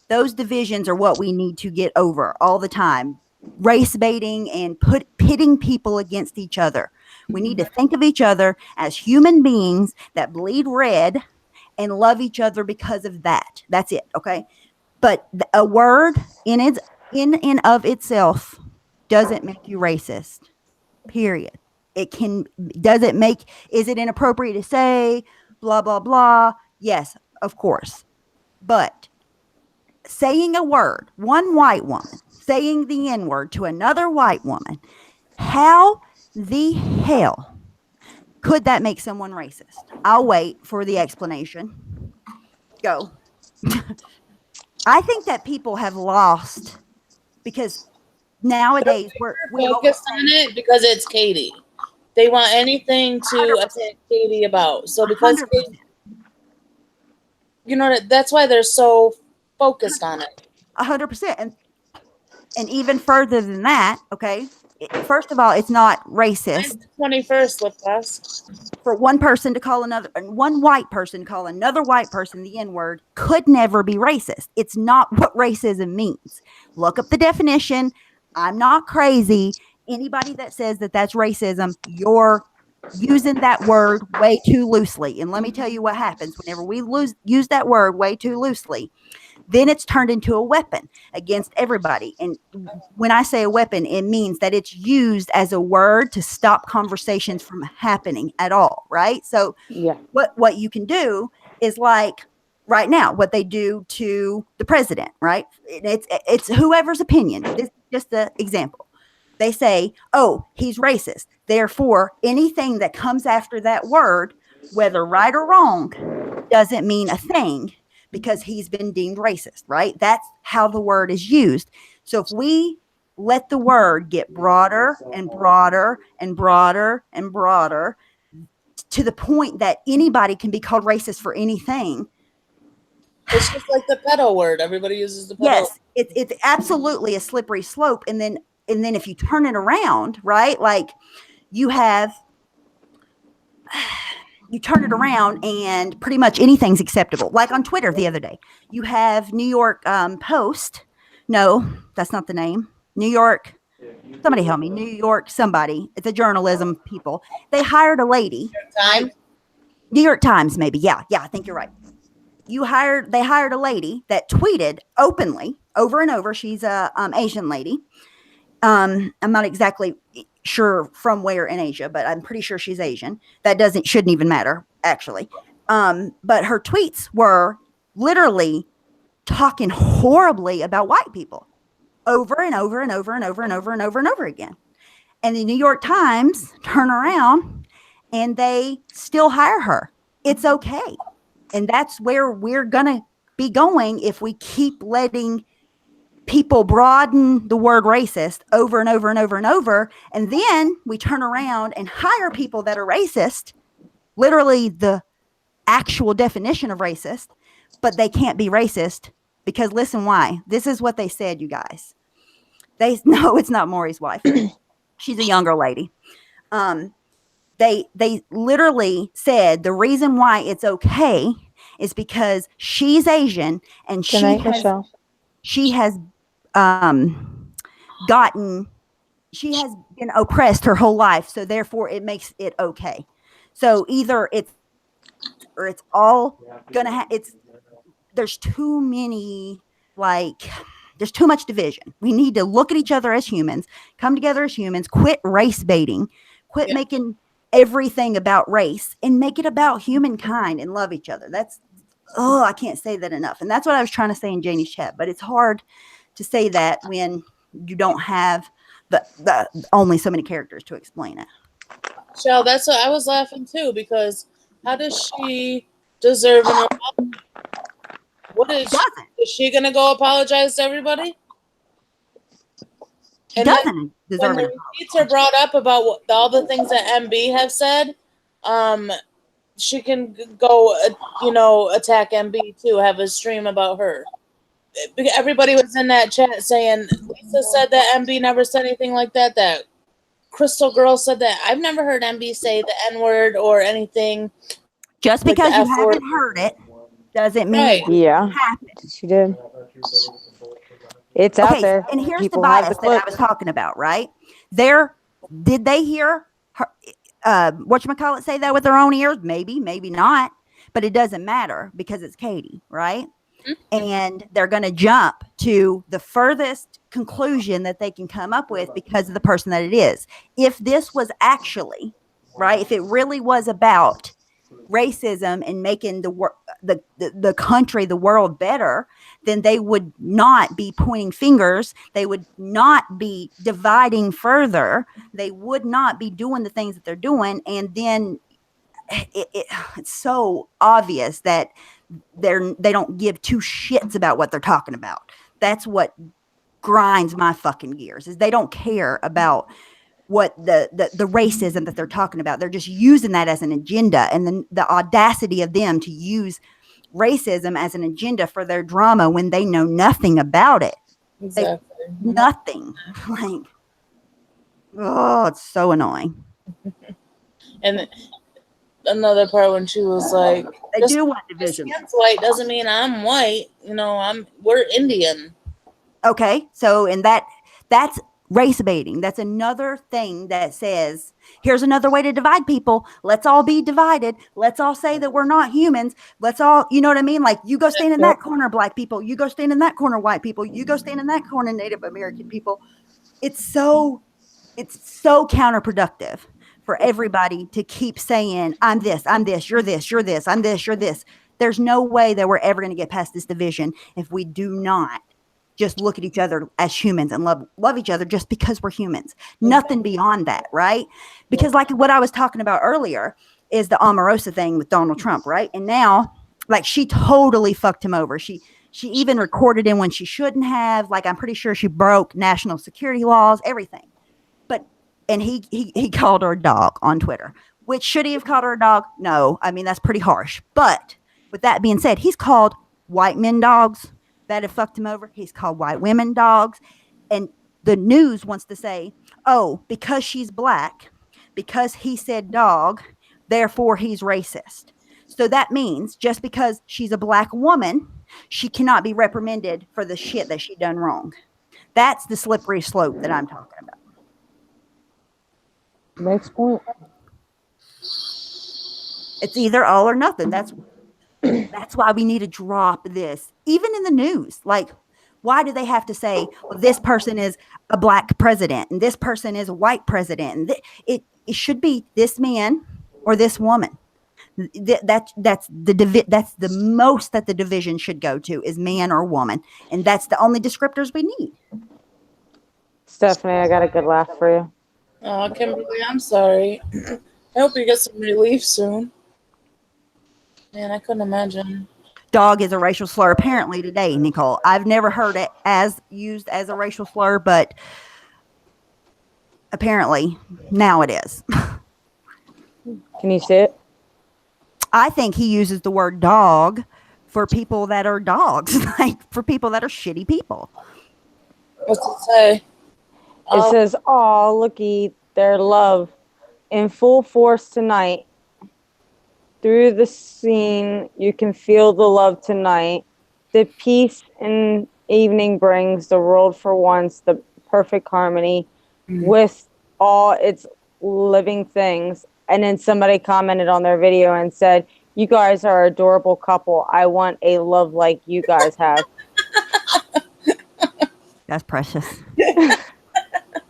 Those divisions are what we need to get over all the time. Race baiting and pitting people against each other. We need to think of each other as human beings that bleed red and love each other because of that. That's it. Okay. But a word in and of itself doesn't make you racist. Period. Is it inappropriate to say blah, blah, blah? Yes, of course. But saying a word, one white woman saying the N-word to another white woman, how the hell could that make someone racist? I'll wait for the explanation. Go. I think that people have lost because nowadays we're focused on it because it's Katie. They want anything to attack Katie about. So because Katie, you know, that's why they're so focused on it. 100%. And even further than that, okay, first of all, it's not racist. 21st, Lip Gloss. For one white person call another white person the N-word could never be racist. It's not what racism means. Look up the definition. I'm not crazy. Anybody that says that that's racism, you're using that word way too loosely. And let me tell you what happens whenever we use that word way too loosely. Then it's turned into a weapon against everybody. And when I say a weapon, it means that it's used as a word to stop conversations from happening at all, right? So what you can do is like right now, what they do to the president, right? It's whoever's opinion. This is just an example. They say, oh, he's racist. Therefore, anything that comes after that word, whether right or wrong, doesn't mean a thing. Because he's been deemed racist, right? That's how the word is used. So if we let the word get broader and broader and broader and broader to the point that anybody can be called racist for anything, It's just like the pedo word. Everybody uses the pedo. Yes, it's absolutely a slippery slope. And then if you turn it around, right? Like you turn it around and pretty much anything's acceptable. Like on Twitter the other day, you have New York Post. No, that's not the name. New York. Somebody help me. New York. Somebody. It's a journalism people. They hired a lady. Time. New York Times, maybe. Yeah, I think you're right. They hired a lady that tweeted openly over and over. She's a Asian lady. I'm not exactly sure from where in Asia, but I'm pretty sure she's Asian. That shouldn't even matter, actually. But her tweets were literally talking horribly about white people over and over and over and over and over and over and over again. And the New York Times turn around and they still hire her. It's okay. And that's where we're going to be going if we keep letting people broaden the word racist over and over and over and over. And then we turn around and hire people that are racist, literally the actual definition of racist, but they can't be racist because listen why. This is what they said, you guys. No, it's not Maury's wife. She's a younger lady. They literally said the reason why it's okay is because she's Asian and she has been oppressed her whole life, so therefore it makes it okay. So either it's all gonna there's too many, like there's too much division. We need to look at each other as humans, come together as humans, quit race baiting, quit making everything about race and make it about humankind and love each other. I can't say that enough. And that's what I was trying to say in Janie's chat, but it's hard to say that when you don't have the only so many characters to explain it. Shell, that's what I was laughing too, because how does she deserve an apology? What is she gonna go apologize to everybody? She doesn't deserve when an the receipts are brought up about all the things that MB have said, she can go, attack MB too, have a stream about her. Everybody was in that chat saying Lisa said that MB never said anything like that. That Crystal Girl said that. I've never heard MB say the N-word or anything. Just like because you haven't heard it doesn't mean it happened. She did. It's out there. And here's People the bias have the that I was talking about, right? Did they hear her, whatchamacallit say that with their own ears? Maybe, maybe not. But it doesn't matter because it's Katie, right? Mm-hmm. And they're going to jump to the furthest conclusion that they can come up with because of the person that it is. If this was actually, right, if it really was about racism and making the country, the world better, then they would not be pointing fingers. They would not be dividing further. They would not be doing the things that they're doing. And then it's so obvious that they don't give two shits about what they're talking about. That's what grinds my fucking gears, is they don't care about what the racism that they're talking about. They're just using that as an agenda, and then the audacity of them to use racism as an agenda for their drama when they know nothing about it. Exactly. Nothing. Like, oh, it's so annoying. And another part when she was like, they do want division. White doesn't mean I'm white. We're Indian. Okay, so that's race baiting. That's another thing that says, here's another way to divide people. Let's all be divided. Let's all say that we're not humans. Let's all, you know what I mean? Like, you go stand in that corner, black people. You go stand in that corner, white people. You go stand in that corner, Native American people. It's so counterproductive for everybody to keep saying, I'm this, you're this, you're this, I'm this, you're this. There's no way that we're ever going to get past this division if we do not just look at each other as humans and love each other just because we're humans. Nothing beyond that, right? Because like what I was talking about earlier is the Omarosa thing with Donald Trump, right? And now, like, she totally fucked him over. She even recorded him when she shouldn't have. Like, I'm pretty sure she broke national security laws, everything. And he called her a dog on Twitter. Which, should he have called her a dog? No. I mean, that's pretty harsh. But with that being said, he's called white men dogs that have fucked him over. He's called white women dogs. And the news wants to say, oh, because she's black, because he said dog, therefore he's racist. So that means just because she's a black woman, she cannot be reprimanded for the shit that she done wrong. That's the slippery slope that I'm talking about. Next point. It's either all or nothing. That's why we need to drop this, even in the news. Like, why do they have to say, well, this person is a black president and this person is a white president? And it should be this man or this woman. That's the most that the division should go to is man or woman, and that's the only descriptors we need. Stephanie, I got a good laugh for you. Oh, Kimberly, I'm sorry. I hope you get some relief soon. Man, I couldn't imagine. Dog is a racial slur apparently today, Nicole. I've never heard it as used as a racial slur, but apparently now it is. Can you see it? I think he uses the word dog for people that are dogs, like for people that are shitty people. What's it say? It says, "Oh, looky, their love in full force tonight. Through the scene, you can feel the love tonight. The peace and evening brings the world for once, the perfect harmony with all its living things." And then somebody commented on their video and said, "You guys are an adorable couple. I want a love like you guys have." That's precious.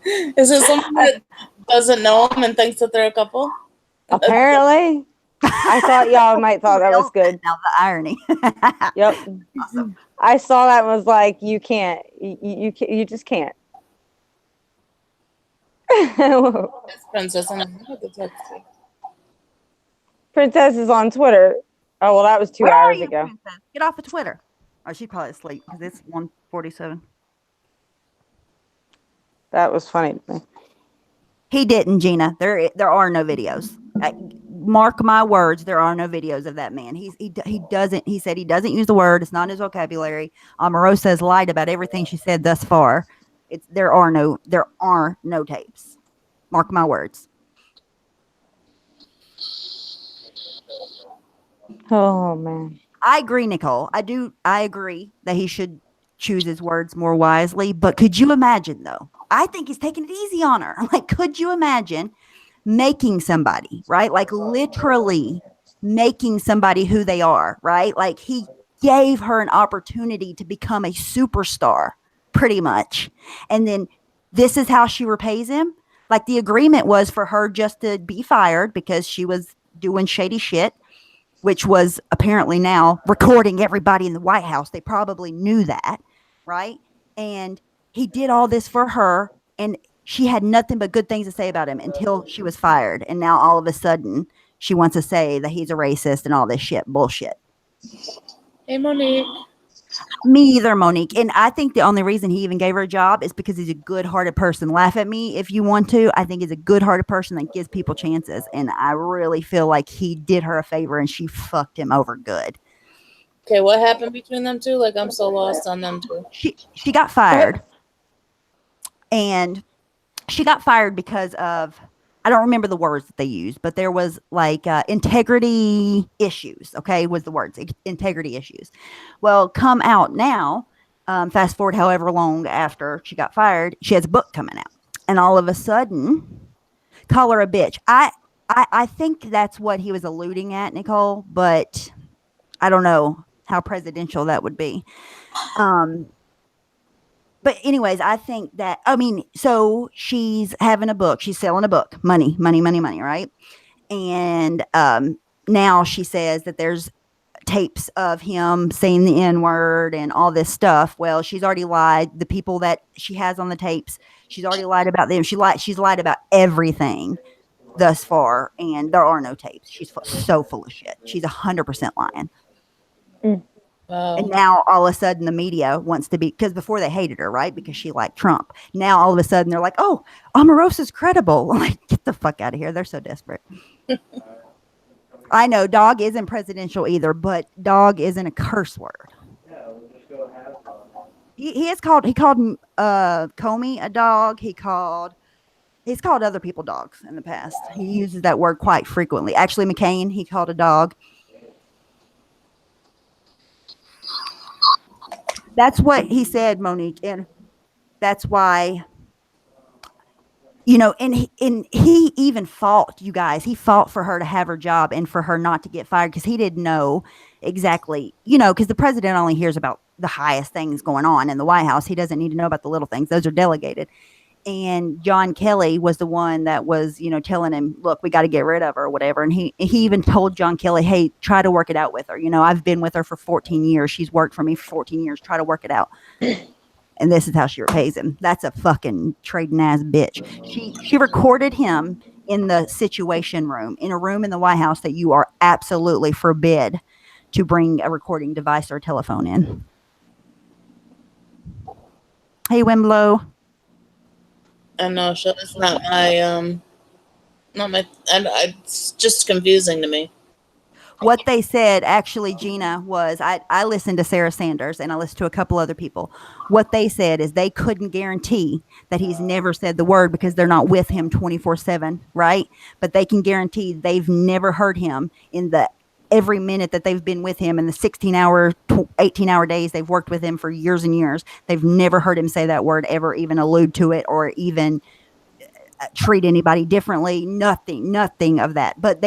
Is it someone that doesn't know them and thinks that they're a couple? Apparently. I thought y'all might thought that was good. Now the irony. Yep. Awesome. I saw that and was like, you can't. You just can't. It's Princess, and I have the text. Princess is on Twitter. Oh, well, that was 2 hours ago. Princess? Get off of Twitter. Oh, she's probably asleep because it's 1:47. That was funny to me. He didn't, Gina. There are no videos. Mark my words, there are no videos of that man. He doesn't. He said he doesn't use the word. It's not in his vocabulary. Omarosa has lied about everything she said thus far. There are no tapes. Mark my words. Oh man. I agree, Nicole. I agree that he should choose his words more wisely. But could you imagine, though? I think he's taking it easy on her. Like, could you imagine making somebody, right? Like, literally making somebody who they are, right? Like, he gave her an opportunity to become a superstar, pretty much. And then this is how she repays him. Like, the agreement was for her just to be fired because she was doing shady shit, which was apparently now recording everybody in the White House. They probably knew that, right? And he did all this for her, and she had nothing but good things to say about him until she was fired. And now all of a sudden, she wants to say that he's a racist and all this shit. Bullshit. Hey, Monique. Me either, Monique. And I think the only reason he even gave her a job is because he's a good-hearted person. Laugh at me if you want to. I think he's a good-hearted person that gives people chances. And I really feel like he did her a favor and she fucked him over good. Okay, what happened between them two? Like, I'm so lost on them two. She got fired. And she got fired because of, I don't remember the words that they used, but there was like integrity issues, okay, was the words, integrity issues. Well, come out now, fast forward however long after she got fired, she has a book coming out. And all of a sudden, call her a bitch. I think that's what he was alluding at, Nicole, but I don't know how presidential that would be. But anyways, I think that, so she's having a book. She's selling a book. Money, right? And now she says that there's tapes of him saying the N-word and all this stuff. Well, she's already lied. The people that she has on the tapes, she's already lied about them. She's lied about everything thus far, and there are no tapes. She's so full of shit. She's 100% lying. Wow. And now all of a sudden the media wants to be, because before they hated her, right? Because she liked Trump. Now all of a sudden they're like, oh, Omarosa's credible. I'm like, get the fuck out of here. They're so desperate. I know dog isn't presidential either, but dog isn't a curse word. he called Comey a dog. He's called other people dogs in the past. He uses that word quite frequently. Actually, McCain, he called a dog. That's what he said, Monique, and that's why and he even fought, you guys. He fought for her to have her job and for her not to get fired because he didn't know exactly, because the president only hears about the highest things going on in the White House. He doesn't need to know about the little things; those are delegated. And John Kelly was the one that was, telling him, look, we got to get rid of her or whatever. And he even told John Kelly, hey, try to work it out with her. I've been with her for 14 years. She's worked for me for 14 years. Try to work it out. And this is how she repays him. That's a fucking trading ass bitch. She recorded him in the Situation Room, in a room in the White House that you are absolutely forbid to bring a recording device or a telephone in. Hey, Wimblow. I know, it's not my, it's just confusing to me. What they said, actually, Gina, was I listened to Sarah Sanders and I listened to a couple other people. What they said is they couldn't guarantee that he's never said the word because they're not with him 24/7, right? But they can guarantee they've never heard him in the every minute that they've been with him in the 16-hour, 18-hour days they've worked with him for years and years. They've never heard him say that word, ever even allude to it or even treat anybody differently. Nothing of that. But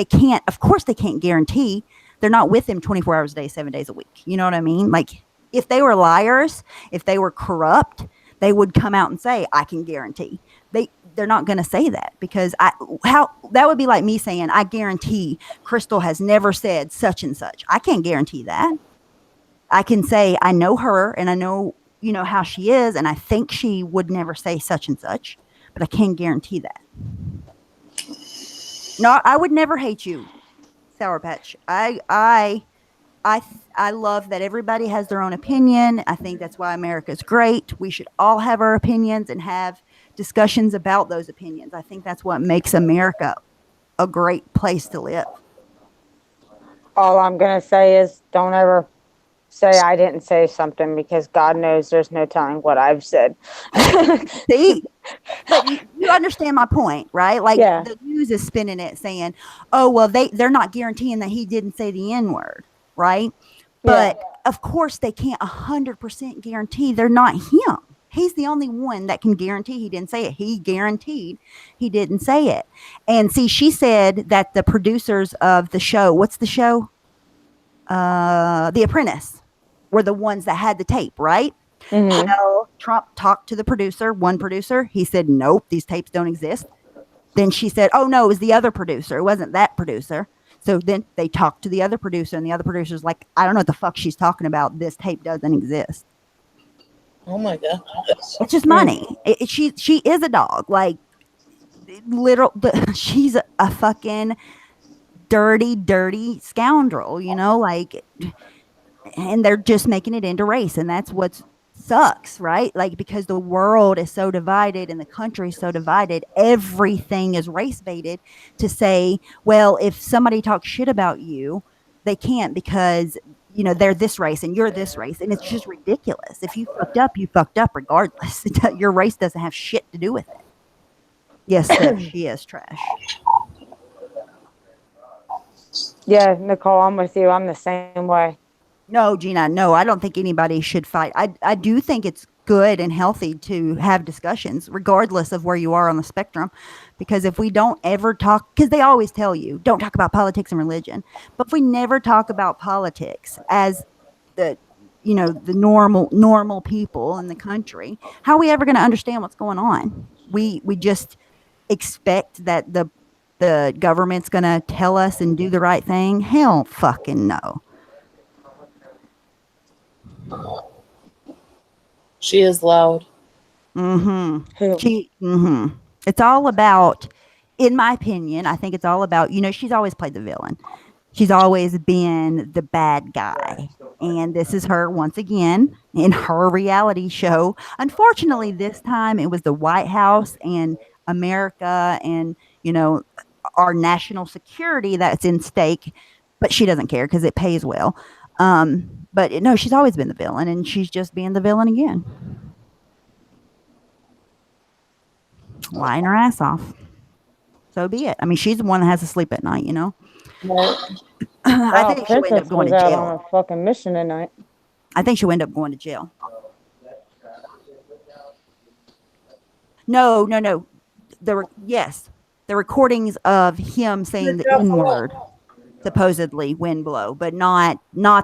of course they can't guarantee. They're not with him 24 hours a day, 7 days a week. You know what I mean? Like, if they were liars, if they were corrupt, they would come out and say, I can guarantee. They're not going to say that because that would be like me saying, I guarantee Crystal has never said such and such. I can't guarantee that. I can say, I know her and I know, how she is. And I think she would never say such and such, but I can't guarantee that. No, I would never hate you, Sour Patch. I love that everybody has their own opinion. I think that's why America's great. We should all have our opinions and have discussions about those opinions. I think that's what makes America a great place to live. All I'm going to say is don't ever say I didn't say something because God knows there's no telling what I've said. See? But you understand my point, right? Like, yeah. The news is spinning it saying, oh, well, they're not guaranteeing that he didn't say the N-word, right? But, of course, they can't 100% guarantee they're not him. He's the only one that can guarantee he didn't say it. He guaranteed he didn't say it. And see, she said that the producers of the show, what's the show? The Apprentice, were the ones that had the tape, right? Mm-hmm. So Trump talked to the producer, one producer. He said, nope, these tapes don't exist. Then she said, oh, no, it was the other producer. It wasn't that producer. So then they talked to the other producer, and the other producer's like, I don't know what the fuck she's talking about. This tape doesn't exist. Oh my God. It's just money. She is a dog. Like, she's a fucking dirty scoundrel, like, and they're just making it into race. And that's what sucks, right? Like, because the world is so divided and the country is so divided, everything is race baited to say, well, if somebody talks shit about you, they can't because they're this race and you're this race. And it's just ridiculous. If you fucked up regardless. Your race doesn't have shit to do with it. Yes, sir, she is trash. Yeah, Nicole, I'm with you. I'm the same way. No, Gina, no, I don't think anybody should fight. I do think it's good and healthy to have discussions, regardless of where you are on the spectrum. Because if we don't ever talk, because they always tell you, don't talk about politics and religion. But if we never talk about politics as the normal people in the country, how are we ever going to understand what's going on? We just expect that the government's going to tell us and do the right thing. Hell fucking no. She is loud. Mm-hmm. It's all about, in my opinion, I think it's all about, she's always played the villain. She's always been the bad guy. And this is her once again in her reality show. Unfortunately, this time it was the White House and America and, our national security that's in stake. But she doesn't care because it pays well. But no, she's always been the villain, and she's just being the villain again. Lying her ass off. So be it. I mean, she's the one that has to sleep at night, you know? Right. I Wow, think she'll end up Princess going was to out jail. on a fucking mission tonight. I think she'll end up going to jail. No. Yes, the recordings of him saying the N word supposedly wind blow, but not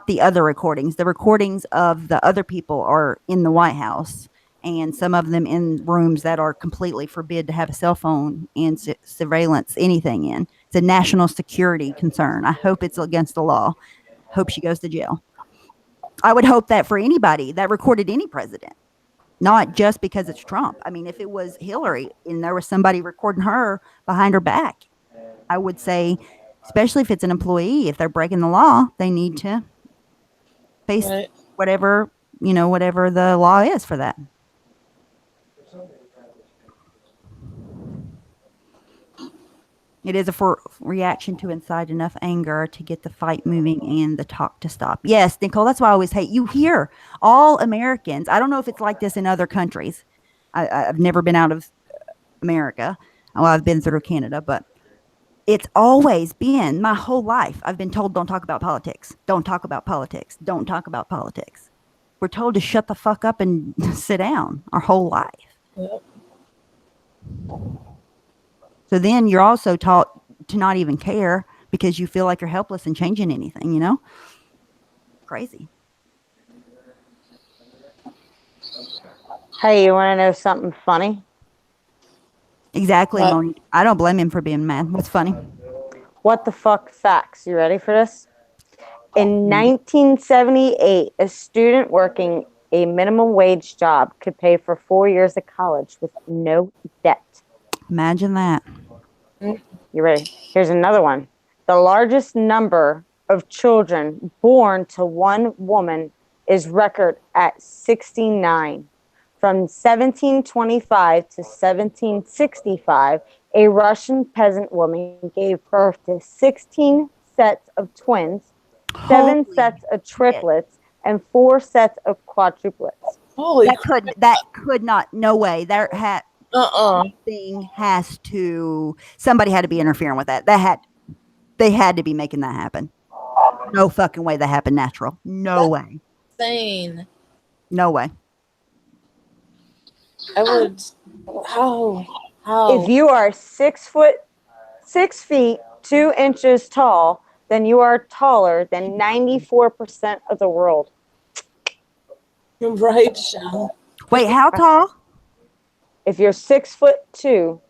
the other recordings. The recordings of the other people are in the White House, and some of them in rooms that are completely forbid to have a cell phone and surveillance anything in. It's a national security concern. I hope it's against the law. Hope she goes to jail. I would hope that for anybody that recorded any president, not just because it's Trump. I mean, if it was Hillary and there was somebody recording her behind her back, I would say, especially if it's an employee, if they're breaking the law, they need to face Right. whatever, whatever the law is for that. It is a reaction to incite enough anger to get the fight moving and the talk to stop. Yes, Nicole, that's why I always hate you hear all Americans. I don't know if it's like this in other countries. I've never been out of America. Well, I've been through Canada, but it's always been my whole life. I've been told, don't talk about politics. Don't talk about politics. Don't talk about politics. We're told to shut the fuck up and sit down our whole life. Yep. So then you're also taught to not even care because you feel like you're helpless in changing anything, you know? Crazy. Hey, you want to know something funny? Exactly, What? Monique. I don't blame him for being mad. What's funny? What the fuck facts? You ready for this? In 1978, a student working a minimum wage job could pay for 4 years of college with no debt. Imagine that. You ready? Here's another one. The largest number of children born to one woman is record at 69. From 1725 to 1765, a Russian peasant woman gave birth to 16 sets of twins, 7 Holy sets of shit. triplets, and 4 sets of quadruplets. Holy That could not, no way. Uh-uh. Thing has to, somebody had to be interfering with that. They had to be making that happen. No fucking way that happened natural. No way. Insane. No way. I would. How? If you are 6 feet 2 inches tall, then you are taller than 94% of the world. Right, Shell. Wait, how tall? If you're 6'2",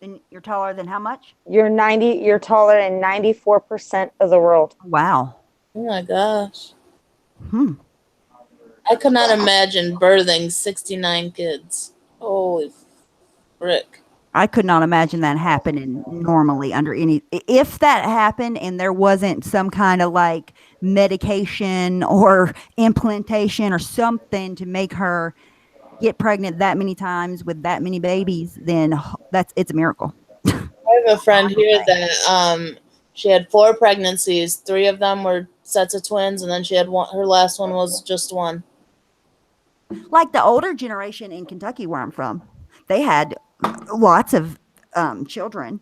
Then you're taller than how much? you're taller than 94% of the world. Wow. Oh my gosh. Hmm. I could not imagine birthing 69 kids. Holy frick. I could not imagine that happening normally under any. If that happened and there wasn't some kind of like medication or implantation or something to make her get pregnant that many times with that many babies, then it's a miracle. I have a friend here that she had 4 pregnancies. 3 of them were sets of twins, and then she had one. Her last one was just one. Like the older generation in Kentucky where I'm from, they had lots of children,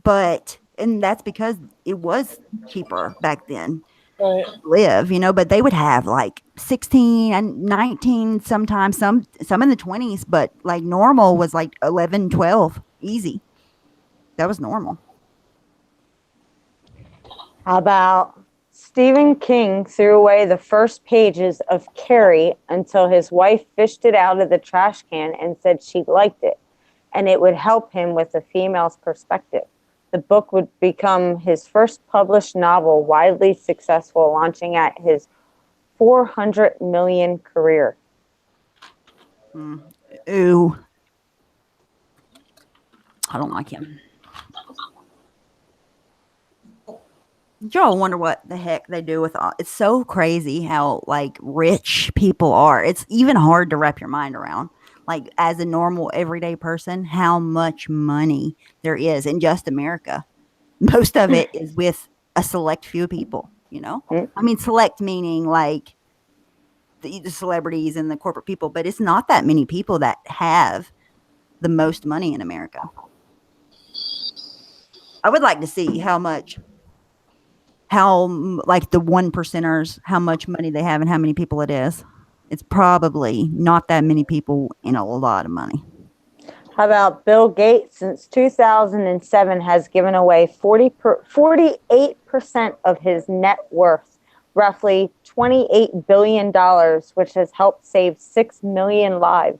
and that's because it was cheaper back then Right. to live, but they would have like 16 and 19 sometimes, some in the 20s, but like normal was like 11, 12, easy. That was normal. How about Stephen King threw away the first pages of Carrie until his wife fished it out of the trash can and said she liked it, and it would help him with a female's perspective. The book would become his first published novel, widely successful, launching at his 400 million career. Ooh. I don't like him. Y'all wonder what the heck they do with all. It's so crazy how like rich people are. It's even hard to wrap your mind around. Like as a normal everyday person, how much money there is in just America. Most of it is with a select few people. you know? Mm. I mean, select meaning like the celebrities and the corporate people, but it's not that many people that have the most money in America. I would like to see like the 1%ers, how much money they have and how many people it is. It's probably not that many people in a lot of money. How about Bill Gates since 2007 has given away 48% of his net worth, roughly $28 billion, which has helped save 6 million lives.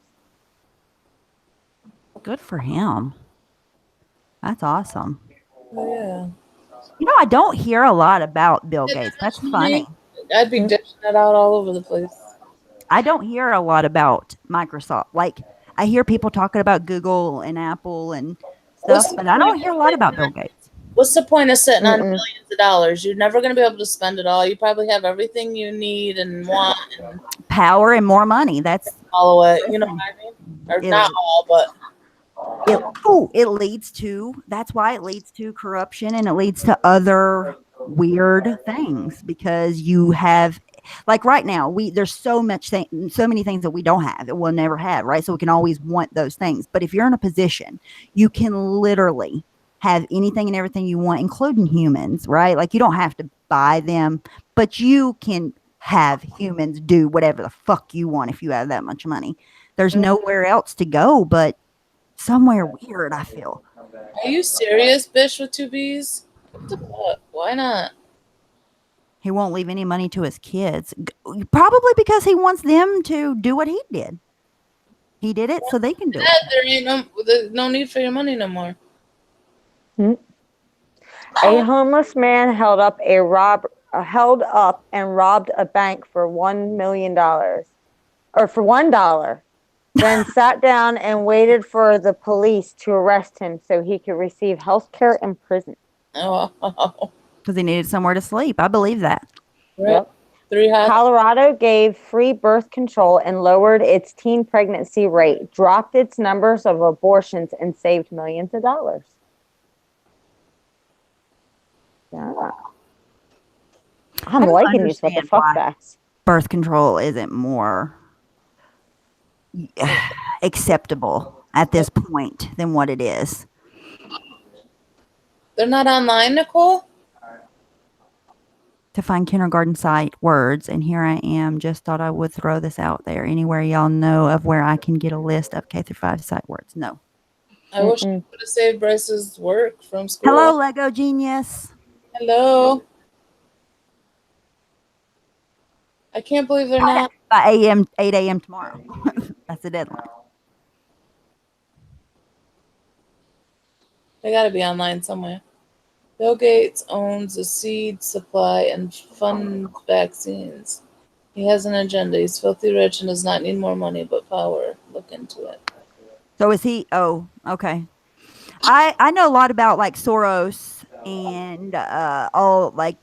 Good for him. That's awesome. Oh, yeah. You know, I don't hear a lot about Bill Gates. That's funny. I'd be dishing it out all over the place. I don't hear a lot about Microsoft. Like, I hear people talking about Google and Apple and stuff, but I don't hear a lot about Bill Gates. What's the point of sitting on Mm-mm. billions of dollars? You're never going to be able to spend it all. You probably have everything you need and want and Power and more money. That's all of it. You know what I mean? Or It- not all, but it leads to, that's why it leads to corruption and it leads to other weird things because you have, like right now, there's so many things that we don't have that we'll never have, right? So we can always want those things. But if you're in a position, you can literally have anything and everything you want, including humans, right? Like you don't have to buy them, but you can have humans do whatever the fuck you want if you have that much money. There's nowhere else to go but somewhere weird, I feel. are you serious, bitch with two B's? What the fuck? Why not? He won't leave any money to his kids. Probably because he wants them to do what he did. He did it so they can do it. There ain't there's no need for your money no more. A homeless man held up and robbed a bank for $1 million, or for $1, then sat down and waited for the police to arrest him so he could receive health care in prison. Oh, Because he needed somewhere to sleep. I believe that. right. Yep. 3 hot. Colorado gave free birth control and lowered its teen pregnancy rate, dropped its numbers of abortions, and saved millions of dollars. Yeah. I'm don't liking these what the understand fuck why. facts. Birth control isn't more acceptable at this point than what it is. They're not online, Nicole? To find kindergarten site words, and here I am. Just thought I would throw this out there. Anywhere y'all know of where I can get a list of K through 5 site words? No. I wish I could have saved Bryce's work from school. Hello, Lego Genius. Hello. I can't believe they're not. By 8 a.m. tomorrow. That's the deadline. They got to be online somewhere. Bill Gates owns a seed supply and funds vaccines. He has an agenda. He's filthy rich and does not need more money but power. Look into it. So is he? Oh, okay. I know a lot about like Soros and all like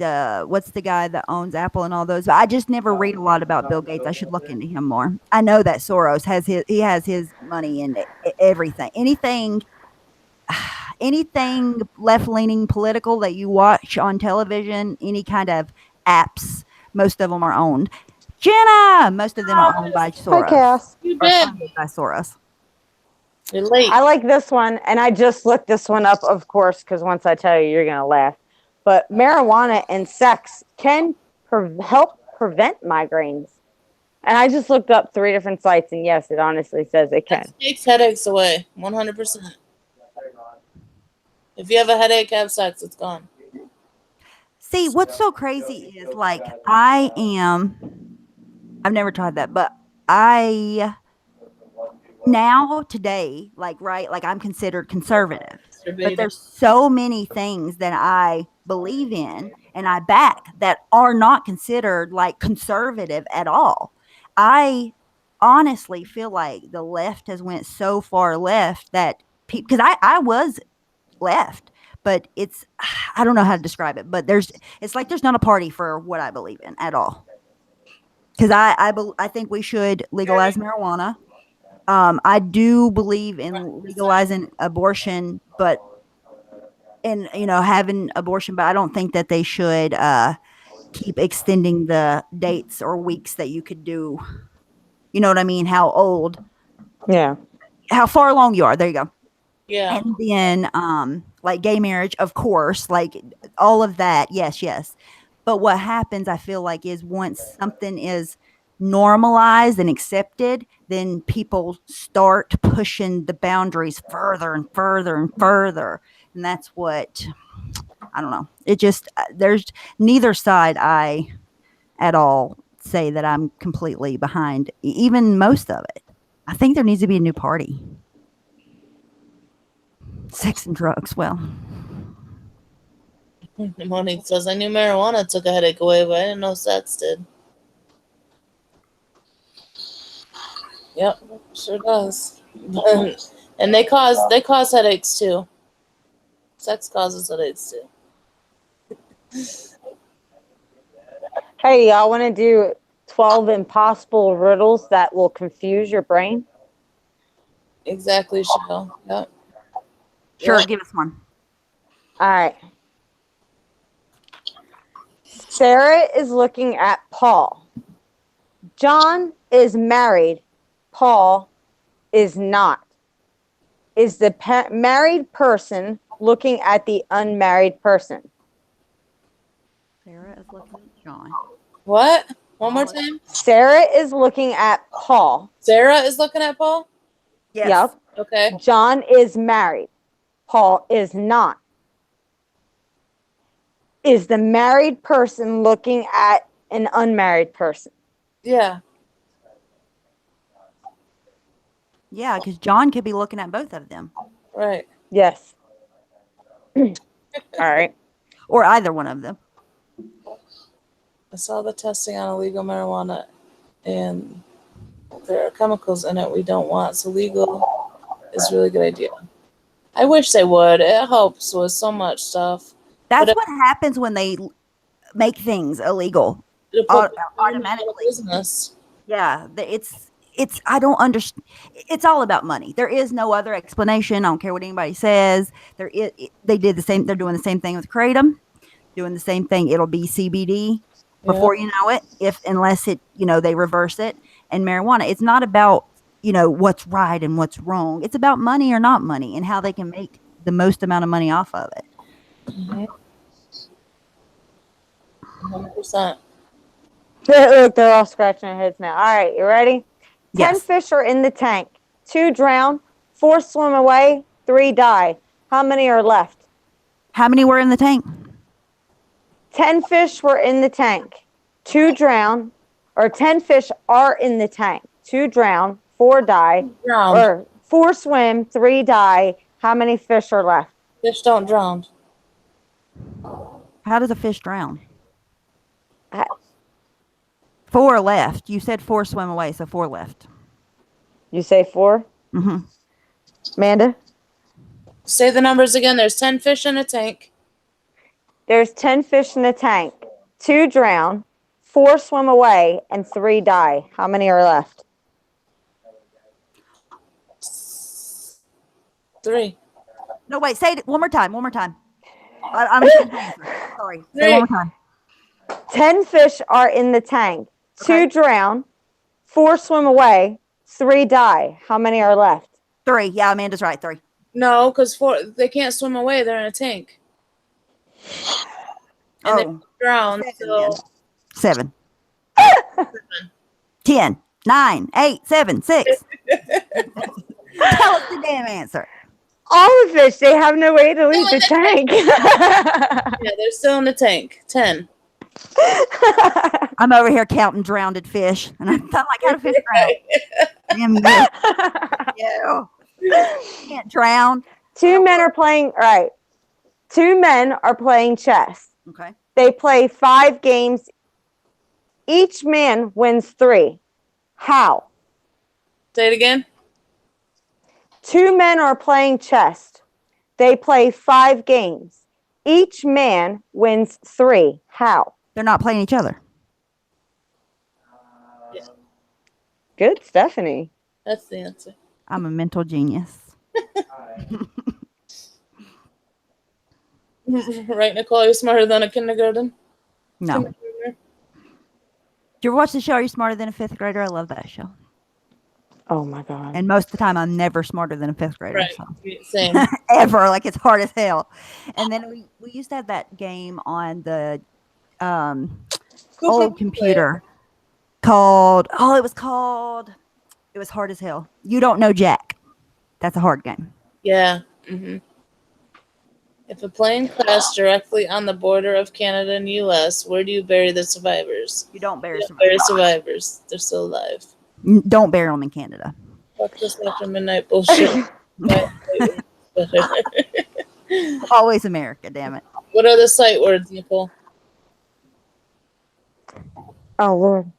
what's the guy that owns Apple and all those. But I just never read a lot about Bill Gates. I should look into him more. I know that Soros has his money in everything. Anything left-leaning political that you watch on television, any kind of apps, most of them are owned. Jenna, most of them are owned by Soros. Hi, Cass. You Or did. funded by Soros. You're late. I like this one, and I just looked this one up, of course, because once I tell you, you're going to laugh. But marijuana and sex can help prevent migraines. And I just looked up 3 different sites, and yes, it honestly says it can. That takes headaches away. 100%. If you have a headache, have sex. It's gone. See, what's so crazy is like I've never tried that, but today, like, right, like I'm considered conservative, but there's so many things that I believe in and I back that are not considered like conservative at all. I honestly feel like the left has went so far left that because I was left, but I don't know how to describe it, but it's like there's not a party for what I believe in at all. Because I think we should legalize marijuana. I do believe in legalizing abortion, having abortion, but I don't think that they should keep extending the dates or weeks that you could do. You know what I mean? How old, Yeah. how far along you are. There you go. Yeah. And then like gay marriage, of course, like all of that. Yes, yes. But what happens, I feel like, is once something is normalized and accepted, then people start pushing the boundaries further and further and further. And that's what, I don't know. It just, there's neither side I at all say that I'm completely behind, even most of it. I think there needs to be a new party. Sex and drugs. Well, Monique says, I knew marijuana took a headache away, but I didn't know sex did. Yep, sure does. And they cause headaches too. Sex causes headaches too. Hey, y'all want to do 12 impossible riddles that will confuse your brain? Exactly, Cheryl. Yep. sure, Yep. give us one. All right. Sarah is looking at Paul. John is married. Paul is not. Is the married person looking at the unmarried person? Sarah is looking at John. What? One more time. Sarah is looking at Paul. Sarah is looking at Paul? Yes. Yep. Okay. John is married. Paul is not. Is the married person looking at an unmarried person? Yeah. Yeah, because John could be looking at both of them Right. Yes. All right. or either one of them. I saw the testing on illegal marijuana, and there are chemicals in it we don't want. So legal is a really good idea. I wish they would. It helps with so much stuff. That's But what happens when they make things illegal. it'll put people out of Automatically. business. Yeah, it's I don't understand. It's all about money. There is no other explanation. I don't care what anybody says. They did the same. They're doing the same thing with kratom, doing the same thing. It'll be CBD Yeah. before you know it, if unless it they reverse it. And marijuana, it's not about what's right and what's wrong. It's about money or not money and how they can make the most amount of money off of it. 100%. Look, they're all scratching their heads now. All right, you ready? 10 Yes. fish are in the tank. 2 drown, 4 swim away, 3 die. How many are left? How many were in the tank? 10 fish were in the tank. 2 drown, or 10 fish are in the tank. 2 drown, 4 die, Drown. or 4 swim, 3 die. How many fish are left? Fish don't drown. How does a fish drown? I- 4 left. You said 4 swim away, so 4 left. You say 4? Mm-hmm. Amanda? Say the numbers again. There's 10 fish in a tank. There's 10 fish in the tank. 2 drown, 4 swim away, and 3 die. How many are left? 3. No, wait. Say it one more time. One more time. I'm sorry. Say it one more time. 10 fish are in the tank. 2 Okay. drown, 4 swim away, 3 die. How many are left? 3. Yeah, Amanda's right. 3. No, because they can't swim away. They're in a tank. And they drown. 7. 10, 9, 8, 7, 6. Tell us the damn answer. All the fish, they have no way to leave the tank. Yeah, they're still in the tank. 10. I'm over here counting drowned fish, and I'm like, how do fish drown? Damn you. You can't drown. 2 men are playing, right. 2 men are playing chess. Okay. They play 5 games. Each man wins 3. How? Say it again. 2 men are playing chess. They play 5 games. Each man wins 3. How? They're not playing each other. Good, Stephanie. That's the answer. I'm a mental genius. Right, Nicole? You're smarter than a kindergarten. No. you ever watch the show Are You Smarter Than a Fifth Grader? I love that show. Oh my god. And most of the time, I'm never smarter than a fifth grader. Right. So. Same. Ever. Like, it's hard as hell. And then we used to have that game on the old computer called, it was hard as hell. You Don't Know Jack. That's a hard game. Yeah. Mm-hmm. If a plane crashed directly on the border of Canada and U.S., where do you bury the survivors? You don't bury Bury survivors. They're still alive. Don't bury them in Canada. Fuck this after midnight bullshit. Always America, damn it. What are the sight words, Nicole? Oh Lord.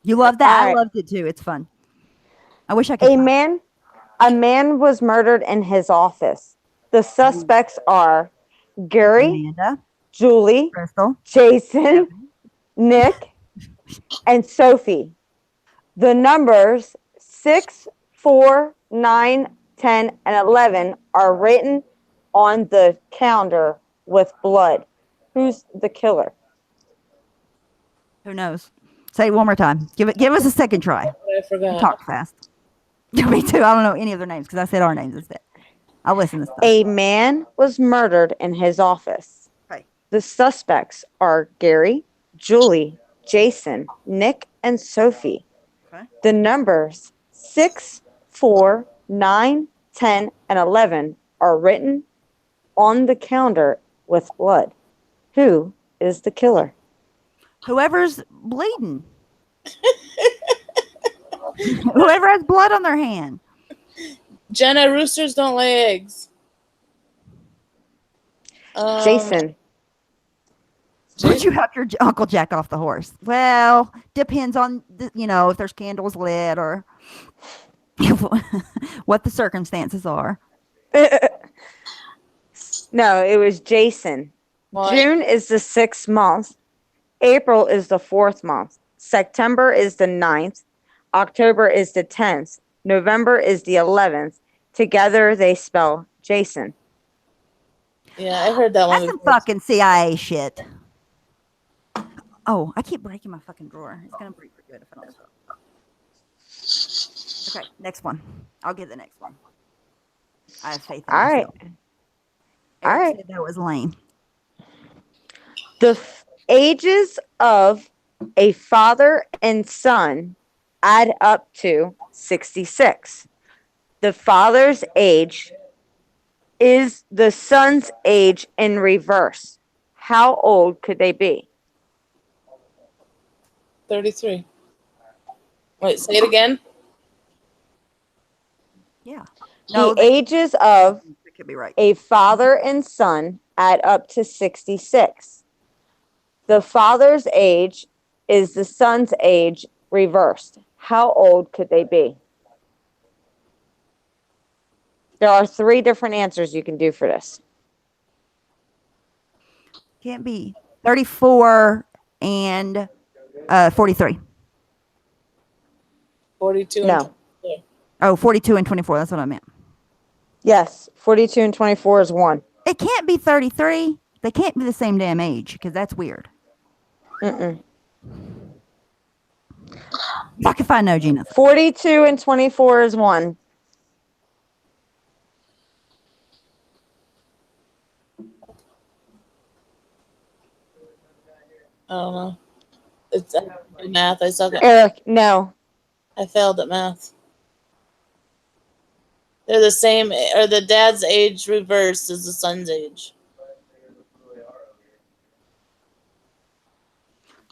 You love that? All I right. loved it too. It's fun. I wish I could. A man was murdered in his office. The suspects are Gary, Amanda, Julie, Crystal, Jason, Nick, and Sophie. The numbers 6, 4, 9, 10, and 11 are written on the calendar with blood. Who's the killer? who knows? Say it one more time. Give us a second try. I forgot. Talk fast. Me too. I don't know any of their names because I said our names instead. I'll listen to stuff. A man was murdered in his office. Right. The suspects are Gary, Julie, Jason, Nick, and Sophie. Okay. The numbers 6, 4, 9, 10, and 11 are written on the calendar with blood. Who is the killer? Whoever's bleeding. Whoever has blood on their hand. Jenna, roosters don't lay eggs. Jason. Would you help your Uncle Jack off the horse? Well, depends on, if there's candles lit or what the circumstances are. No, it was Jason. What? June is the 6th month. April is the 4th month. September is the 9th. October is the 10th. November is the 11th. Together they spell Jason. Yeah, I heard that one. That's some fucking CIA shit. Oh, I keep breaking my fucking drawer. It's gonna break for good if I don't stop. Okay, next one. I'll get the next one. I have faith in All right. myself. All Eric right. said that was lame. The ages of a father and son add up to 66. The father's age is the son's age in reverse. How old could they be? 33. Wait, say it again. Yeah. The ages of that could be right. a father and son add up to 66. The father's age is the son's age reversed. How old could they be? There are 3 different answers you can do for this. Can't be 34 and 43. 42. No. And 24. Oh, 42 and 24. That's what I meant. Yes, 42 and 24 is 1. It can't be 33. They can't be the same damn age because that's weird. Mm-mm. Fuck if I know, Gina. 42 and 24 is 1. I don't know. It's math. I suck at. Eric, no. I failed at math. They're the same, or the dad's age reversed as the son's age.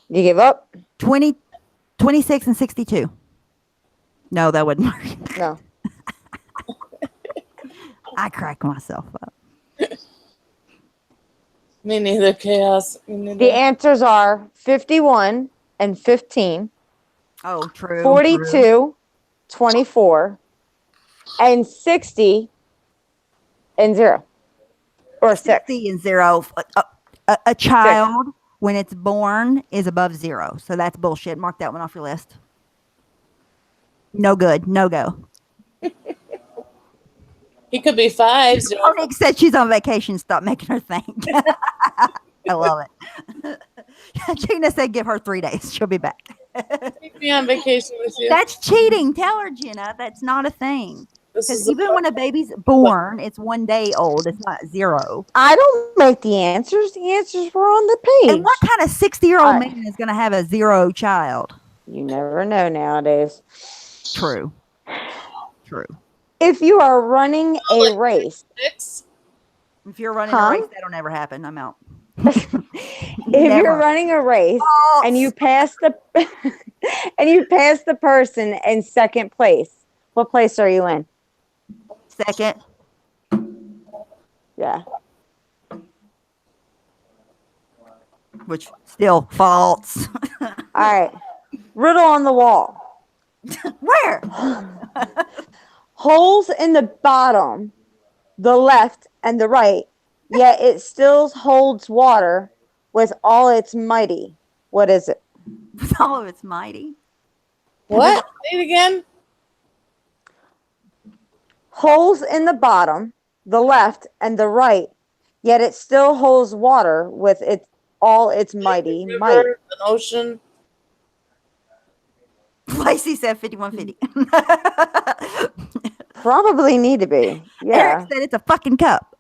You give up? 20, 26 and 62. No, that wouldn't work. No. I crack myself up. Me neither. Chaos. Me neither. The answers are 51 and 15, Oh, true. 42, true. 24, and 60 and 0. Or 6. 60 and 0. A child, when it's born, is above 0. So that's bullshit. Mark that one off your list. No good. No go. He could be 5. 0. Nick said she's on vacation. Stop making her think. I love it. Gina said give her 3 days. She'll be back. Take me on vacation with you. That's cheating. Tell her, Jenna, that's not a thing. This Because is even when a baby's born, it's 1 day old. It's not 0. I don't make the answers. The answers were on the And page. what kind of 60-year-old All right. man is going to have a 0 child? You never know nowadays. True. True. If you are running a race, 6. If you're running a Huh? race, that'll never happen. I'm out. if Never. you're running a race and you pass the and you pass the person in second place, what place are you in? Second. Yeah. Which still false. All right. Riddle on the wall. Where? Holes in the bottom, the left and the right, yet it still holds water with all its mighty. What is it? With all of its mighty. What? Say it again. Holes in the bottom, the left and the right, yet it still holds water with all its mighty River, might. an ocean. Lacey said 5150. Probably need to be. Yeah. Eric said it's a fucking cup.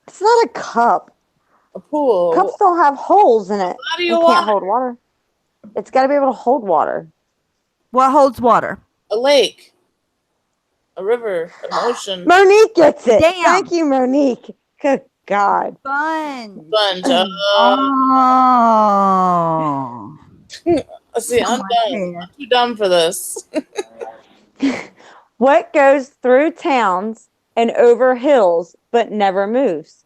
It's not a cup. A pool. Cups don't have holes in it. How do It you can't water? hold water. It's got to be able to hold water. What holds water? A lake. A river. An ocean. Monique gets it. Damn. Thank you, Monique. Good God. Fun. Sponge. Oh. See, I'm my done. God. I'm too dumb for this. What goes through towns and over hills but never moves?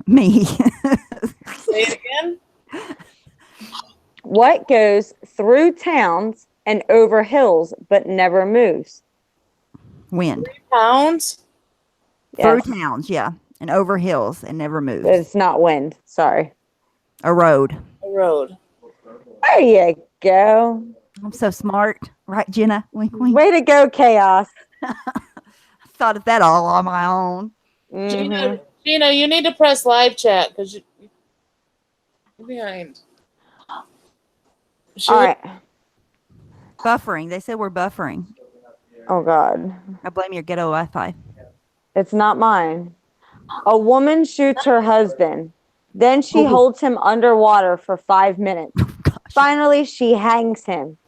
Me. Say it again. What goes through towns and over hills but never moves? Wind. 3 pounds. Through Yes. towns, yeah. And over hills and never moves. It's not wind. Sorry. A road. A road. There you go. I'm so smart. Right, Jenna? Wink, wink. Way to go, Chaos. I thought of that all on my own. Mhm. Gina, you need to press live chat because you're behind. Should All we- right. Buffering. They said we're buffering. Oh, God. I blame your ghetto Wi-Fi. It's not mine. A woman shoots her husband. Then she holds him underwater for 5 minutes. Gosh. Finally, she hangs him.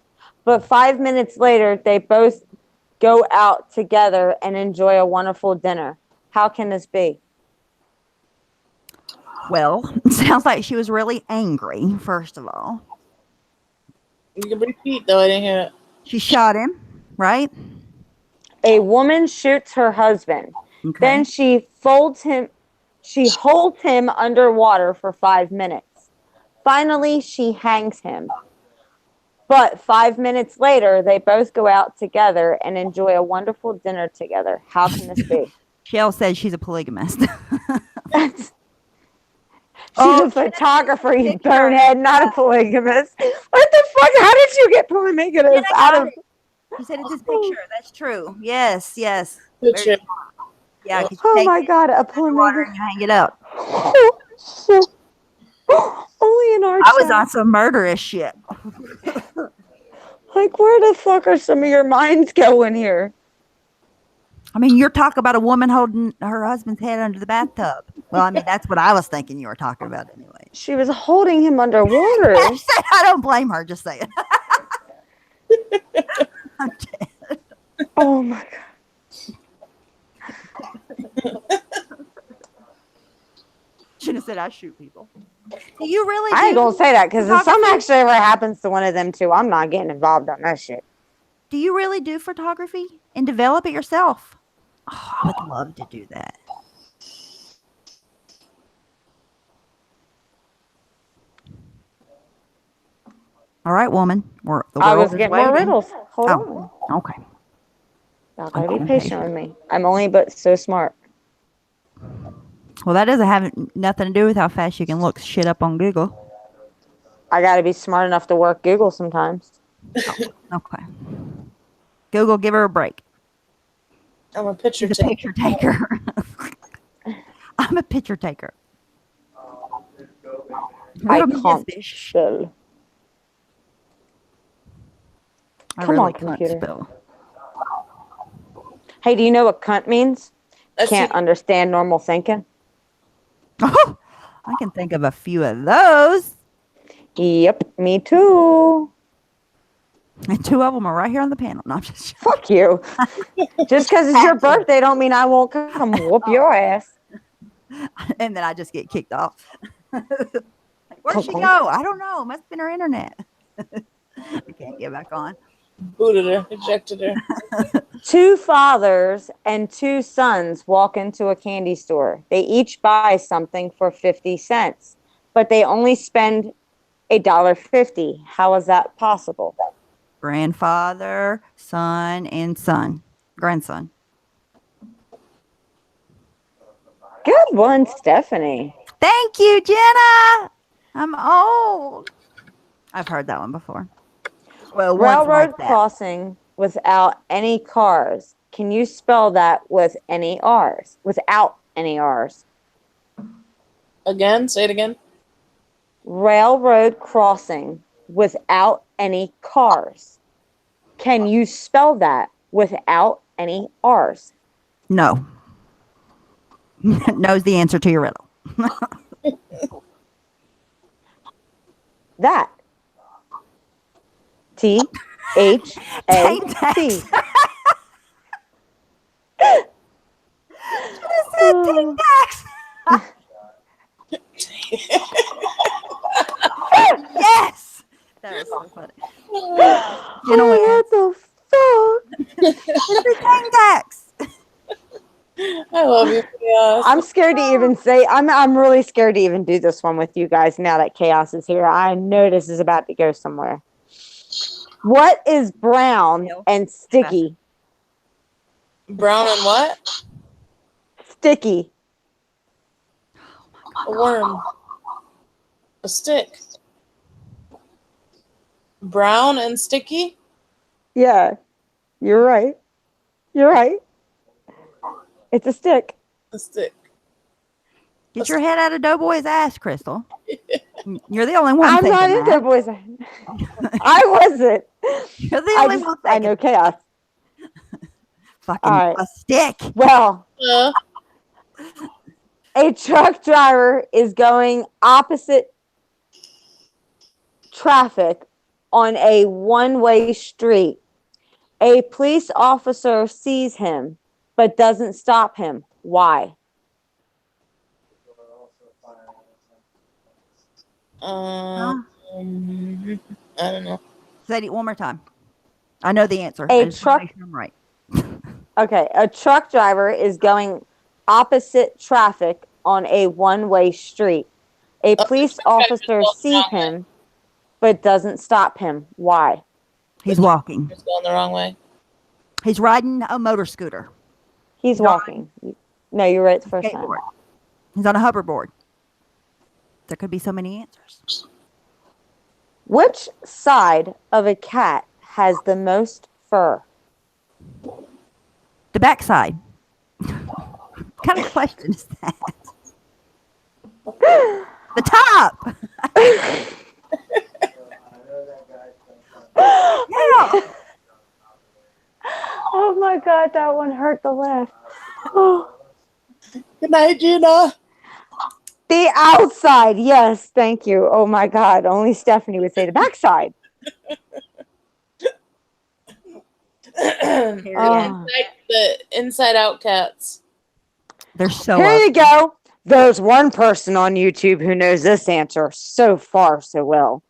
But 5 minutes later, they both go out together and enjoy a wonderful dinner. How can this be? Well, it sounds like she was really angry, first of all. You can repeat though. I didn't hear it. She shot him, right? A woman shoots her husband. Okay. Then she holds him underwater for 5 minutes. Finally, she hangs him. But 5 minutes later, they both go out together and enjoy a wonderful dinner together. How can this be? Shell says she's a polygamist. She's Oh, a photographer, you bonehead, not a polygamist. What the fuck? How did you get polygamist Jenna out got of... it. She said it's his picture. That's true. Yes, yes. Picture. Yeah. 'cause you Oh take my it God, a in the water polygamist. and you hang it up. Oh, shit. Only in our I was chat. on some murderous shit. Like, where the fuck are some of your minds going here? I mean, you're talking about a woman holding her husband's head under the bathtub. Well, I mean, that's what I was thinking you were talking about anyway. She was holding him underwater. I don't blame her, just saying. I'm dead. Oh my God. Should have said I shoot people. Do you really? I ain't do- gonna say that because if something photography? actually ever happens to one of them two, I'm not getting involved on that shit. Do you really do photography and develop it yourself? Oh, I would love to do that. All right, woman. The I world was is getting more waiting. riddles. Hold Oh. on. Okay. Y'all gotta I'm be patient with me. I'm only but so smart. Well, that doesn't have nothing to do with how fast you can look shit up on Google. I gotta be smart enough to work Google sometimes. Okay. Google, give her a break. I'm a picture She's a taker. picture taker. I'm a picture taker. I Riddle me this, can't bitch. spell. I Come really on, can't computer. spell. Hey, do you know what cunt means? Let's Can't see. understand normal thinking. Oh, I can think of a few of those. Yep, me too. And two of them are right here on the panel. No, I'm just Fuck you. Just because it's your birthday don't mean I won't come whoop your ass. and then I just get kicked off. Like, where'd she go? I don't know. Must have been her internet. I can't get back on. Booted her, ejected her. Two fathers and two sons walk into a candy store. They each buy something for 50 cents, but they only spend $1.50. How is that possible? Grandfather, son, and son. Grandson. Good one, Stephanie. Thank you, Jenna. I'm old. I've heard that one before. Well, one's Railroad like that. crossing without any cars. Can you spell that with any R's? Without any R's. Again, say it again. Railroad crossing without any cars. Can you spell that without any R's? No. Knows the answer to your riddle. That. T H A Tank C. tax. Tank tax. Yes. That was so funny. Gentlemen, What the fuck? it'll be tank tax. I love you, Chaos. I'm scared to even say. I'm really scared to even do this one with you guys now that Chaos is here. I know this is about to go somewhere. What is brown and sticky? Brown and what? Sticky. A worm. A stick. Brown and sticky? Yeah, you're right. You're right. It's a stick. A stick. Get your head out of Doughboy's ass, Crystal. You're the only one I'm thinking not in that. there, boys. I wasn't. You're the only one I thinking know Chaos. fucking All right. a stick. Well, Uh, a truck driver is going opposite traffic on a one-way street. A police officer sees him but doesn't stop him. Why? I don't know. Say it one more time. I know the answer. A I just wanna truck- make sure I'm right. Okay, a truck driver is going opposite traffic on a one-way street. A police officer sees him but doesn't stop him. Why? He's walking. It's going the wrong way. He's riding a motor scooter. He's walking. No, you're right the first time. Skateboard. He's on a hoverboard. There could be so many answers. Which side of a cat has the most fur? The backside. What kind of question is that? The top. Yeah. Oh my God, that one hurt the laugh. Oh. Good night, Gina. The outside, yes, thank you. Oh my God, only Stephanie would say the backside. The inside out cats. They're so Here ugly. you go. There's one person on YouTube who knows this answer so far so well.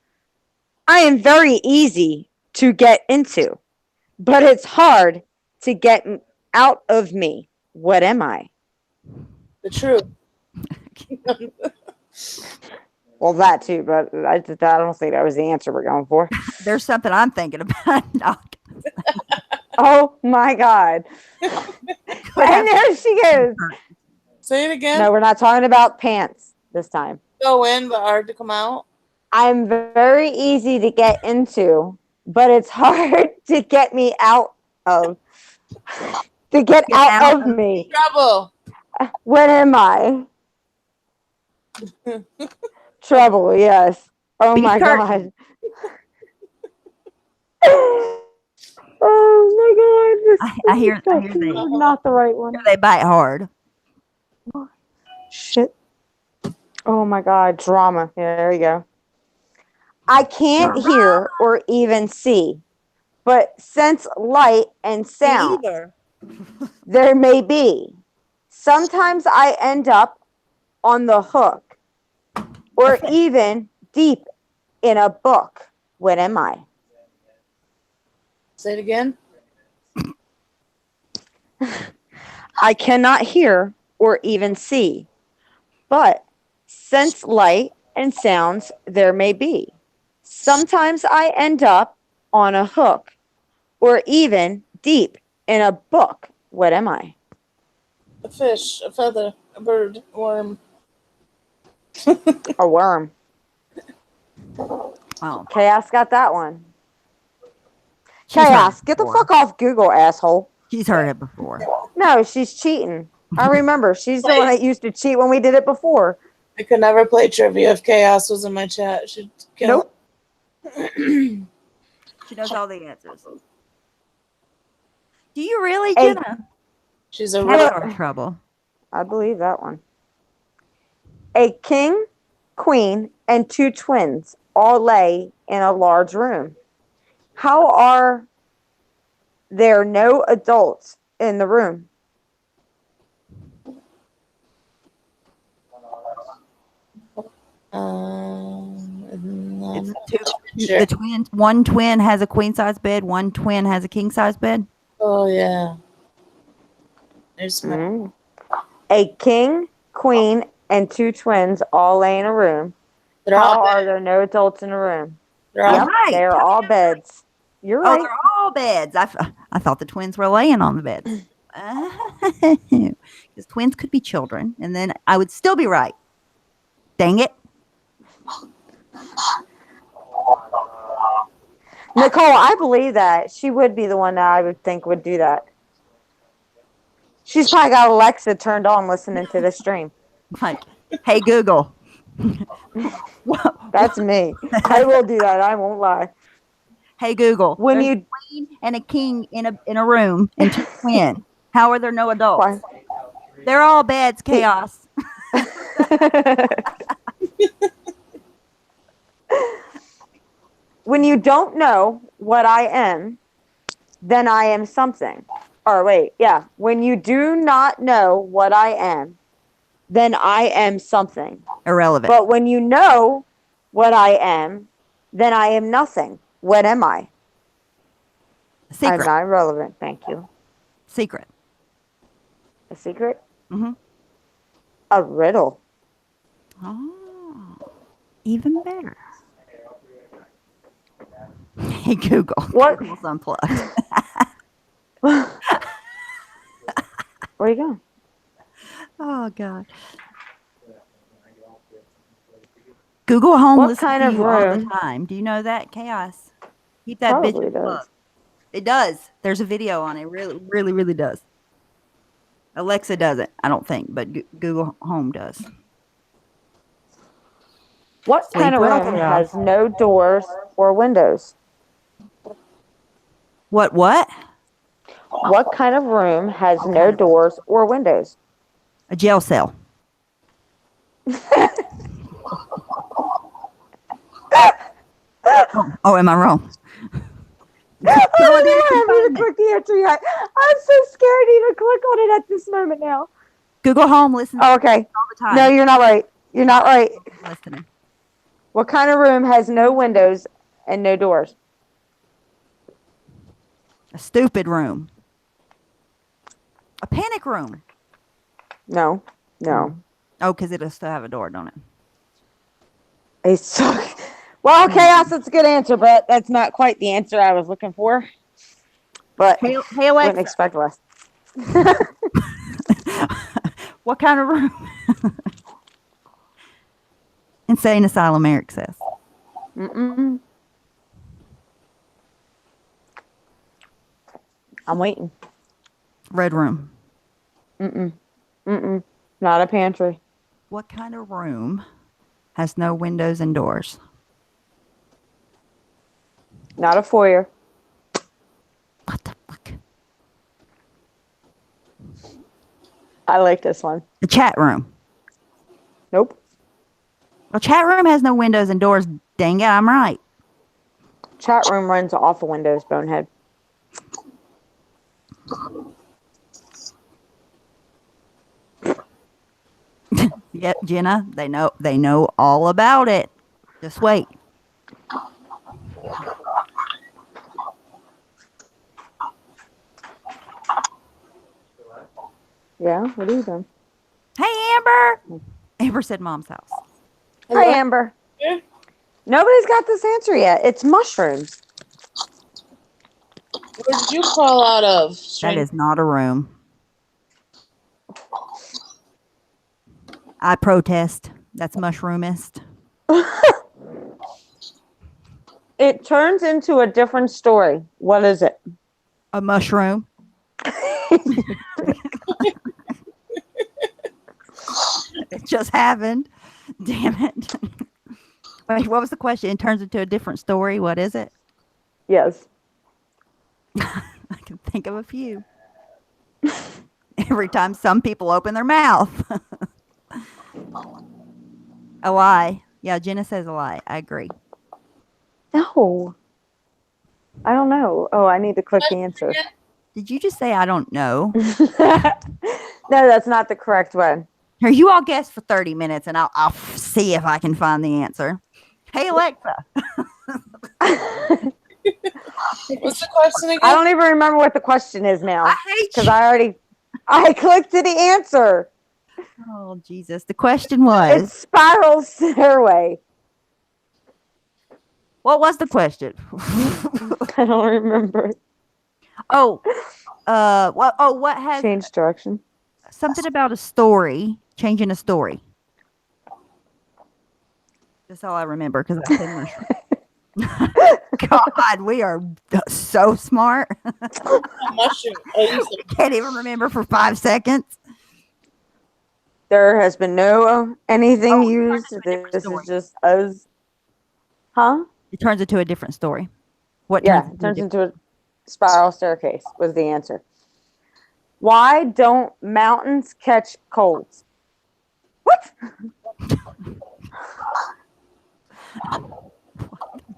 I am very easy to get into, but it's hard to get out of me. What am I? The truth. Well, that too, but I don't think that was the answer we're going for. There's something I'm thinking about. No. Oh my God. And there she goes. Say it again. No, we're not talking about pants this time. Go in, but hard to come out. I'm very easy to get into, but it's hard to get me out of. To get out of me. Trouble. What am I? Trouble, yes. Oh Beef my curtain. God. Oh my god, I hear not the right one. they bite hard. Shit. Oh my god, drama. Yeah, there you go. I can't hear or even see, but sense light and sound. Either. There may be. Sometimes I end up on the hook or even deep in a book. What am I? Say it again. I cannot hear or even see, but sense light and sounds there may be. Sometimes I end up on a hook or even deep in a book. What am I? A fish, a feather, a bird, a worm. A worm. Oh, Chaos got that one. she's heard Chaos, it get the before. fuck off Google, asshole. She's heard it before. No, she's cheating. I remember. She's the one that used to cheat when we did it before. I could never play trivia if Chaos was in my chat. She'd kill. Nope. She knows all the answers. Do you really, Hey. Jenna? She's a That's real. our trouble. I believe that one. A king, queen, and 2 twins all lay in a large room. How are there no adults in the room? I'm Two, sure. The twins. One twin has a queen size bed. One twin has a king size bed. Oh yeah. There's my. Mm. A king, queen, and 2 twins all lay in a room. They're How all. are there no adults in the room? They're all. Yep, right. they're all beds. You're Oh, right. they're all beds. I thought the twins were laying on the beds. Because twins could be children, and then I would still be right. Dang it. Nicole, I believe that. She would be the one that I would think would do that. She's probably got Alexa turned on listening to the stream. Like, hey, Google. That's me. I will do that. I won't lie. Hey, Google. When There's you a queen and a king in a room and 2 twins. How are there no adults? Why? They're all beds, Chaos. When you don't know what I am, then I am something. Or wait, yeah. When you do not know what I am, then I am something. Irrelevant. But when you know what I am, then I am nothing. What am I? Secret. I'm not relevant. Thank you. Secret. A secret? Mm-hmm. A riddle. Oh, even better. Hey, Google. What? Google's unplugged. Where you going? Oh, God. Google Home What listens kind to of you all the room? time. Do you know that? Chaos. Keep that Probably bitch does. plugged. It does. There's a video on it. Really, really, really does. Alexa doesn't, I don't think, but Google Home does. What Sleep kind of well, room Chaos. has no doors or windows? What? What kind of room has no doors or windows? A jail cell. Oh, am I wrong? I haven't even clicked the answer yet. I'm so scared to even click on it at this moment now. Google Home listens Oh, okay. all the time. No, you're not right. You're not right. Listening. What kind of room has no windows and no doors? A stupid room. A panic room. No. No. Oh, because it'll still have a door, don't it? They suck. Well, Chaos, that's a good answer, but that's not quite the answer I was looking for. But Hey, wouldn't Alexa. expect less. What kind of room? Insane Asylum, Eric says. Mm-mm. I'm waiting. Red room. Mm-mm. Mm-mm. Not a pantry. What kind of room has no windows and doors? Not a foyer. What I like this one. The chat room. Nope. Well, chat room has no windows and doors. Dang it, I'm right. Chat room runs off of Windows, bonehead. Yep, Jenna, they know all about it. Just wait. Yeah, what are you doing? Hey, Amber. Amber said mom's house. Hi, Amber. Yeah. Nobody's got this answer yet. It's mushrooms. Where did you crawl out of? That Stranger? is not a room. I protest. That's mushroomist. It turns into a different story. What is it? A mushroom. It just happened. Damn it. Wait, what was the question? It turns into a different story. What is it? Yes. I can think of a few. Every time some people open their mouth. A lie. Yeah, Jenna says a lie. I agree. No. I don't know. Oh, I need to click the answer. Did you just say I don't know? No, that's not the correct one. Here, you all guess for 30 minutes and I'll see if I can find the answer. Hey, Alexa. What's the question again? I don't even remember what the question is now. I hate Because you. I clicked to the answer. Oh, Jesus. The question was, It's spiral stairway. what was the question? I don't remember. What has Change direction. something about a story, changing a story. That's all I remember because I said mushroom. God, we are so smart. Mushroom. Oh, you said Can't even remember for 5 seconds. There has been no anything used. different This story. is just us. Huh? It turns into a different story. What Yeah, turns it turns into a spiral staircase was the answer. Why don't mountains catch colds? What?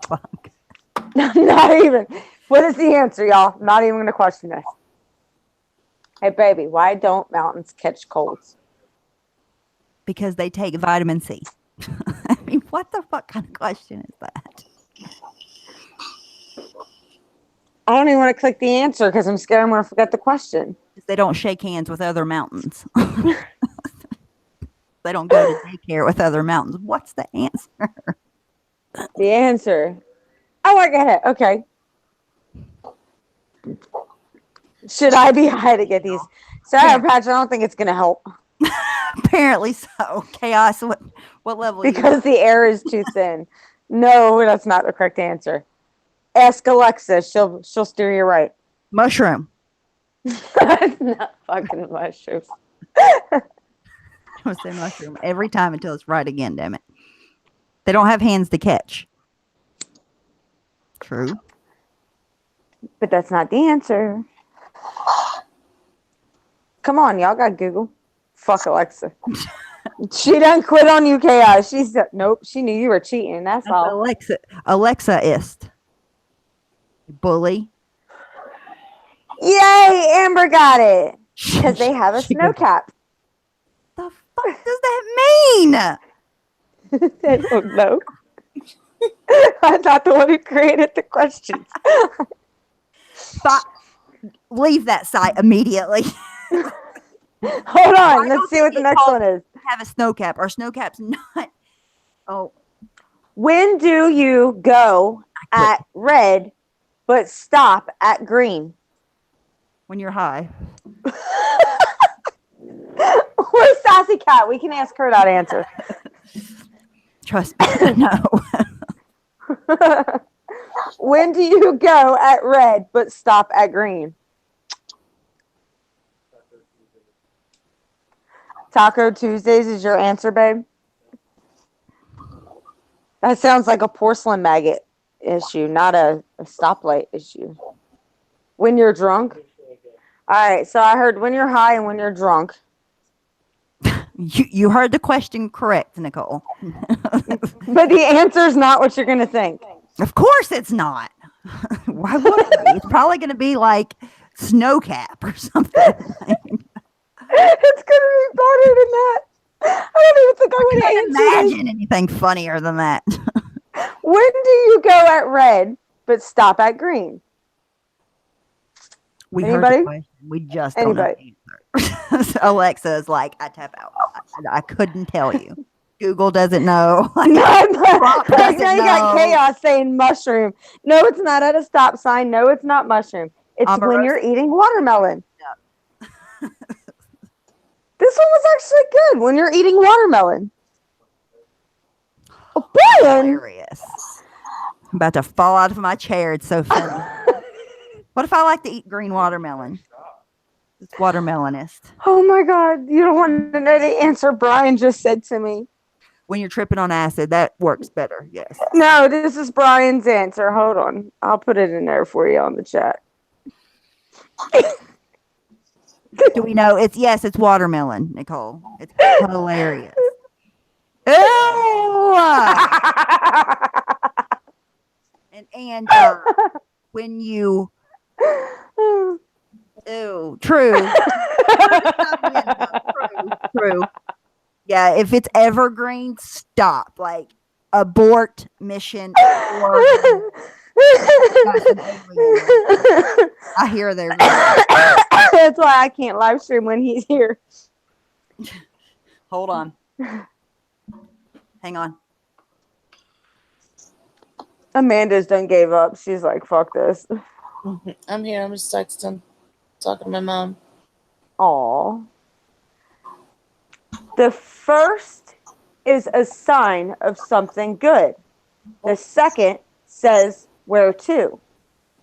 fuck? Not even. What is the answer, y'all? Not even going to question this. Hey, baby, why don't mountains catch colds? Because they take vitamin C. I mean, what the fuck kind of question is that? I don't even want to click the answer because I'm scared I'm going to forget the question. They don't shake hands with other mountains. They don't go to daycare with other mountains. What's the answer? The answer. Oh, I get it. Okay. Should I be high to get these? Sorry, Patch, I don't think it's going to help. Apparently so. Chaos. What level? Because the air is too thin. No, that's not the correct answer. Ask Alexa. She'll steer you right. Mushroom. That's not fucking mushrooms. I would say mushroom every time until it's right again. Damn it. They don't have hands to catch. True. But that's not the answer. Come on, y'all got Google. Fuck Alexa. She done quit on you, Chaos. She said, nope, she knew you were cheating. That's all. Alexa-ist. Bully. Yay, Amber got it. Because they have a She snow goes, cap. the fuck does that mean? I don't know. I'm not the one who created the questions. Leave that site immediately. Hold on. Let's see what the next one is. Have a snow cap. Our snow cap's not. Oh, When do you go at red but stop at green? when you're high. Where's Sassy Cat? We can ask her that answer. Trust me. No. When do you go at red but stop at green? Taco Tuesdays is your answer, babe? That sounds like a porcelain maggot issue, not a stoplight issue. When you're drunk? All right, so I heard when you're high and when you're drunk. You heard the question correct, Nicole. But the answer's not what you're going to think. Of course it's not. Why would it be? It's probably going to be like snowcap or something. It's going to be better than that. I don't even think I would answer Imagine anything funnier than that. this. When do you go at red but stop at green? We Anybody? heard the question. We just don't know Anybody? the answer. Alexa is like, I tap out. I couldn't tell you. Google doesn't know. Like now you got know. chaos saying mushroom. No, it's not at a stop sign. No, it's not mushroom. It's when you're eating watermelon. This one was actually good. When you're eating watermelon. Oh, Brian! Hilarious. I'm about to fall out of my chair. It's so funny. What if I like to eat green watermelon? It's watermelonist. Oh my God. You don't want to know the answer Brian just said to me. When you're tripping on acid, that works better. Yes. No, this is Brian's answer. Hold on. I'll put it in there for you on the chat. Do we know? It's watermelon, Nicole. It's hilarious. Ew! and when you true. True. Yeah, if it's evergreen, stop. Like abort mission. Or I hear there. That's why I can't live stream when he's here. Hold on. Hang on. Amanda's done gave up. She's like, fuck this. I'm here. I'm just texting. Talking to my mom. Aw. The first is a sign of something good. The second says where to.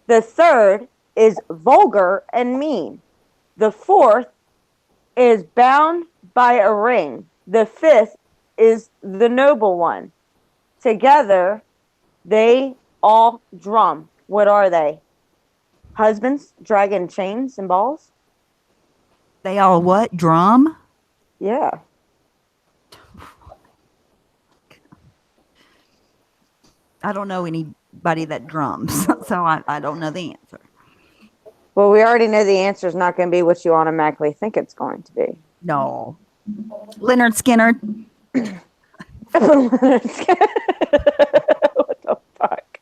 The third is vulgar and mean. The fourth is bound by a ring. The fifth is the noble one. Together, they all drum. What are they? Husbands dragging chains and balls? They all what? Drum? Yeah. I don't know anybody that drums, so I don't know the answer. Well, we already know the answer is not going to be what you automatically think it's going to be. No. Leonard Skinner. What the fuck?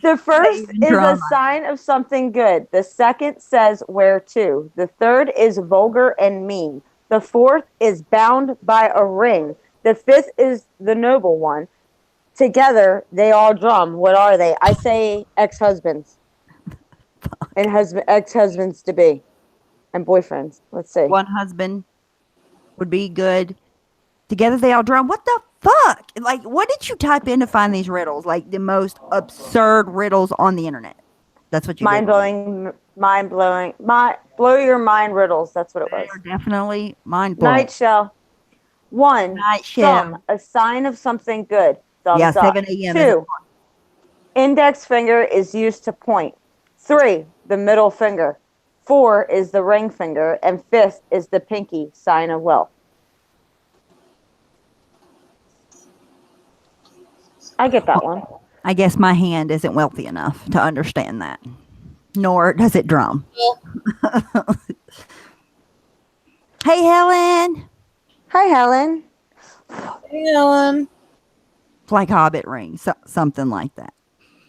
The first is a sign of something good. The second says where to. The third is vulgar and mean. The fourth is bound by a ring. The fifth is the noble one. Together, they all drum. What are they? I say ex-husbands. And ex-husbands to be. And boyfriends. Let's see. One husband would be good. Together they all drum. What the fuck? Like, what did you type in to find these riddles? Like the most absurd riddles on the internet. That's what you mind-blowing, blow your mind riddles. That's what it was. They are definitely mind-blowing. Night shell. One, Night shell. thumb, a sign of something good. Thumbs Yeah, up. 7 a.m. Two, index finger is used to point. 3, the middle finger. 4 is the ring finger. And 5th is the pinky, sign of wealth. I get that one. I guess my hand isn't wealthy enough to understand that. Nor does it drum. Hey, Helen. Hi, Helen. Hey, Ellen. It's like Hobbit ring, something like that.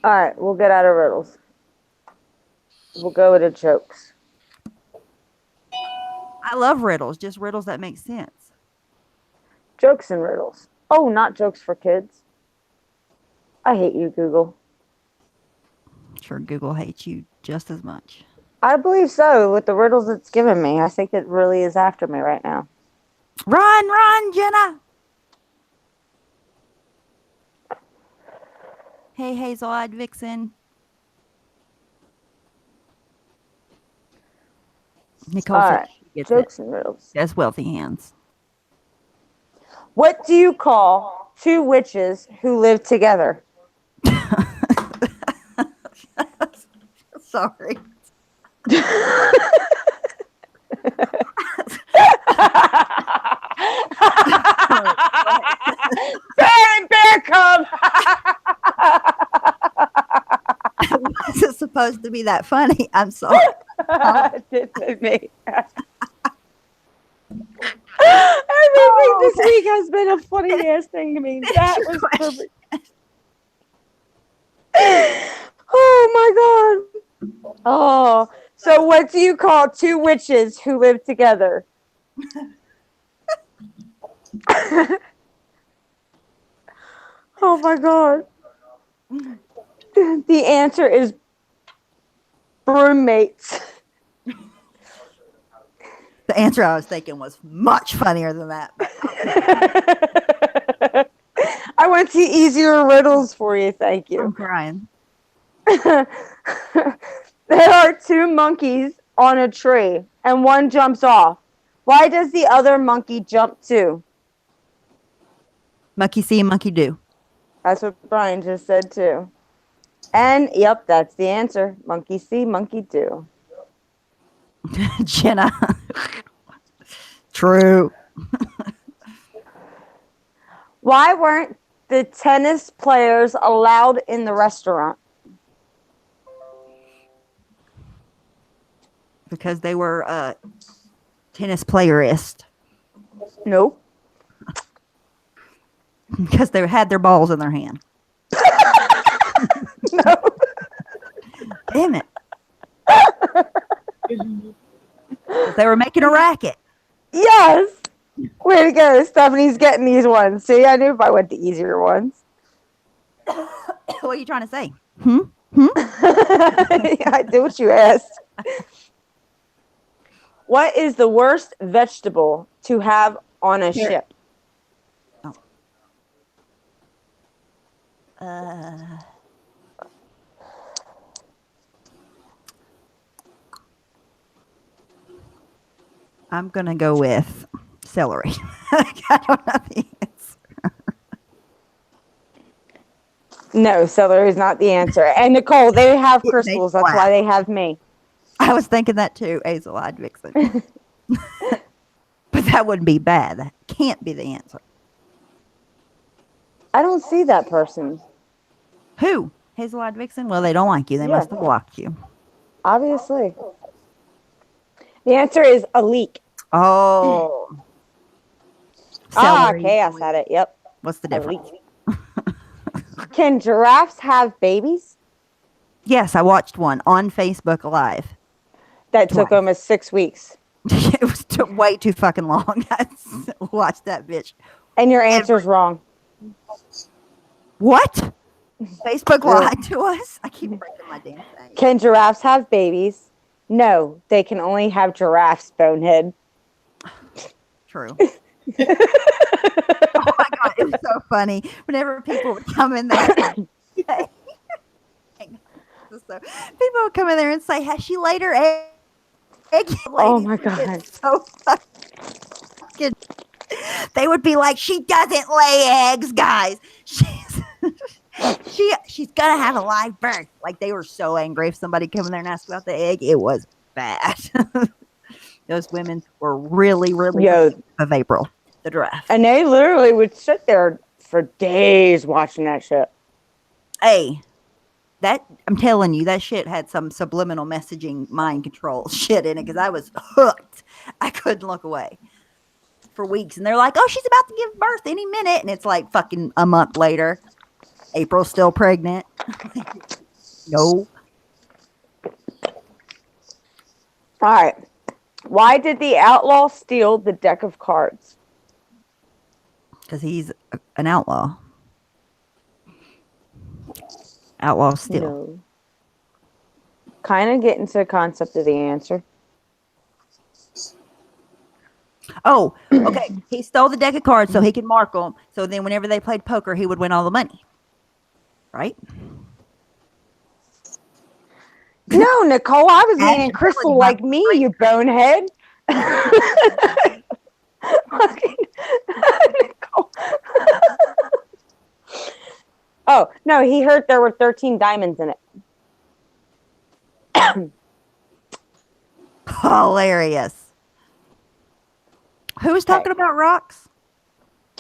All right, we'll get out of riddles. We'll go with the jokes. I love riddles, just riddles that make sense. Jokes and riddles. Oh, not jokes for kids. I hate you, Google. I'm sure Google hates you just as much. I believe so, with the riddles it's given me. I think it really is after me right now. Run, Jenna. Hey, Hazel-eyed Vixen. Nicole All said right, she gets jokes it. and riddles. That's wealthy hands. What do you call two witches who live together? Sorry. supposed to be that funny. I'm sorry. This is me. Everything this week has been a funny ass thing to me. That your was question. perfect. Oh my god. Oh, so what do you call two witches who live together? Oh my god. The answer is broommates. The answer I was thinking was much funnier than that. But I went to easier riddles for you. Thank I'm you. crying. There are two monkeys on a tree and one jumps off. Why does the other monkey jump too? Monkey see, monkey do. That's what Brian just said too. And yep, that's the answer. Monkey see, monkey do. Jenna. True. Why weren't the tennis players allowed in the restaurant? Because they were tennis playerist. Nope. Because they had their balls in their hand. No. Damn it. They were making a racket. Yes. Way to go. Stephanie's getting these ones. See, I knew if I went the easier ones. What are you trying to say? I did what you asked. What is the worst vegetable to have on a ship? I'm going to go with celery. I don't know the answer. No, celery is not the answer. And Nicole, they have It crystals. makes That's why they have me. I was thinking that too, Hazel. I'd mix it. But that wouldn't be bad. That can't be the answer. I don't see that person. Who? Hazel-eyed Vixen? Well, they don't like you. They Yeah. must have blocked you. Obviously. The answer is a leek. Oh. Celery. Chaos had it. Yep. What's the A difference? leek. Can giraffes have babies? Yes, I watched one on Facebook Live. That took Twice. almost 6 weeks. It was way too fucking long. I watched that bitch. And your answer's wrong. What? Facebook lied to us? I keep breaking my damn thing. Can giraffes have babies? No, they can only have giraffes, bonehead. True. Oh my god, it was so funny. Whenever people would come in there, hang on. So, people would come in there and say, "Has she laid her egg?" Oh my god! So fucking. They would be like, "She doesn't lay eggs, guys. She's gonna have a live birth." Like they were so angry if somebody came in there and asked about the egg. It was bad. Those women were really of April, the draft. And they literally would sit there for days watching that shit. Hey, that I'm telling you, that shit had some subliminal messaging, mind control shit in it because I was hooked. I couldn't look away for weeks. And they're like, "Oh, she's about to give birth any minute," and it's like fucking a month later. April's still pregnant. No. All right. Why did the outlaw steal the deck of cards? Because he's an outlaw. Outlaw steal. No. Kind of get into the concept of the answer. Oh, okay. He stole the deck of cards so he could mark them. So then whenever they played poker, he would win all the money. Right? No, Nicole, I was That's meaning really Crystal like me, you bonehead. Nicole. Oh, no, he heard there were 13 diamonds in it. Hilarious. Who was talking about rocks?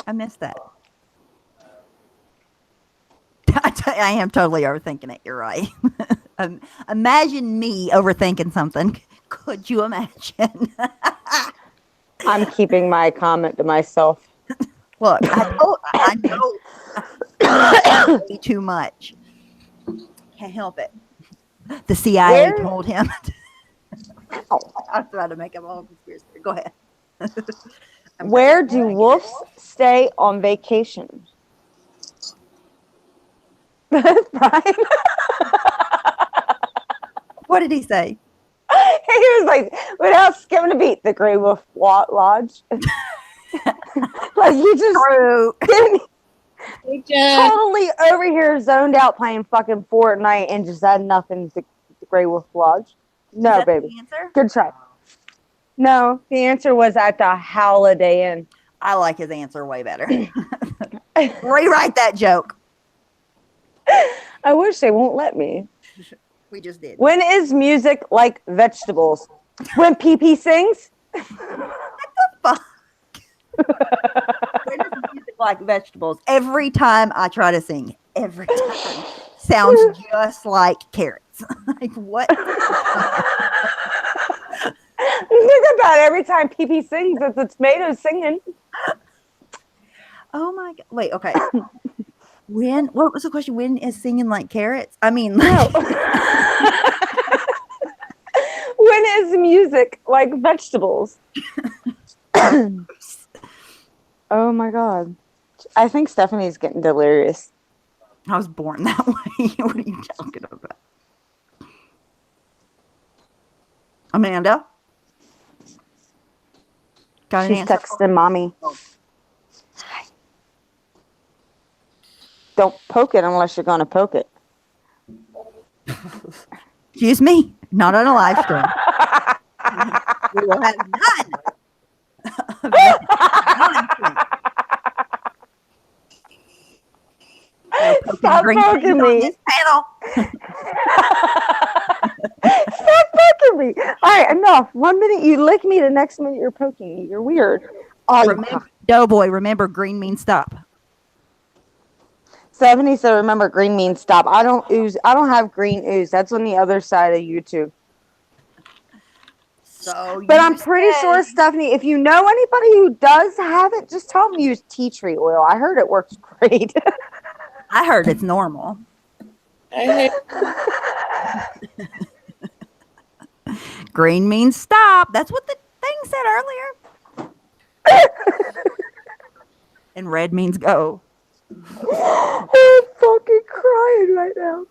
I missed that. I am totally overthinking it. You're right. Imagine me overthinking something. Could you imagine? I'm keeping my comment to myself. Look, I know too much. Can't help it. The CIA Where- told him. Oh. I was about to make up a whole conspiracy. Go ahead. Where do wolves stay on vacation? Brian? What did he say? He was like, without skipping a beat, the Grey Wolf Lodge. Like, you just True. didn't Yeah. totally over here zoned out playing fucking Fortnite and just had nothing to the Grey Wolf Lodge. No, Is that baby. the answer? Good try. No, the answer was at the Holiday Inn. I like his answer way better. Rewrite that joke. I wish they won't let me. We just did. When is music like vegetables? When PP sings? Fuck. When is music like vegetables? Every time I try to sing, every time sounds just like carrots. Like what? Think about it. Every time PP sings, it's a tomato singing. Oh my god! Wait, okay. When? What was the question? When is singing like carrots? I mean, No. When is music like vegetables? Oh my god. I think Stephanie's getting delirious. I was born that way. What are you talking about? Amanda? Got an She's answer? texting mommy. Don't poke it unless you're going to poke it. Excuse me, not on a live stream. We will have none. of that nonsense. Stop Green poking things on me. this panel. Stop poking me. All right, enough. 1 minute you lick me, the next minute you're poking me. You're weird. Oh, Remember, Doughboy, remember green means stop. Stephanie said, remember, green means stop. I don't have green ooze. That's on the other side of YouTube. So, But I'm pretty sure, Stephanie, if you know anybody who does have it, just tell them to use tea tree oil. I heard it works great. I heard it's normal. I hate Green means stop. That's what the thing said earlier. And red means go. I'm fucking crying right now.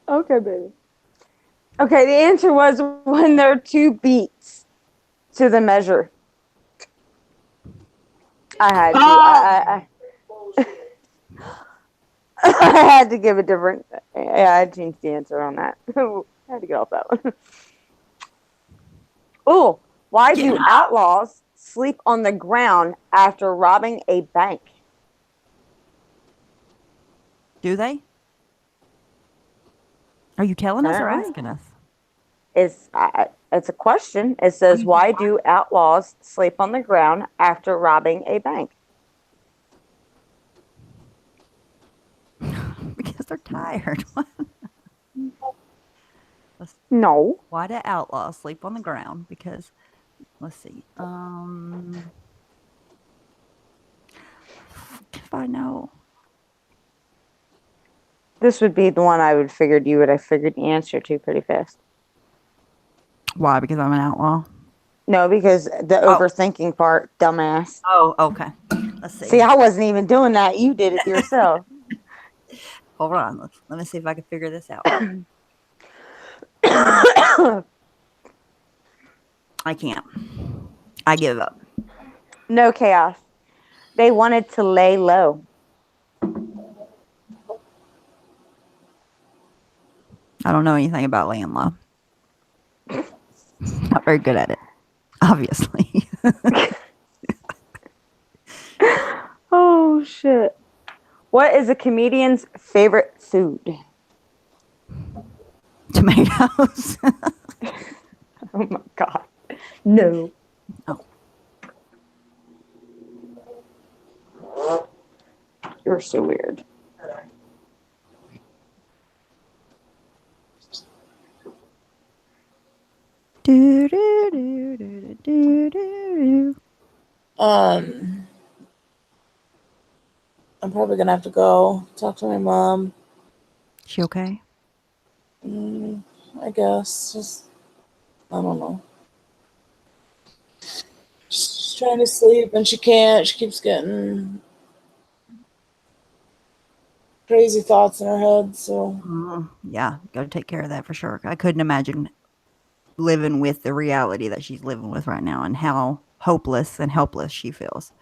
Okay, baby. Okay, the answer was when there are 2 beats to the measure. I had to. I had to give a different. Yeah, I changed the answer on that. I had to get off that one. Oh, why do outlaws sleep on the ground after robbing a bank? Do they? Are you telling us or asking us? It's a question. It says, why do outlaws sleep on the ground after robbing a bank? Because they're tired. No. Why do outlaws sleep on the ground? Because, let's see. If I know. This would be the one I would figured you would have figured the answer to pretty fast. Why? Because I'm an outlaw? No, because the overthinking part, dumbass. Oh, okay. Let's see. See, I wasn't even doing that. You did it yourself. Hold on. Let me see if I can figure this out. I can't. I give up. No chaos. They wanted to lay low. I don't know anything about laying low. Not very good at it, obviously. Oh, shit. What is a comedian's favorite food? Tomatoes. Oh, my God. No. Oh. You're so weird. I'm probably gonna have to go talk to my mom. She okay? I guess. Just I don't know. She's trying to sleep and she can't. She keeps getting crazy thoughts in her head. So Yeah, go take care of that for sure. I couldn't imagine living with the reality that she's living with right now and how hopeless and helpless she feels.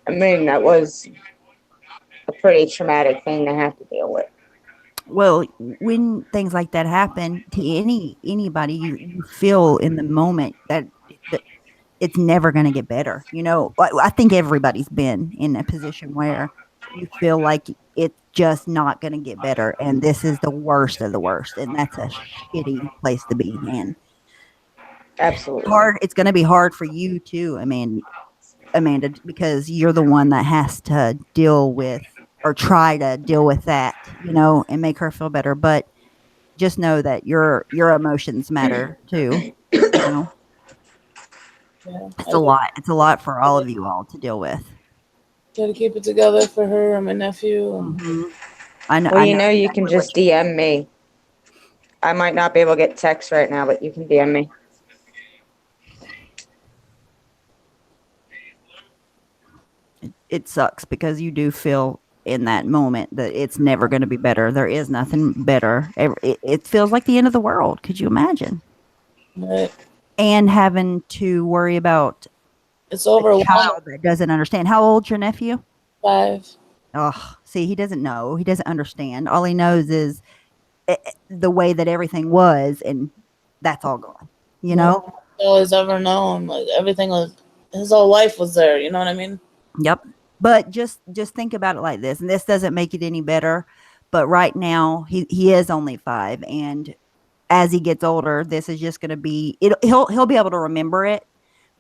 I mean, that was a pretty traumatic thing to have to deal with. Well, when things like that happen to anybody, you feel in the moment that it's never going to get better. You know, I think everybody's been in a position where you feel like it's just not going to get better, and this is the worst of the worst, and that's a shitty place to be. And Absolutely. hard. It's going to be hard for you too. I mean, Amanda, because you're the one that has to deal with or try to deal with that, you know, and make her feel better. But just know that your emotions matter too. You know, yeah, it's I a just lot. It's a lot for all of you all to deal with. gotta keep it together for her and my nephew. And Hmm. I know. Well, I you know know, you can exactly what just DM me. I might not be able to get text right now, but you can DM me. it sucks because you do feel in that moment that it's never going to be better. There is nothing better. It feels like the end of the world. Could you imagine? but And having to worry about it's a overwhelming. child that doesn't understand. How old's your nephew? 5. Oh, see, he doesn't know. He doesn't understand. All he knows is the way that everything was, and that's all gone. You No know? always ever known. Like everything was, his whole life was there. You know what I mean? Yep. But just think about it like this, and this doesn't make it any better. But right now, he is only 5, and as he gets older, this is just going to be. He'll be able to remember it,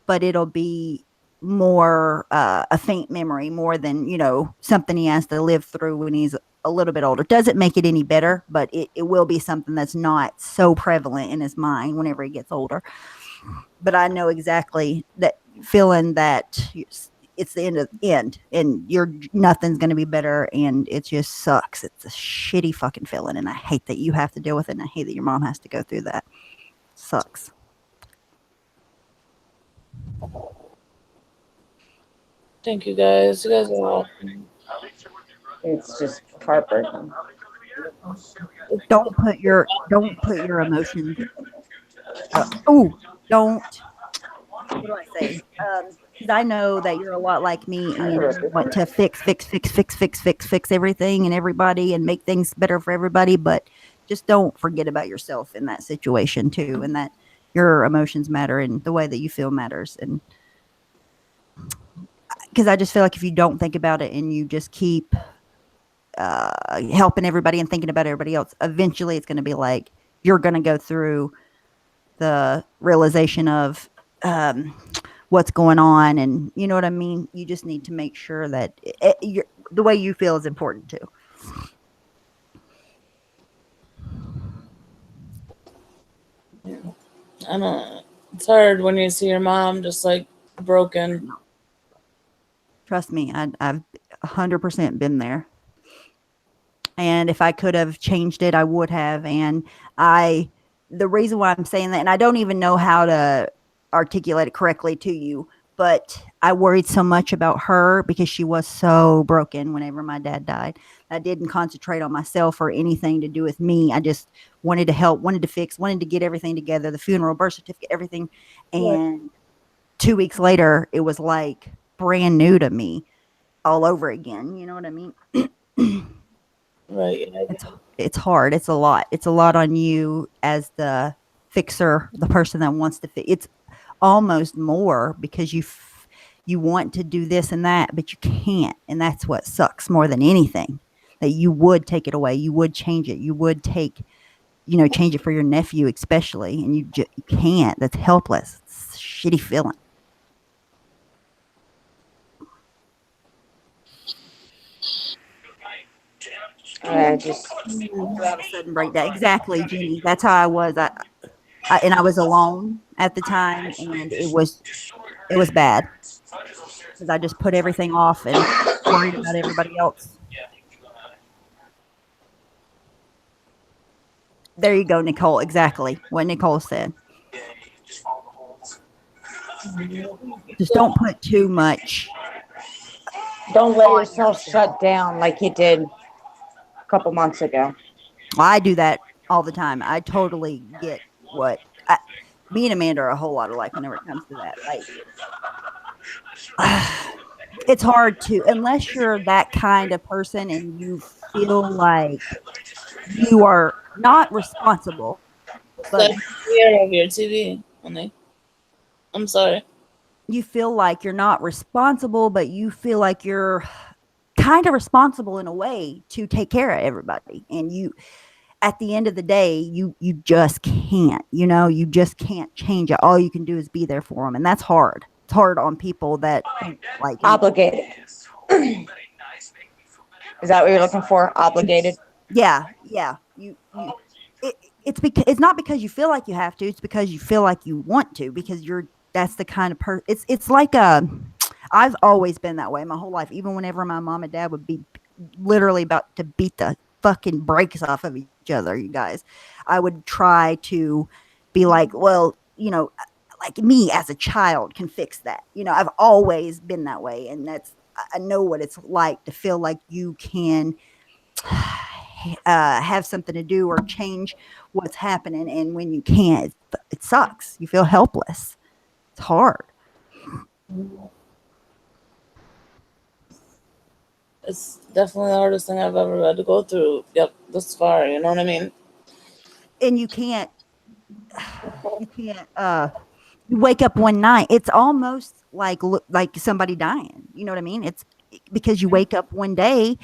but it'll be more a faint memory more than something he has to live through when he's a little bit older. Doesn't make it any better, but it will be something that's not so prevalent in his mind whenever he gets older. But I know exactly that feeling that it's the end of the end and you're nothing's going to be better and it just sucks. It's a shitty fucking feeling and I hate that you have to deal with it and I hate that your mom has to go through that. Sucks. Thank you guys. You guys are awesome. It's just heartbreaking. Don't put your emotions. Oh, don't. What do I say? Because I know that you're a lot like me, and you want to fix everything and everybody, and make things better for everybody. But just don't forget about yourself in that situation too, and that your emotions matter, and the way that you feel matters. And because I just feel like if you don't think about it and you just keep helping everybody and thinking about everybody else, eventually it's going to be like you're going to go through the realization of what's going on, and you know what I mean. You just need to make sure that the way you feel is important too. I know it's hard when you see your mom just like broken. Trust me, I've 100% been there. And if I could have changed it, I would have. And the reason why I'm saying that, and I don't even know how to articulate it correctly to you, but I worried so much about her because she was so broken whenever my dad died. I didn't concentrate on myself or anything to do with me. I just wanted to help, wanted to fix, wanted to get everything together, the funeral, birth certificate, everything. And 2 weeks later, it was like brand new to me all over again. You know what I mean? Right. Yeah. It's hard. It's a lot. It's a lot on you as the fixer, the person that wants to fix. It's almost more because you want to do this and that, but you can't, and that's what sucks more than anything. That you would take it away, you would change it, you would change it for your nephew especially, and you can't. That's helpless. It's a shitty feeling. I just, You have a sudden breakdown. Exactly, Jenny. That's how I was. and I was alone at the time, and it was bad because I just put everything off and worried about everybody else. There you go, Nicole. Exactly what Nicole said. Just don't put too much. Don't let yourself shut down like you did a couple months ago. Well, I do that all the time. I totally get what me and Amanda are a whole lot alike whenever it comes to that. Like, it's hard to, unless you're that kind of person and you feel like you are not responsible, but Clear of your TV, honey. I'm sorry. you feel like you're not responsible, but you feel like you're kind of responsible in a way to take care of everybody. And you, at the end of the day, you just can't, you just can't change it. All you can do is be there for them. And that's hard. It's hard on people that think like Obligated. Is that what you're looking for? Obligated? Yeah. It's because it's not because you feel like you have to. It's because you feel like you want to, because that's the kind of person. It's like I've always been that way my whole life. Even whenever my mom and dad would be literally about to beat the fucking brakes off of each other, you guys, I would try to be like, well, like me as a child can fix that. I've always been that way, and I know what it's like to feel like you can have something to do or change what's happening, and when you can't, it sucks. You feel helpless. It's hard. It's definitely the hardest thing I've ever had to go through. Yep, this far. You know what I mean? And you can't. You wake up one night. It's almost like somebody dying. You know what I mean? It's because you wake up one day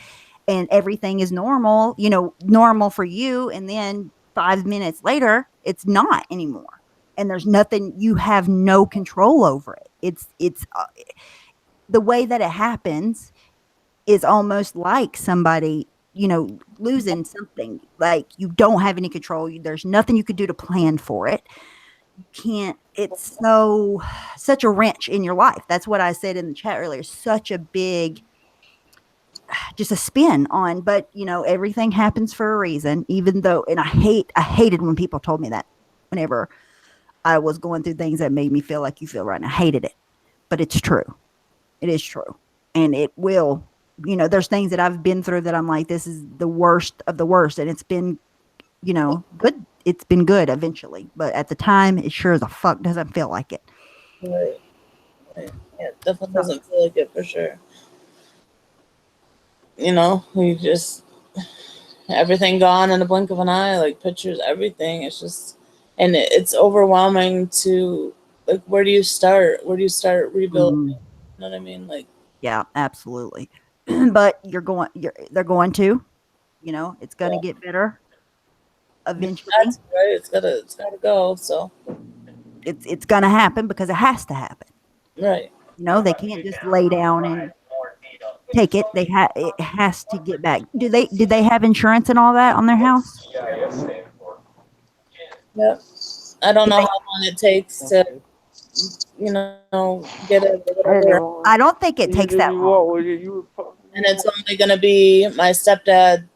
and everything is normal, normal for you. And then 5 minutes later, it's not anymore. And there's nothing, you have no control over it. It's the way that it happens is almost like somebody, losing something. Like, you don't have any control. There's nothing you could do to plan for it. You can't, it's such a wrench in your life. That's what I said in the chat earlier. Such a big, just a spin on, but everything happens for a reason, even though, and I hated when people told me that whenever I was going through things that made me feel like you feel right now. I hated it, but it's true. It is true. And it will, there's things that I've been through that I'm like, this is the worst of the worst. And it's been, good. It's been good eventually, but at the time it sure as a fuck doesn't feel like it. Right. Yeah, it definitely doesn't feel like it for sure. We just, everything gone in the blink of an eye, like pictures, everything. It's just, and it's overwhelming to, like, where do you start? Where do you start rebuilding? You know what I mean? Like, yeah, absolutely. But they're going to, it's going to get better eventually. That's right. It's gotta go. So it's going to happen because it has to happen. Right. They can't just lay down and take it. It has to get back. Did they have insurance and all that on their house? Yep. I don't know how long it takes to, get it. I don't think it takes that long. And it's only gonna be my stepdad.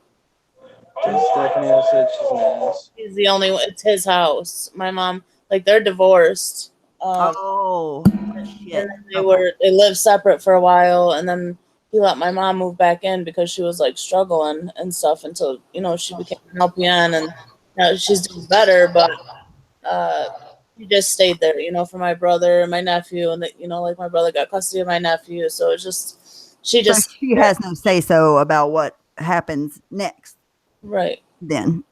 Stephanie said she's an ass. He's the only one. It's his house. My mom, like, they're divorced. Oh shit! And they lived separate for a while, and then he let my mom move back in because she was like struggling and stuff until she became an LPN, and now she's doing better. But she just stayed there, for my brother and my nephew, and like my brother got custody of my nephew, so it's just she has no say so about what happens next. Right. Then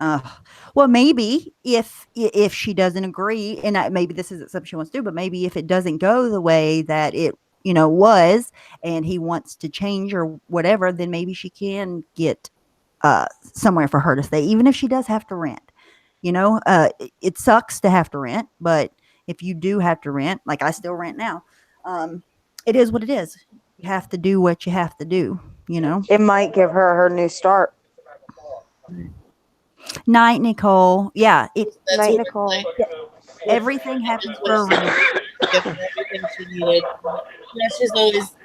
well, maybe if she doesn't agree, and maybe this isn't something she wants to do, but maybe if it doesn't go the way that it was, and he wants to change or whatever, then maybe she can get somewhere for her to stay, even if she does have to rent. It sucks to have to rent, but if you do have to rent, like I still rent now, it is what it is. You have to do what you have to do. It might give her new start. Night, Nicole. Yeah. Night, Nicole. Everything happens for a reason. Give her everything she needed. Yeah, she's always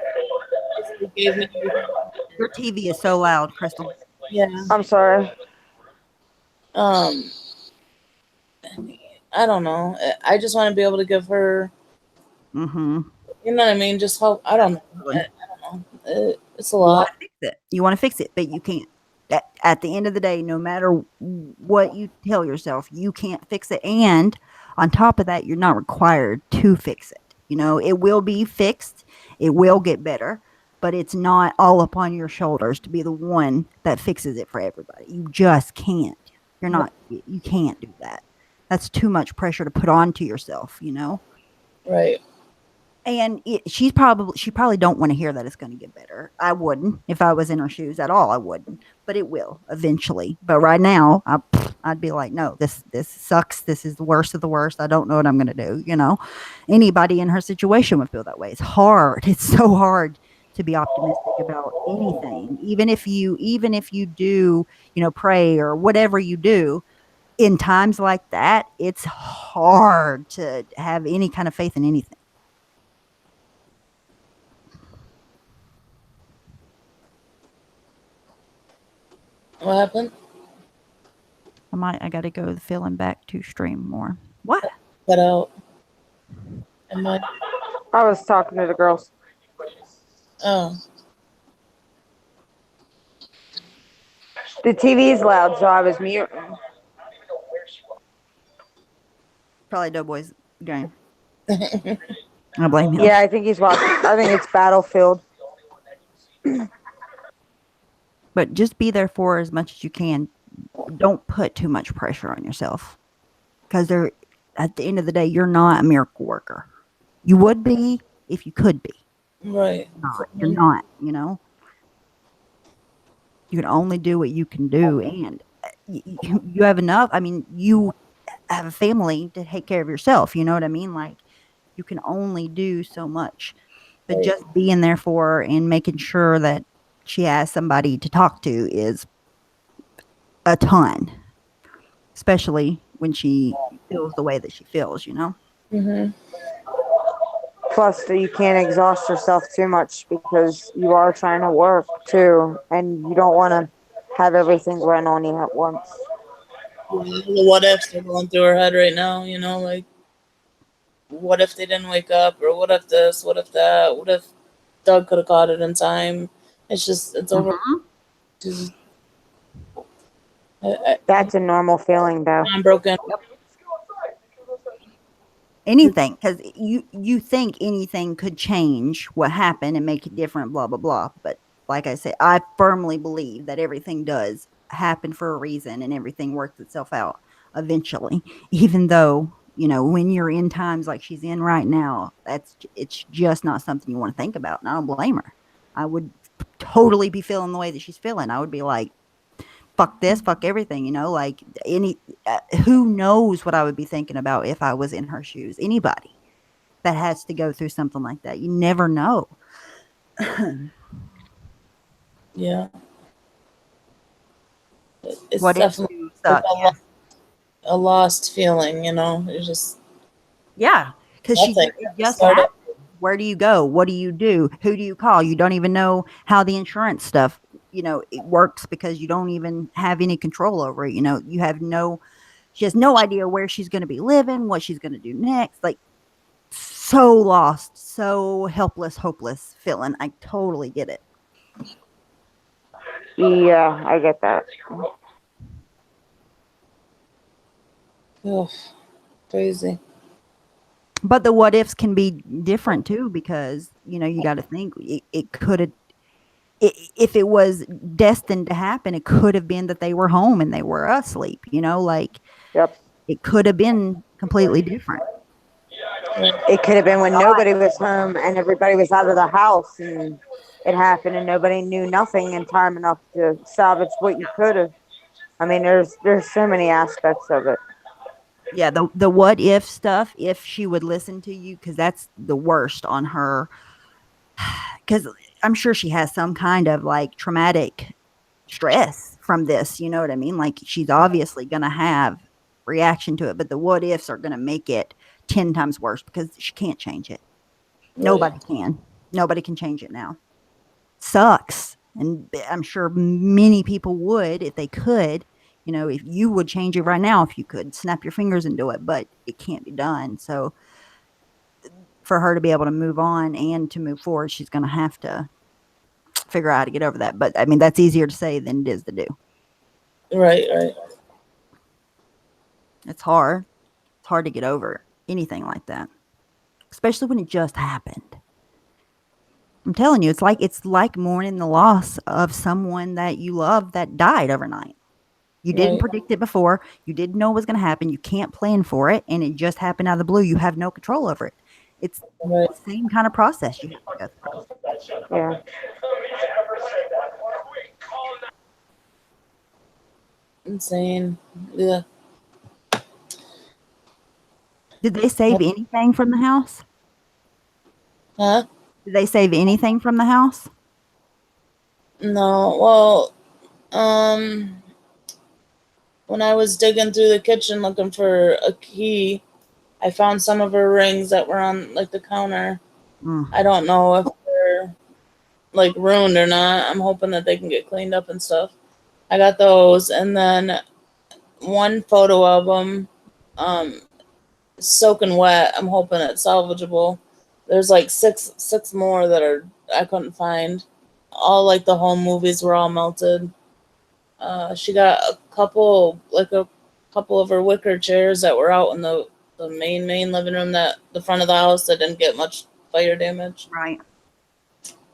basically gave me everything. Your TV is so loud, Crystal. Yeah. I'm sorry. Um, I don't know. I just want to be able to give her, Mm-hmm. you know what I mean? Just help. I don't know. I don't know. It's a lot. You want to fix it, but you can't. At the end of the day, no matter what you tell yourself, you can't fix it. And on top of that, you're not required to fix it. You know, it will be fixed. It will get better, but it's not all upon your shoulders to be the one that fixes it for everybody. You just can't. You're not. You can't do that. That's too much pressure to put onto yourself. You know. Right. And she probably don't want to hear that it's going to get better. I wouldn't if I was in her shoes at all. I wouldn't, but it will eventually. But right now, I'd be like, no, this sucks. This is the worst of the worst. I don't know what I'm going to do. You know, anybody in her situation would feel that way. It's hard. It's so hard to be optimistic about anything, even if you do, you know, pray or whatever you do. In times like that, it's hard to have any kind of faith in anything. What happened? I got to go feeling back to stream more. What? Cut out. Am I? I was talking to the girls. Oh. The TV's loud, so I was muting. Probably Doughboy's game. I blame him. Yeah, I think he's watching. I think it's Battlefield. But just be there for her as much as you can. Don't put too much pressure on yourself. Because at the end of the day, you're not a miracle worker. You would be if you could be. Right. You're not, you know. You can only do what you can do. And you have enough. I mean, you have a family to take care of yourself. You know what I mean? Like, you can only do so much. But Right. just being there for her and making sure that she has somebody to talk to is a ton, especially when she feels the way that she feels, you know? Mm-hmm. Plus, you can't exhaust yourself too much because you are trying to work too, and you don't want to have everything run on you at once. The what ifs are going through her head right now, you know, like, what if they didn't wake up, or what if this, what if that, what if Doug could have caught it in time? It's over. Just, That's a normal feeling, though. I'm broken. Anything, because you think anything could change what happened and make it different, blah, blah, blah. But like I said, I firmly believe that everything does happen for a reason and everything works itself out eventually, even though, you know, when you're in times like she's in right now, it's just not something you want to think about. And I don't blame her. I would totally be feeling the way that she's feeling. I would be like, fuck this, fuck everything, you know, like who knows what I would be thinking about if I was in her shoes. Anybody that has to go through something like that, you never know. Yeah. It's What if definitely you suck? a lost feeling, you know. It's just Yeah, because nothing. it just Started. happened. Where do you go? What do you do? Who do you call? You don't even know how the insurance stuff, you know, it works because you don't even have any control over it. You know, she has no idea where she's going to be living, what she's going to do next. Like, so lost, so helpless, hopeless feeling. I totally get it. Yeah, I get that. Ugh, crazy. But the what ifs can be different too, because, you know, you got to think it could have, if it was destined to happen, it could have been that they were home and they were asleep, you know, like, Yep. it could have been completely different. It could have been when nobody was home and everybody was out of the house and it happened and nobody knew nothing in time enough to salvage what you could have. I mean, there's so many aspects of it. Yeah, the what if stuff, if she would listen to you, because that's the worst on her. Because I'm sure she has some kind of like traumatic stress from this, you know what I mean? Like, she's obviously going to have reaction to it. But the what ifs are going to make it 10 times worse because she can't change it. Right. Nobody can. Nobody can change it now. Sucks. And I'm sure many people would if they could. If you would change it right now, if you could snap your fingers and do it, but it can't be done. So for her to be able to move on and to move forward, she's going to have to figure out how to get over that. But I mean, that's easier to say than it is to do. Right, right. It's hard. It's hard to get over anything like that, especially when it just happened. I'm telling you, it's like mourning the loss of someone that you love that died overnight. You didn't Right. predict it before. You didn't know it was going to happen. You can't plan for it, and it just happened out of the blue. You have no control over it. It's Right. the same kind of process you have to go through. Yeah. Insane. Yeah. Did they save anything from the house? Huh? Did they save anything from the house? No. Well, when I was digging through the kitchen looking for a key, I found some of her rings that were on like the counter. Mm. I don't know if they're like ruined or not. I'm hoping that they can get cleaned up and stuff. I got those, and then one photo album, soaking wet. I'm hoping it's salvageable. There's like six more that I couldn't find. All like the home movies were all melted. She got a couple of her wicker chairs that were out in the main living room, that the front of the house, that didn't get much fire damage. Right.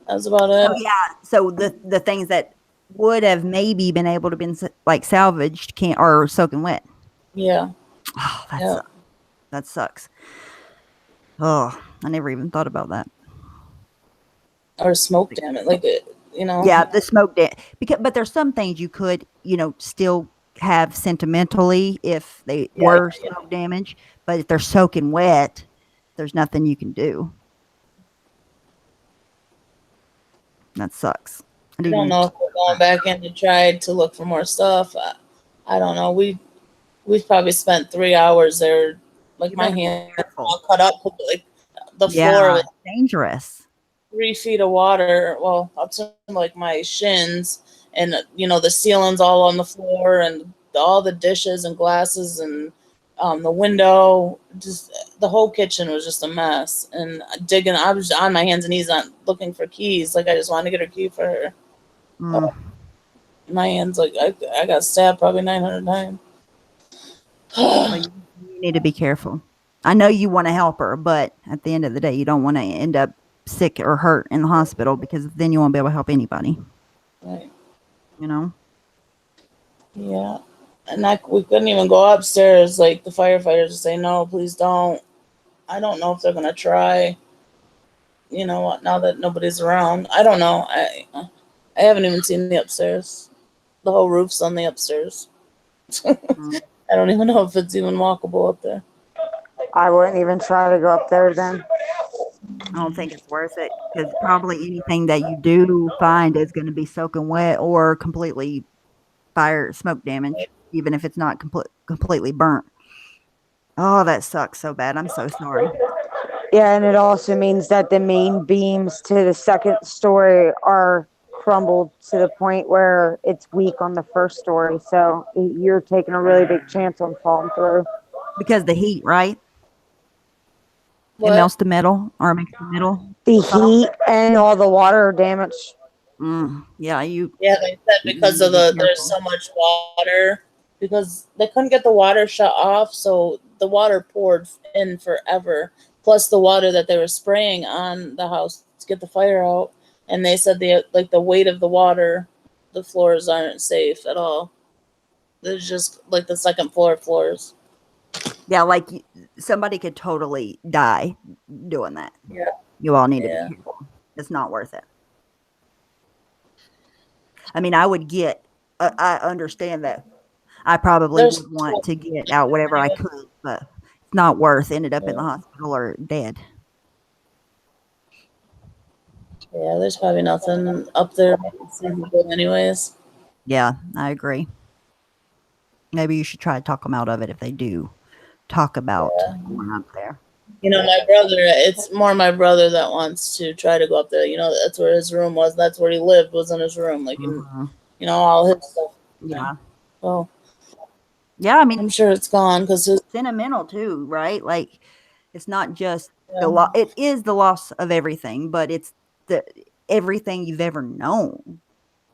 That's about it. So yeah. So the things that would have maybe been able to been like salvaged can't or soaking wet. Yeah. Oh, Yeah. that sucks. Oh, I never even thought about that. Or smoke damage, like it, you know. Yeah, the smoke but there's some things you could, still have sentimentally if they were smoke damage, but if they're soaking wet, there's nothing you can do. That sucks. I don't know if we're going back in to try to look for more stuff. I don't know. We've probably spent 3 hours there. Like my hand all cut up. Like the floor was dangerous. 3 feet of water. Well, up to like my shins, and the ceiling's all on the floor, and all the dishes and glasses, and the window. Just the whole kitchen was just a mess. And digging, I was on my hands and knees, not looking for keys. Like I just wanted to get her key for her. My hands, like I got stabbed probably 900 times. Well, you need to be careful. I know you want to help her, but at the end of the day, you don't want to end up sick or hurt in the hospital, because then you won't be able to help anybody. Right. Yeah. And we couldn't even go upstairs. Like the firefighters say, no, please don't. I don't know if they're gonna try. Now that nobody's around, I don't know. I haven't even seen the upstairs. The whole roof's on the upstairs. I don't even know if it's even walkable up there. I wouldn't even try to go up there then. I don't think it's worth it, because probably anything that you do find is going to be soaking wet or completely smoke damage, even if it's not completely burnt. Oh, that sucks so bad. I'm so sorry. Yeah, and it also means that the main beams to the second story are crumbled to the point where it's weak on the first story. So you're taking a really big chance on falling through. Because the heat, right? What? It melts the metal, or makes the metal. The heat and all the water damage. Yeah, Yeah, they said because of there's so much water, because they couldn't get the water shut off, so the water poured in forever. Plus the water that they were spraying on the house to get the fire out, and they said the weight of the water, the floors aren't safe at all. There's just like the second floors. Yeah, like somebody could totally die doing that. Yeah. You all need to be careful. It's not worth it. I mean, I understand that I probably would want to get out whatever I could, but it's not worth ended up in the hospital or dead. Yeah, there's probably nothing up there anyways. Yeah, I agree. Maybe you should try to talk them out of it if they do talk about Yeah. going up there. My brother, it's more my brother that wants to try to go up there. That's where his room was. That's where he lived, was in his room. Mhm. All his stuff. Yeah. Well, Yeah, I mean, I'm sure it's gone because his. sentimental too, right? Like, it's not just Yeah. the loss. It is the loss of everything, but it's the everything you've ever known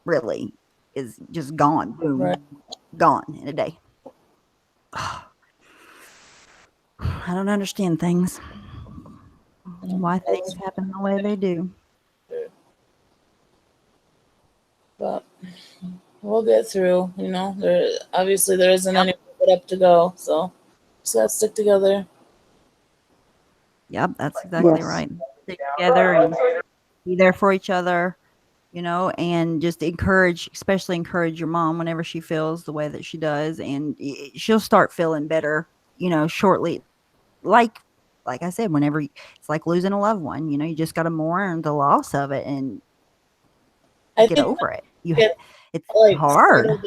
really is just gone. Boom. Right. Gone in a day. I don't understand things. Why things happen the way they do. But we'll get through. There isn't anywhere but up to go. So just gotta stick together. Yep, that's exactly Yes. right. Stick together and be there for each other, and just especially encourage your mom whenever she feels the way that she does, and she'll start feeling better, shortly. Like I said, whenever it's like losing a loved one, you just got to mourn the loss of it and I get think over it. it It's sort hard. of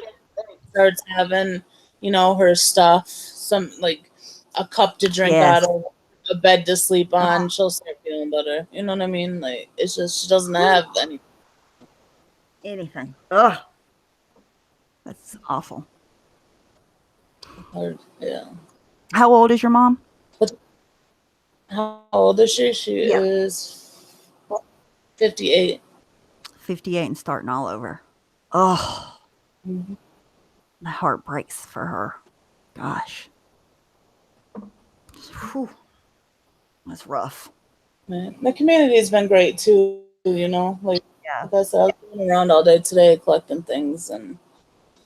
starts having, her stuff, some like a cup to drink Yes. out of, a bed to sleep on, she'll start feeling better. You know what I mean? Like, it's just she doesn't have Anything. Ugh. That's awful. yeah. How old is your mom? But how old is she? She Yeah. is 58. 58 and starting all over. Oh, Mm-hmm. my heart breaks for her. Gosh. Whew. That's rough. Man, the community's been great too. Yeah. Like I said, I was going around all day today collecting things, and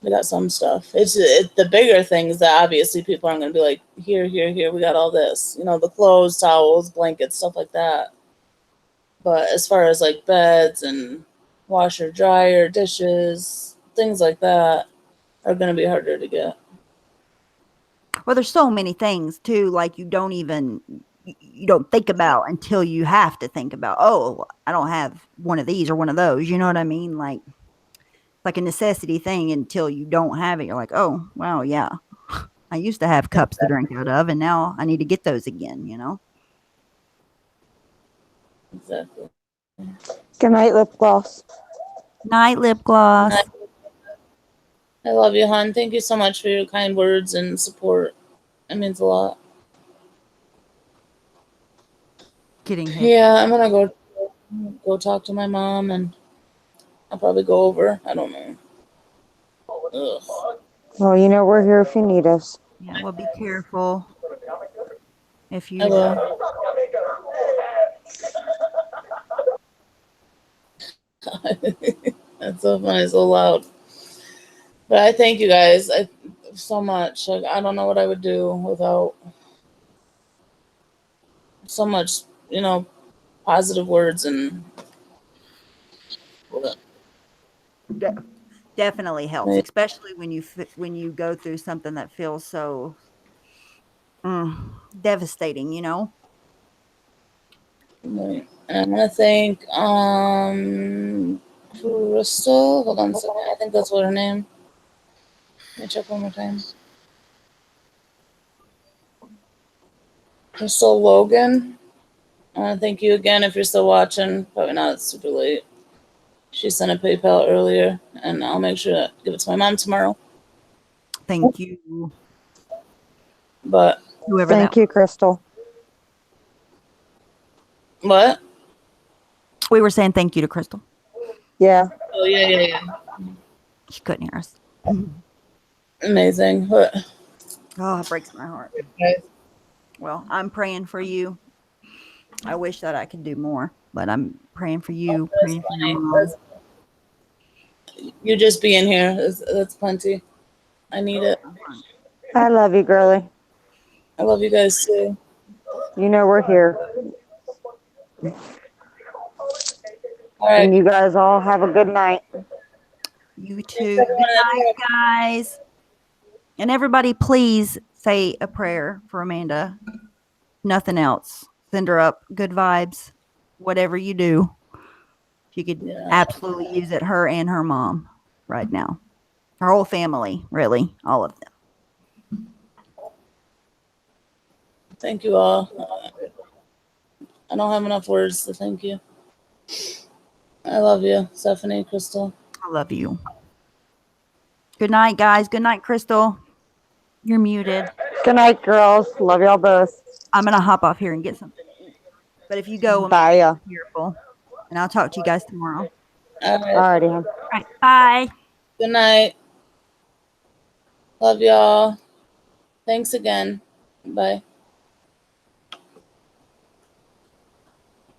we got some stuff. It's the bigger things that obviously people aren't going to be like, here, here, here. We got all this. The clothes, towels, blankets, stuff like that. But as far as like beds and washer, dryer, dishes, things like that are going to be harder to get. Well, there's so many things too, like you don't think about until you have to think about, oh, I don't have one of these or one of those. You know what I mean? Like a necessity thing until you don't have it. You're like, oh, wow, yeah. I used to have cups to drink out of, and now I need to get those again, Exactly. Good night, lip gloss. Night lip gloss. I love you, hon. Thank you so much for your kind words and support. It means a lot. Getting hit. Yeah, I'm gonna go talk to my mom, and I'll probably go over. I don't know. Ugh. Well, we're here if you need us. Yeah, well, be careful. If I you will. That's so funny, so loud. But I thank you guys so much. Like, I don't know what I would do without so much, positive words and. definitely helps, especially when you go through something that feels so devastating. Right. And I'm gonna thank Crystal. Hold on a second. I think that's what her name. Let me check one more time. Crystal Logan. I want to thank you again if you're still watching. Probably not. It's super late. She sent a PayPal earlier, and I'll make sure to give it to my mom tomorrow. Thank you. But Whoever Thank you, Crystal. what? We were saying thank you to Crystal. Yeah. Oh yeah. She couldn't hear us. Amazing. But Oh, it breaks my heart. guys, Well, I'm praying for you. I wish that I could do more, but I'm praying for you. Praying for your mom. you just being here that's plenty. I need it. I love you, girly. I love you guys too. We're here. All right. And you guys all have a good night. You too. Good night, guys. And everybody, please say a prayer for Amanda. Nothing else. Send her up good vibes. Whatever you do. She could absolutely use it, her and her mom, right now. Her whole family, really. All of them. Thank you all. I don't have enough words to thank you. I love you, Stephanie, Crystal. I love you. Good night, guys. Good night, Crystal. You're muted. Good night, girls. Love y'all both. I'm going to hop off here and get something to eat. But if you go, Bye. be careful. And I'll talk to you guys tomorrow. All right. Alrighty. All right. Bye. Good night. Love y'all. Thanks again. Bye.